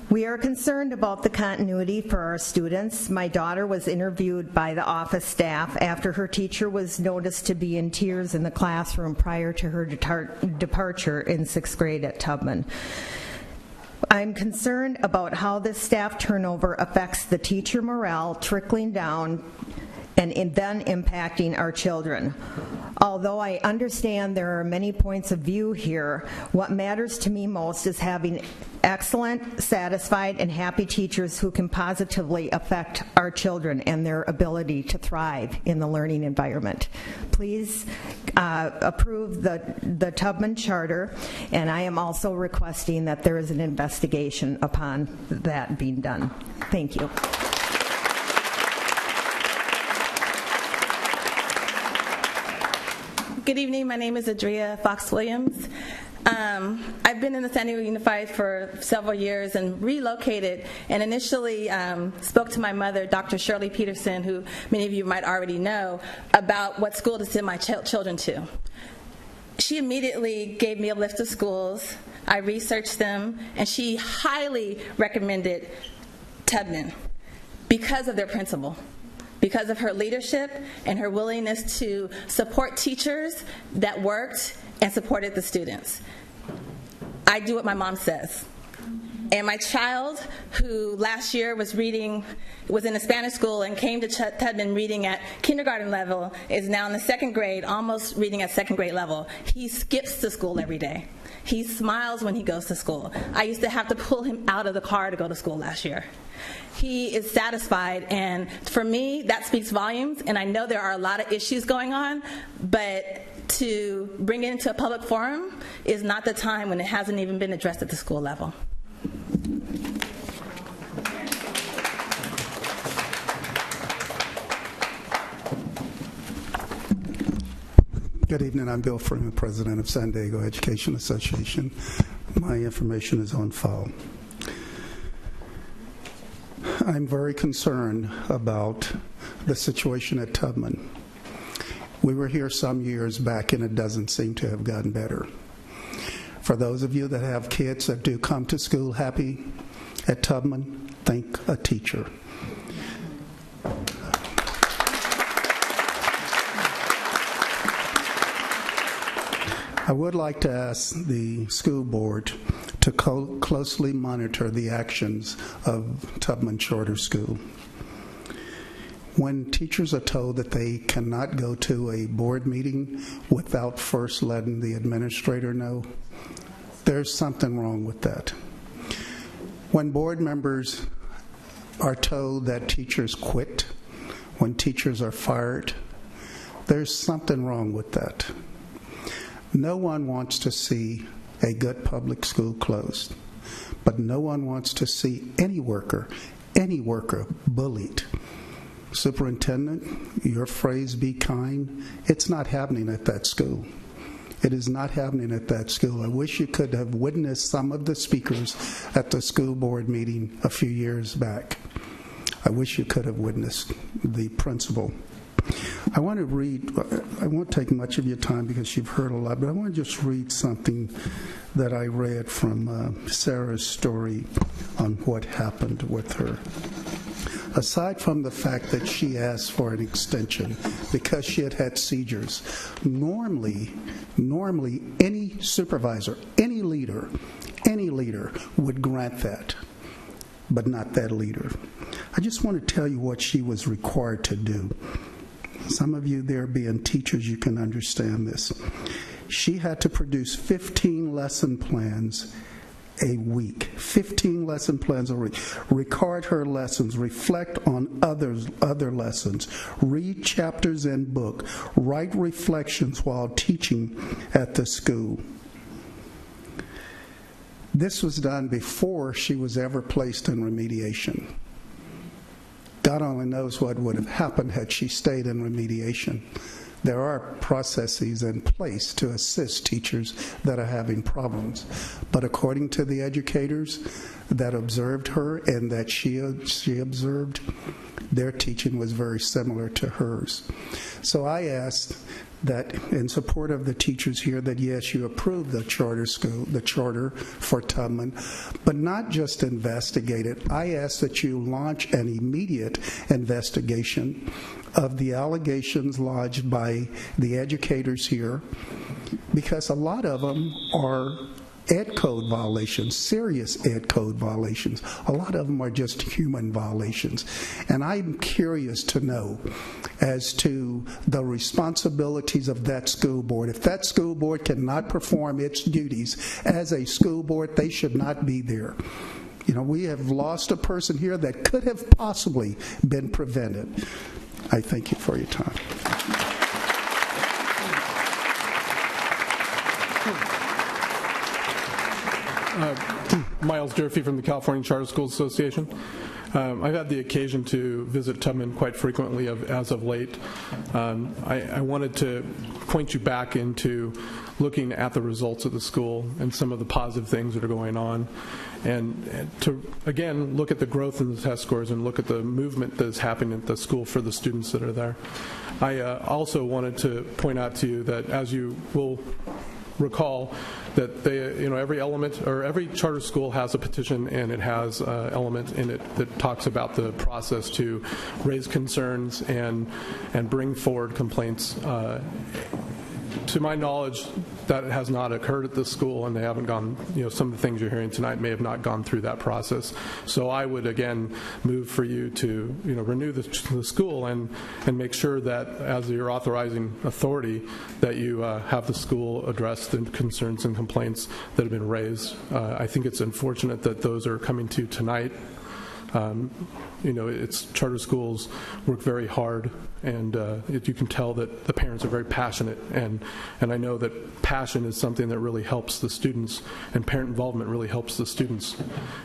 We are concerned about the continuity for our students. My daughter was interviewed by the office staff after her teacher was noticed to be in tears in the classroom prior to her departure in 6th grade at Tubman. I'm concerned about how this staff turnover affects the teacher morale, trickling down and then impacting our children. Although I understand there are many points of view here, what matters to me most is having excellent, satisfied, and happy teachers who can positively affect our children and their ability to thrive in the learning environment. Please approve the Tubman Charter, and I am also requesting that there is an investigation upon that being done. Thank you. Good evening. My name is Adria Fox-Williams. I've been in the San Diego Unified for several years and relocated, and initially spoke to my mother, Dr. Shirley Peterson, who many of you might already know, about what school to send my children to. She immediately gave me a list of schools. I researched them, and she highly recommended Tubman because of their principal, because of her leadership and her willingness to support teachers that worked and supported the students. I do what my mom says. And my child, who last year was in a Spanish school and came to Tubman reading at kindergarten level, is now in the 2nd grade, almost reading at 2nd grade level. He skips to school every day. He smiles when he goes to school. I used to have to pull him out of the car to go to school last year. He is satisfied, and for me, that speaks volumes, and I know there are a lot of issues going on, but to bring it into a public forum is not the time when it hasn't even been addressed at the school level. Good evening. I'm Bill Freeman, President of San Diego Education Association. My information is on file. I'm very concerned about the situation at Tubman. We were here some years back, and it doesn't seem to have gotten better. For those of you that have kids that do come to school happy at Tubman, thank a teacher. I would like to ask the school board to closely monitor the actions of Tubman Charter School. When teachers are told that they cannot go to a board meeting without first letting the administrator know, there's something wrong with that. When board members are told that teachers quit, when teachers are fired, there's something wrong with that. No one wants to see a good public school closed, but no one wants to see any worker bullied. Superintendent, your phrase, be kind, it's not happening at that school. It is not happening at that school. I wish you could have witnessed some of the speakers at the school board meeting a few years back. I wish you could have witnessed the principal. I want to read, I won't take much of your time because you've heard a lot, but I want to just read something that I read from Sarah's story on what happened with her. Aside from the fact that she asked for an extension because she had had seizures, normally any supervisor, any leader would grant that, but not that leader. I just want to tell you what she was required to do. Some of you there being teachers, you can understand this. She had to produce 15 lesson plans a week, 15 lesson plans a week, record her lessons, reflect on other lessons, read chapters in book, write reflections while teaching at the school. This was done before she was ever placed in remediation. God only knows what would have happened had she stayed in remediation. There are processes in place to assist teachers that are having problems. But according to the educators that observed her and that she observed, their teaching was very similar to hers. So I asked that in support of the teachers here that yes, you approve the charter school, the charter for Tubman, but not just investigate it. I ask that you launch an immediate investigation of the allegations lodged by the educators here, because a lot of them are ed code violations, serious ed code violations. A lot of them are just human violations. And I'm curious to know as to the responsibilities of that school board. If that school board cannot perform its duties as a school board, they should not be there. You know, we have lost a person here that could have possibly been prevented. I thank you for your time. Miles Durfee from the California Charter Schools Association. I've had the occasion to visit Tubman quite frequently as of late. I wanted to point you back into looking at the results of the school and some of the positive things that are going on, and to, again, look at the growth in the test scores and look at the movement that is happening at the school for the students that are there. I also wanted to point out to you that, as you will recall, that every element or every charter school has a petition, and it has an element in it that talks about the process to raise concerns and bring forward complaints. To my knowledge, that has not occurred at this school, and they haven't gone, some of the things you're hearing tonight may have not gone through that process. So I would, again, move for you to, renew the school and make sure that, as your authorizing authority, that you have the school address the concerns and complaints that have been raised. I think it's unfortunate that those are coming to tonight. It's charter schools work very hard, and you can tell that the parents are very passionate, and I know that passion is something that really helps the students, and parent involvement really helps the students,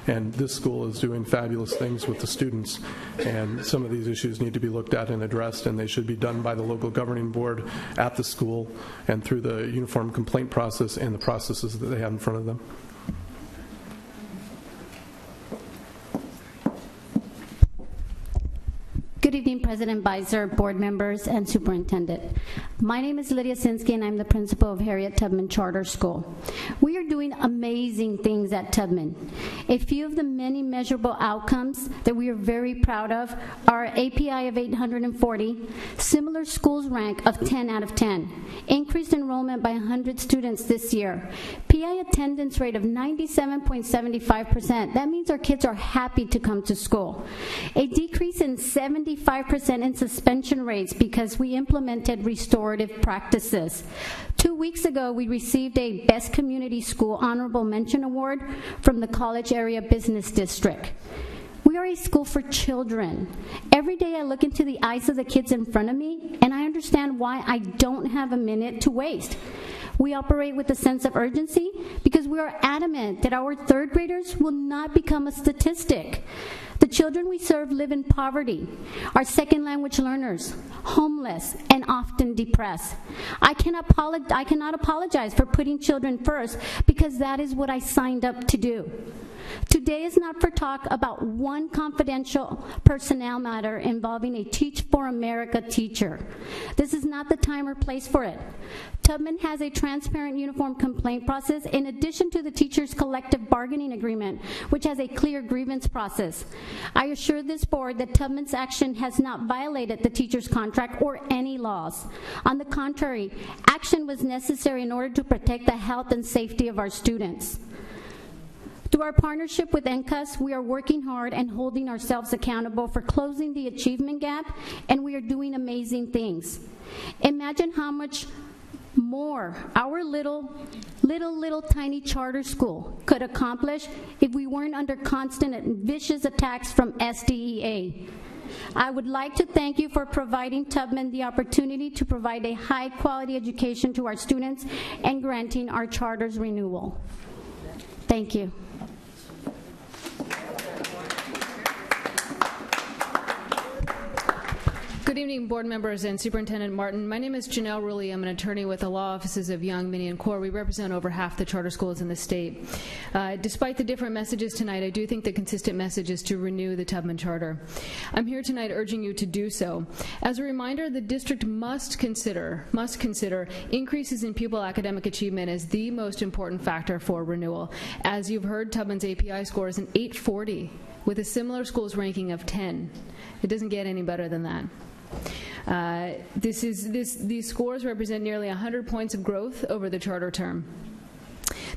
and this school is doing fabulous things with the students, and some of these issues need to be looked at and addressed, and they should be done by the local governing board at the school and through the uniform complaint process and the processes that they have in front of them. Good evening, President Beiser, board members, and superintendent. My name is Lydia Sinsky, and I'm the principal of Harriet Tubman Charter School. We are doing amazing things at Tubman. A few of the many measurable outcomes that we are very proud of are API of 840, similar schools rank of 10 out of 10, increased enrollment by 100 students this year, PI attendance rate of 97.75%. That means our kids are happy to come to school. A decrease in 75% in suspension rates because we implemented restorative practices. 2 weeks ago, we received a Best Community School Honorable Mention Award from the College Area Business District. We are a school for children. Every day I look into the eyes of the kids in front of me, and I understand why I don't have a minute to waste. We operate with a sense of urgency because we are adamant that our third graders will not become a statistic. The children we serve live in poverty, are second language learners, homeless, and often depressed. I cannot apologize for putting children first because that is what I signed up to do. Today is not for talk about one confidential personnel matter involving a Teach for America teacher. This is not the time or place for it. Tubman has a transparent uniform complaint process in addition to the teachers' collective bargaining agreement, which has a clear grievance process. I assure this board that Tubman's action has not violated the teacher's contract or any laws. On the contrary, action was necessary in order to protect the health and safety of our students. Through our partnership with NCUS, we are working hard and holding ourselves accountable for closing the achievement gap, and we are doing amazing things. Imagine how much more our little tiny charter school could accomplish if we weren't under constant and vicious attacks from SDEA. I would like to thank you for providing Tubman the opportunity to provide a high-quality education to our students and granting our charter's renewal. Thank you. Good evening, board members and Superintendent Martin. My name is Janelle Rulli. I'm an attorney with the law offices of Young, Minnie, and Core. We represent over half the charter schools in the state. Despite the different messages tonight, I do think the consistent message is to renew the Tubman Charter. I'm here tonight urging you to do so. As a reminder, the district must consider increases in pupil academic achievement as the most important factor for renewal. As you've heard, Tubman's API score is an 840 with a similar school's ranking of 10. It doesn't get any better than that. These scores represent nearly 100 points of growth over the charter term.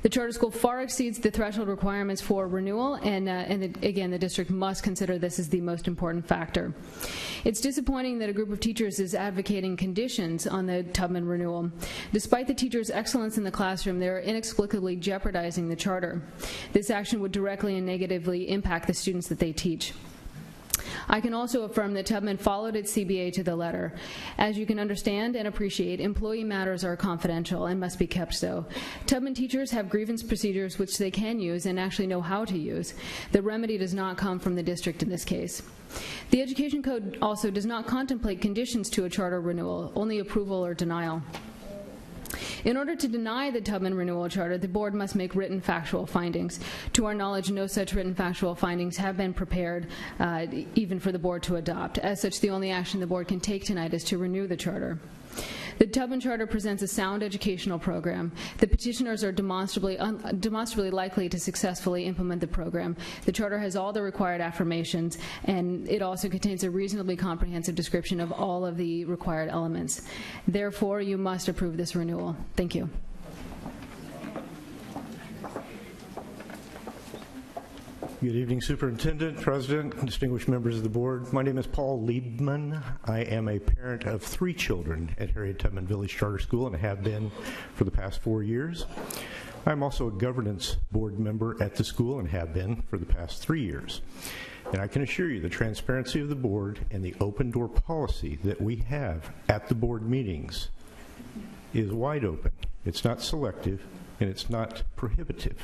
The charter school far exceeds the threshold requirements for renewal, and again, the district must consider this as the most important factor. It's disappointing that a group of teachers is advocating conditions on the Tubman renewal. Despite the teachers' excellence in the classroom, they're inexplicably jeopardizing the charter. This action would directly and negatively impact the students that they teach. I can also affirm that Tubman followed its CBA to the letter. As you can understand and appreciate, employee matters are confidential and must be kept so. Tubman teachers have grievance procedures which they can use and actually know how to use. The remedy does not come from the district in this case. The Education Code also does not contemplate conditions to a charter renewal, only approval or denial. In order to deny the Tubman renewal charter, the board must make written factual findings. To our knowledge, no such written factual findings have been prepared, even for the board to adopt. As such, the only action the board can take tonight is to renew the charter. The Tubman Charter presents a sound educational program. The petitioners are demonstrably likely to successfully implement the program. The charter has all the required affirmations, and it also contains a reasonably comprehensive description of all of the required elements. Therefore, you must approve this renewal. Thank you. Good evening, Superintendent, President, distinguished members of the board. My name is Paul Liebman. I am a parent of 3 children at Harriet Tubman Village Charter School and have been for the past 4 years. I'm also a governance board member at the school and have been for the past 3 years. And I can assure you the transparency of the board and the open door policy that we have at the board meetings is wide open. It's not selective and it's not prohibitive.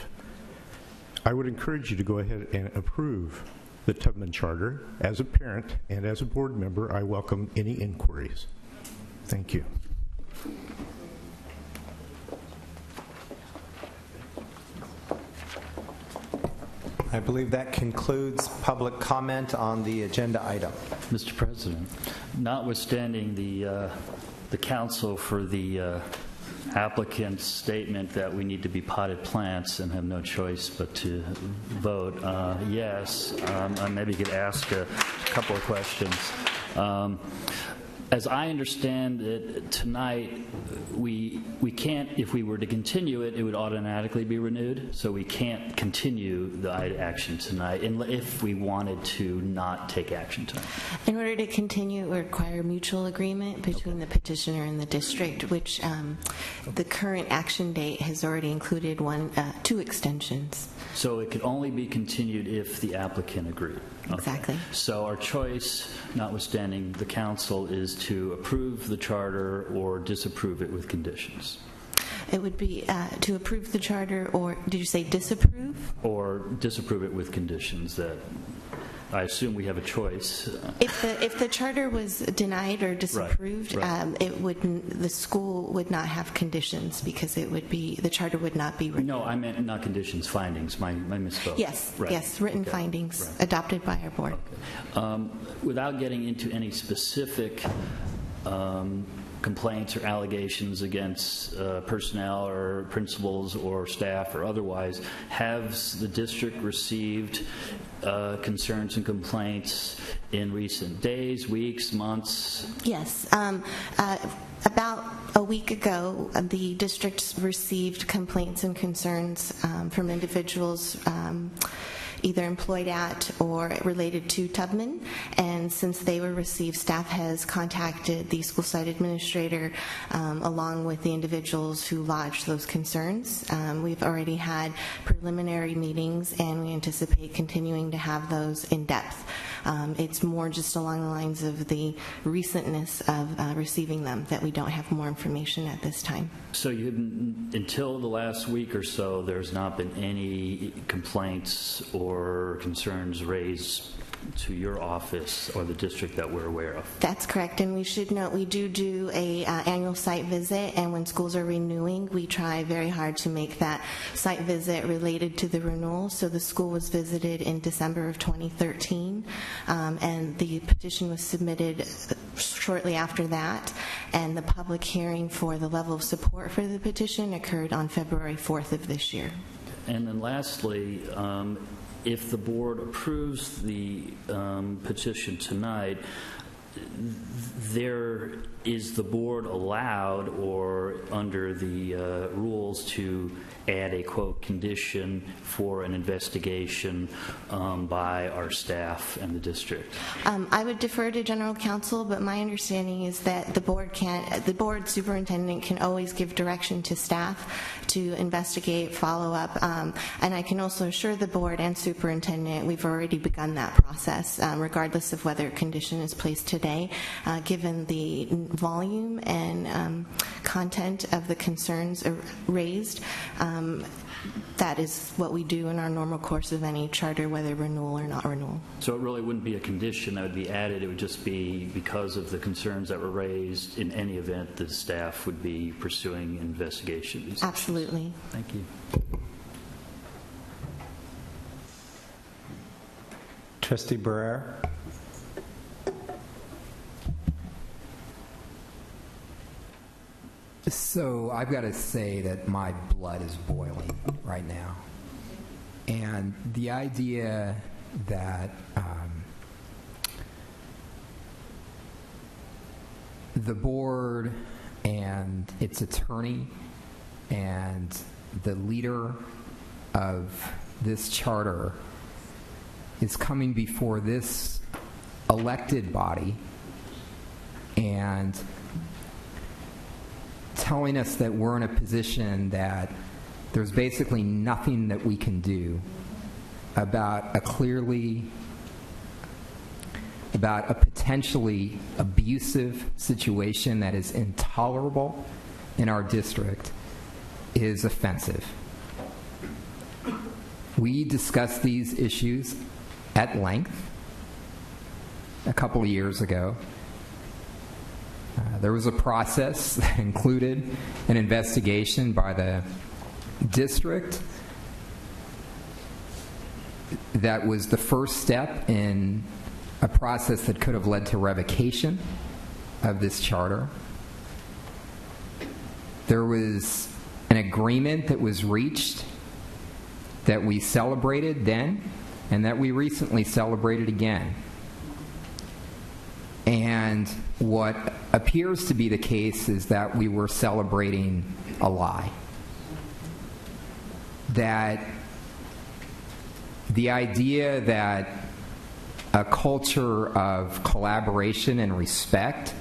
I would encourage you to go ahead and approve the Tubman Charter. As a parent and as a board member, I welcome any inquiries. Thank you. I believe that concludes public comment on the agenda item. Mr. President, notwithstanding the counsel for the applicant's statement that we need to be potted plants and have no choice but to vote yes, maybe you could ask a couple of questions. As I understand it, tonight, we can't, if we were to continue it, it would automatically be renewed, so we can't continue the action tonight if we wanted to not take action tonight. In order to continue, it would require mutual agreement between the petitioner and the district, which the current action date has already included 2 extensions. So it could only be continued if the applicant agreed. Okay. Exactly. So our choice, notwithstanding the council, is to approve the charter or disapprove it with conditions. It would be to approve the charter, or did you say disapprove? Or disapprove it with conditions that I assume we have a choice. If the charter was denied or disapproved, right. It wouldn't. The school would not have conditions because it would be the charter would not be renewed. No, I meant not conditions, findings. My misspoke. Yes, right. Yes, written findings adopted by our board. Okay. Without getting into any specific complaints or allegations against personnel or principals or staff or otherwise, has the district received concerns and complaints in recent days, weeks, months? Yes. About a week ago, the district received complaints and concerns from individuals either employed at or related to Tubman, and since they were received, staff has contacted the school site administrator along with the individuals who lodged those concerns. We've already had preliminary meetings, and we anticipate continuing to have those in depth. It's more just along the lines of the recentness of receiving them that we don't have more information at this time. So you haven't, until the last week or so, there's not been any complaints or concerns raised to your office or the district that we're aware of? That's correct, and we should note we do a annual site visit, and when schools are renewing, we try very hard to make that site visit related to the renewal. So the school was visited in December of 2013, and the petition was submitted shortly after that, and the public hearing for the level of support for the petition occurred on February 4th of this year. And then lastly, if the board approves the petition tonight, there is the board allowed or under the rules to add a, quote, condition for an investigation by our staff and the district? I would defer to general counsel, but my understanding is that the board superintendent can always give direction to staff to investigate, follow up, and I can also assure the board and superintendent we've already begun that process, regardless of whether a condition is placed today, given the volume and content of the concerns raised. That is what we do in our normal course of any charter, whether renewal or not renewal. So it really wouldn't be a condition that would be added. It would just be because of the concerns that were raised. In any event, the staff would be pursuing investigations. Absolutely. Thank you. Trustee Barrera. So I've got to say that my blood is boiling right now. And the idea that the board and its attorney and the leader of this charter is coming before this elected body and telling us that we're in a position that there's basically nothing that we can do about a potentially abusive situation that is intolerable in our district is offensive. We discussed these issues at length a couple of years ago. There was a process that included an investigation by the district that was the first step in a process that could have led to revocation of this charter. There was an agreement that was reached that we celebrated then and that we recently celebrated again. And what appears to be the case is that we were celebrating a lie. That the idea that a culture of collaboration and respect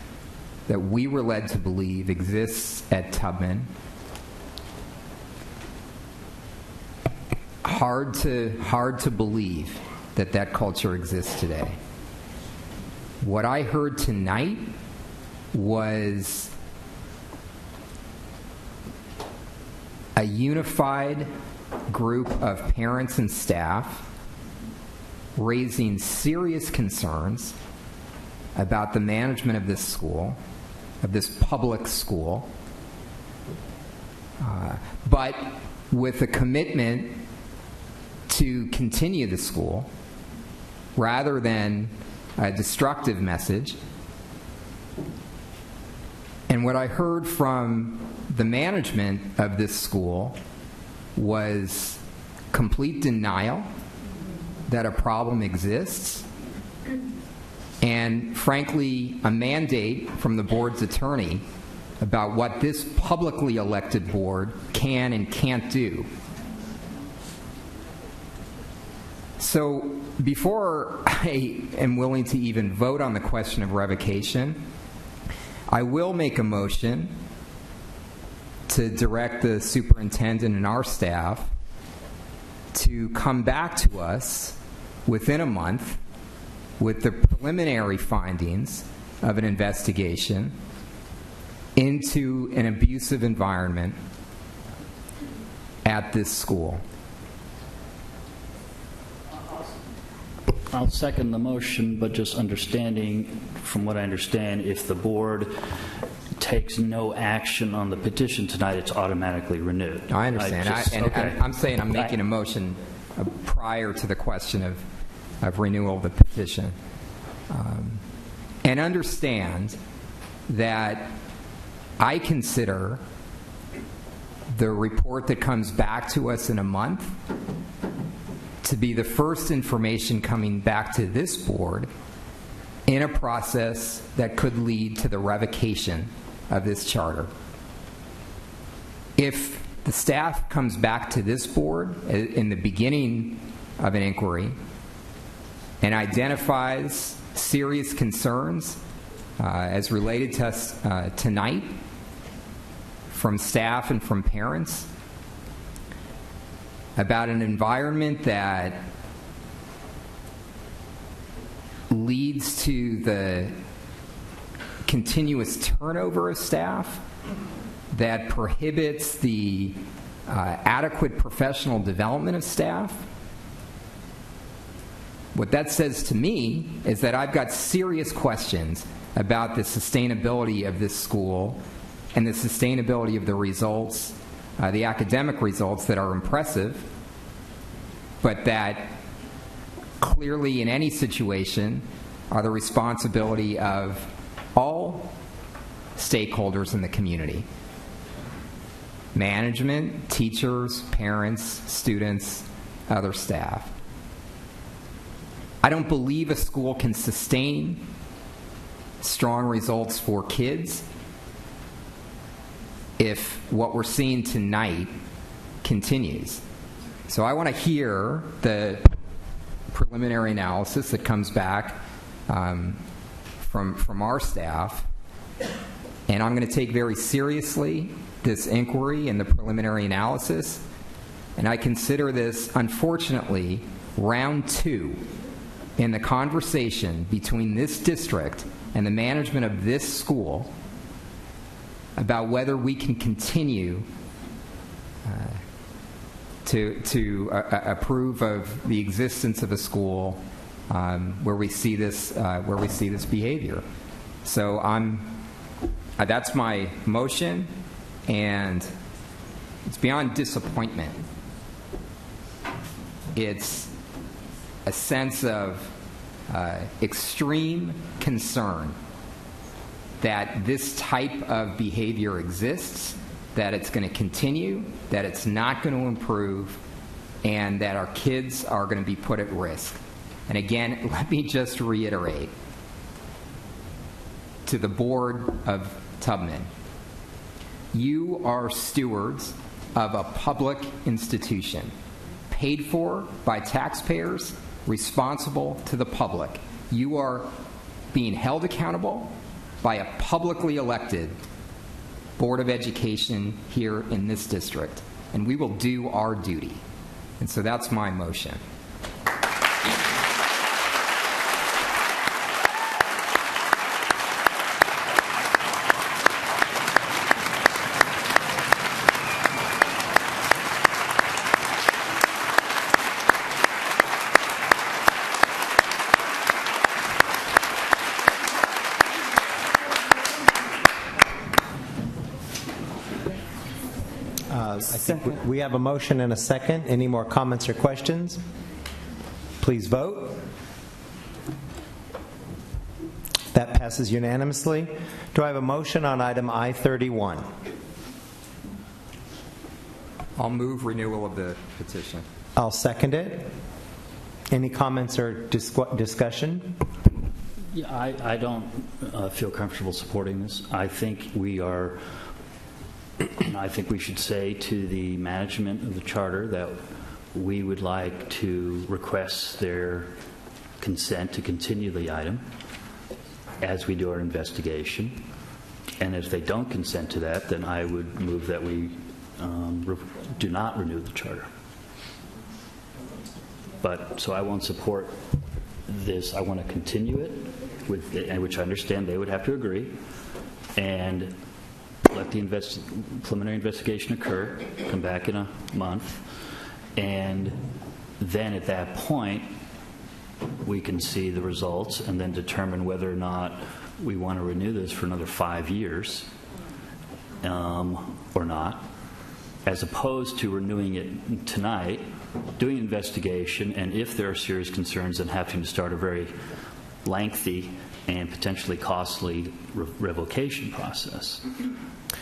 that we were led to believe exists at Tubman, hard to believe that that culture exists today. What I heard tonight was a unified group of parents and staff raising serious concerns about the management of this school, of this public school, but with a commitment to continue the school rather than a destructive message. And what I heard from the management of this school was complete denial that a problem exists, and frankly, a mandate from the board's attorney about what this publicly elected board can and can't do. So before I am willing to even vote on the question of revocation, I will make a motion to direct the superintendent and our staff to come back to us within a month with the preliminary findings of an investigation into an abusive environment at this school. I'll second the motion, but just understanding, from what I understand, if the board takes no action on the petition tonight, it's automatically renewed. I understand. I'm saying I'm making a motion prior to the question of renewal of the petition. And understand that I consider the report that comes back to us in a month to be the first information coming back to this board in a process that could lead to the revocation of this charter. If the staff comes back to this board in the beginning of an inquiry and identifies serious concerns as related to us tonight from staff and from parents about an environment that leads to the continuous turnover of staff, that prohibits the adequate professional development of staff, what that says to me is that I've got serious questions about the sustainability of this school and the sustainability of the results, the academic results that are impressive, but that clearly in any situation are the responsibility of all stakeholders in the community. Management, teachers, parents, students, other staff. I don't believe a school can sustain strong results for kids if what we're seeing tonight continues. So I want to hear the preliminary analysis that comes back from our staff, and I'm going to take very seriously this inquiry and the preliminary analysis, and I consider this, unfortunately, round 2 in the conversation between this district and the management of this school about whether we can continue to approve of the existence of a school where we see this behavior. So that's my motion, and it's beyond disappointment. It's a sense of extreme concern that this type of behavior exists, that it's going to continue, that it's not going to improve, and that our kids are going to be put at risk. And again, let me just reiterate to the board of Tubman, you are stewards of a public institution, paid for by taxpayers, responsible to the public. You are being held accountable by a publicly elected Board of Education here in this district, and we will do our duty. And so that's my motion. I think we have a motion and a second. Any more comments or questions? Please vote. That passes unanimously. Do I have a motion on item I-31? I'll move renewal of the petition. I'll second it. Any comments or discussion? Yeah, I don't feel comfortable supporting this. I think we should say to the management of the charter that we would like to request their consent to continue the item as we do our investigation. And if they don't consent to that, then I would move that we do not renew the charter. So I won't support this. I want to continue it, which I understand they would have to agree, and let the preliminary investigation occur, come back in a month, and then at that point we can see the results and then determine whether or not we want to renew this for another 5 years or not, as opposed to renewing it tonight, doing an investigation, and if there are serious concerns, then having to start a very lengthy and potentially costly revocation process.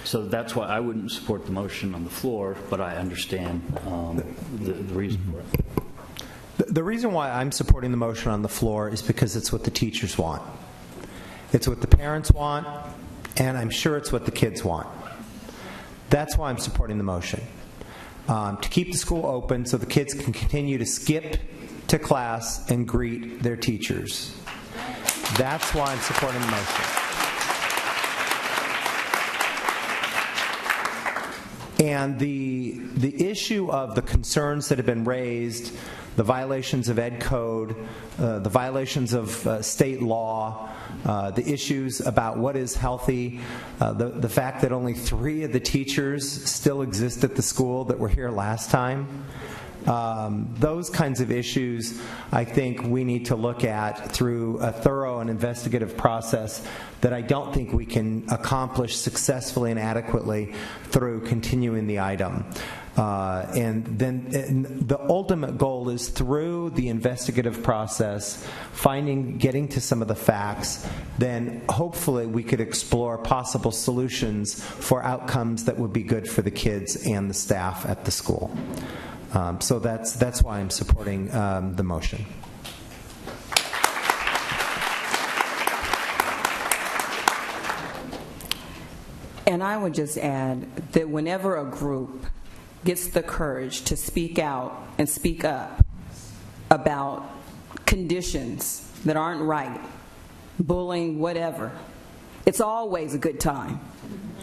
So that's why I wouldn't support the motion on the floor, but I understand the reason for it. The reason why I'm supporting the motion on the floor is because it's what the teachers want. It's what the parents want, and I'm sure it's what the kids want. That's why I'm supporting the motion. To keep the school open so the kids can continue to skip to class and greet their teachers. That's why I'm supporting the motion. And the issue of the concerns that have been raised, the violations of Ed Code, the violations of state law, the issues about what is healthy, the fact that only 3 of the teachers still exist at the school that were here last time, those kinds of issues I think we need to look at through a thorough and investigative process that I don't think we can accomplish successfully and adequately through continuing the item. And then the ultimate goal is through the investigative process, getting to some of the facts, then hopefully we could explore possible solutions for outcomes that would be good for the kids and the staff at the school. So that's why I'm supporting the motion. And I would just add that whenever a group gets the courage to speak out and speak up about conditions that aren't right, bullying, whatever, it's always a good time.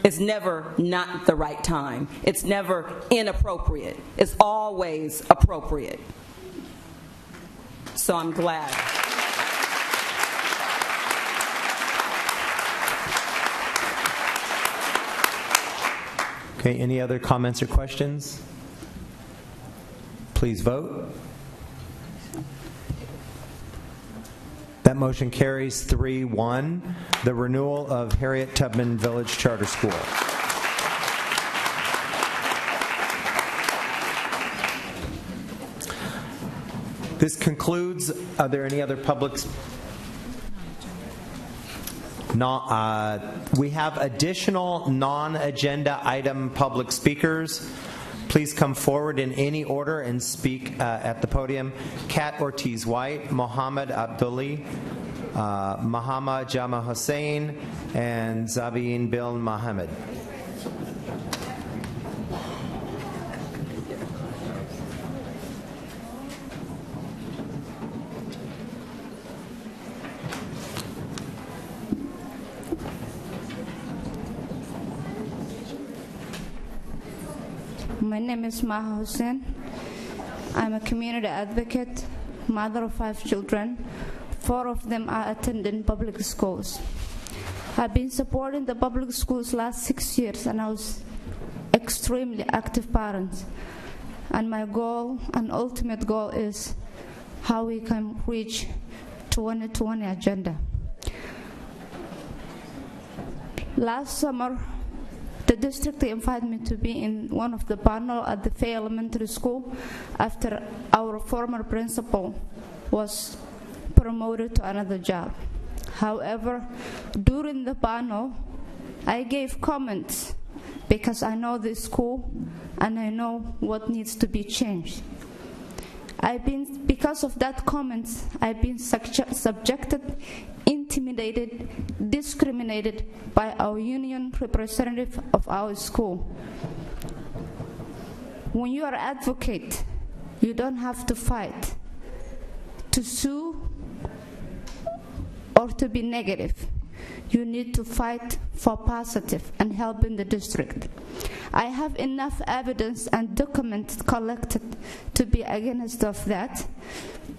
It's never not the right time. It's never inappropriate. It's always appropriate. So I'm glad. Okay, any other comments or questions? Please vote. That motion carries 3-1, the renewal of Harriet Tubman Village Charter School. This concludes, are there any other publics? We have additional non-agenda item public speakers. Please come forward in any order and speak at the podium. Kat Ortiz-White, Mohammed Abdulli, Muhammad Jama Hussein, and Zabin Bil Mohammed. My name is Maha Hussein. I'm a community advocate, mother of 5 children. 4 of them are attending public schools. I've been supporting the public schools last 6 years, and I was extremely active parent. And my goal, and ultimate goal, is how we can reach 2020 agenda. Last summer, the district invited me to be in one of the panel at the Fay Elementary School after our former principal was promoted to another job. However, during the panel, I gave comments because I know this school and I know what needs to be changed. Because of that comments, I've been subjected, intimidated, discriminated by our union representative of our school. When you are an advocate, you don't have to fight, to sue, or to be negative. You need to fight for positive and helping the district. I have enough evidence and documents collected to be against of that,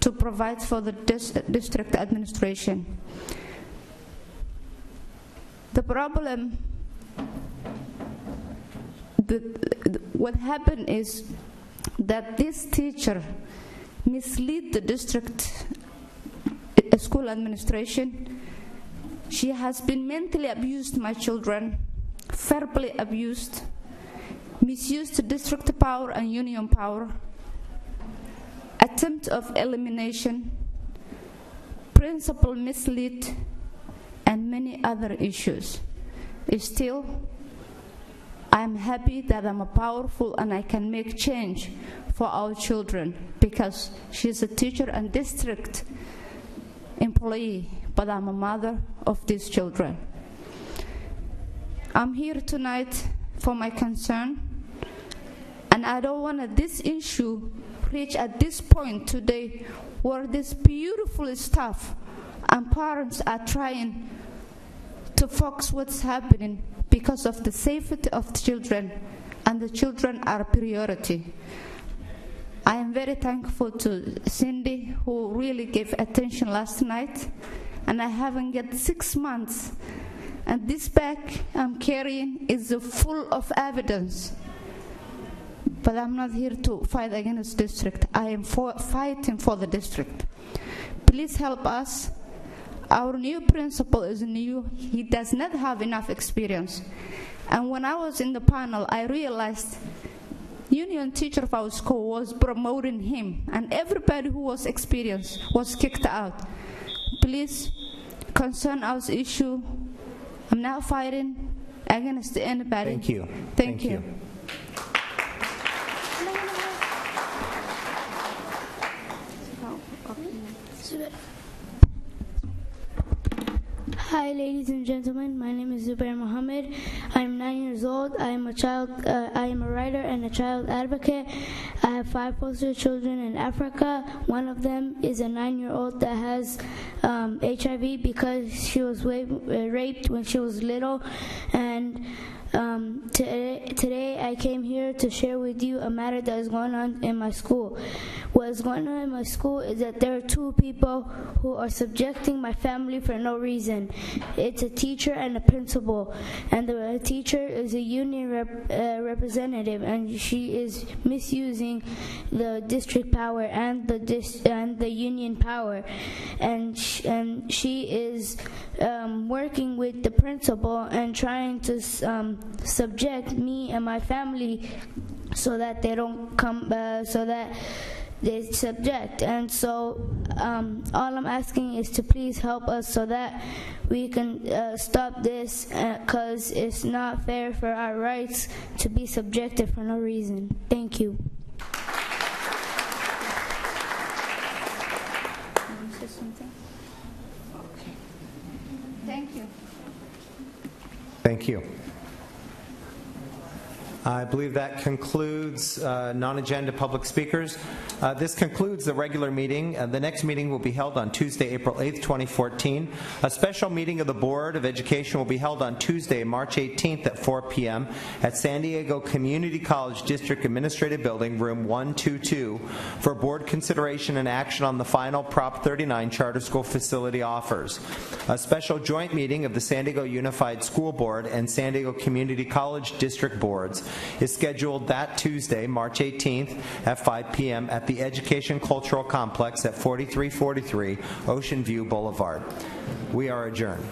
to provide for the district administration. The problem, what happened is that this teacher misled the district school administration. She has been mentally abused my children, verbally abused, misused district power and union power, attempt of elimination, principal mislead, and many other issues. Still, I'm happy that I'm a powerful and I can make change for our children because she's a teacher and district employee, but I'm a mother of these children. I'm here tonight for my concern, and I don't want this issue reach at this point today where this beautiful stuff and parents are trying to focus what's happening because of the safety of the children, and the children are a priority. I am very thankful to Cindy, who really gave attention last night, and I haven't got 6 months, and this bag I'm carrying is full of evidence. But I'm not here to fight against district. I am fighting for the district. Please help us. Our new principal is new. He does not have enough experience. And when I was in the panel, I realized union teacher of our school was promoting him, and everybody who was experienced was kicked out. Please concern our issue. I'm not fighting against anybody. Thank you. Thank you. Hi, ladies and gentlemen. My name is Zubair Mohammed. I'm 9 years old. I am a writer and a child advocate. I have 5 foster children in Africa. One of them is a 9-year-old that has HIV because she was raped when she was little. And today I came here to share with you a matter that is going on in my school. What is going on in my school is that there are 2 people who are subjecting my family for no reason. It's a teacher and a principal, and the teacher is a union representative, and she is misusing the district power and the union power, and she is working with the principal and trying to subject me and my family so that they don't come, so that they subject. And so all I'm asking is to please help us so that we can stop this, because it's not fair for our rights to be subjected for no reason. Thank you. Thank you. Thank you. I believe that concludes non-agenda public speakers. This concludes the regular meeting. The next meeting will be held on Tuesday, April 8th, 2014. A special meeting of the Board of Education will be held on Tuesday, March 18th at 4 p.m. at San Diego Community College District Administrative Building, room 122, for board consideration and action on the final Prop 39 charter school facility offers. A special joint meeting of the San Diego Unified School Board and San Diego Community College District Boards is scheduled that Tuesday, March 18th at 5 p.m. at the Education Cultural Complex at 4343 Ocean View Boulevard. We are adjourned.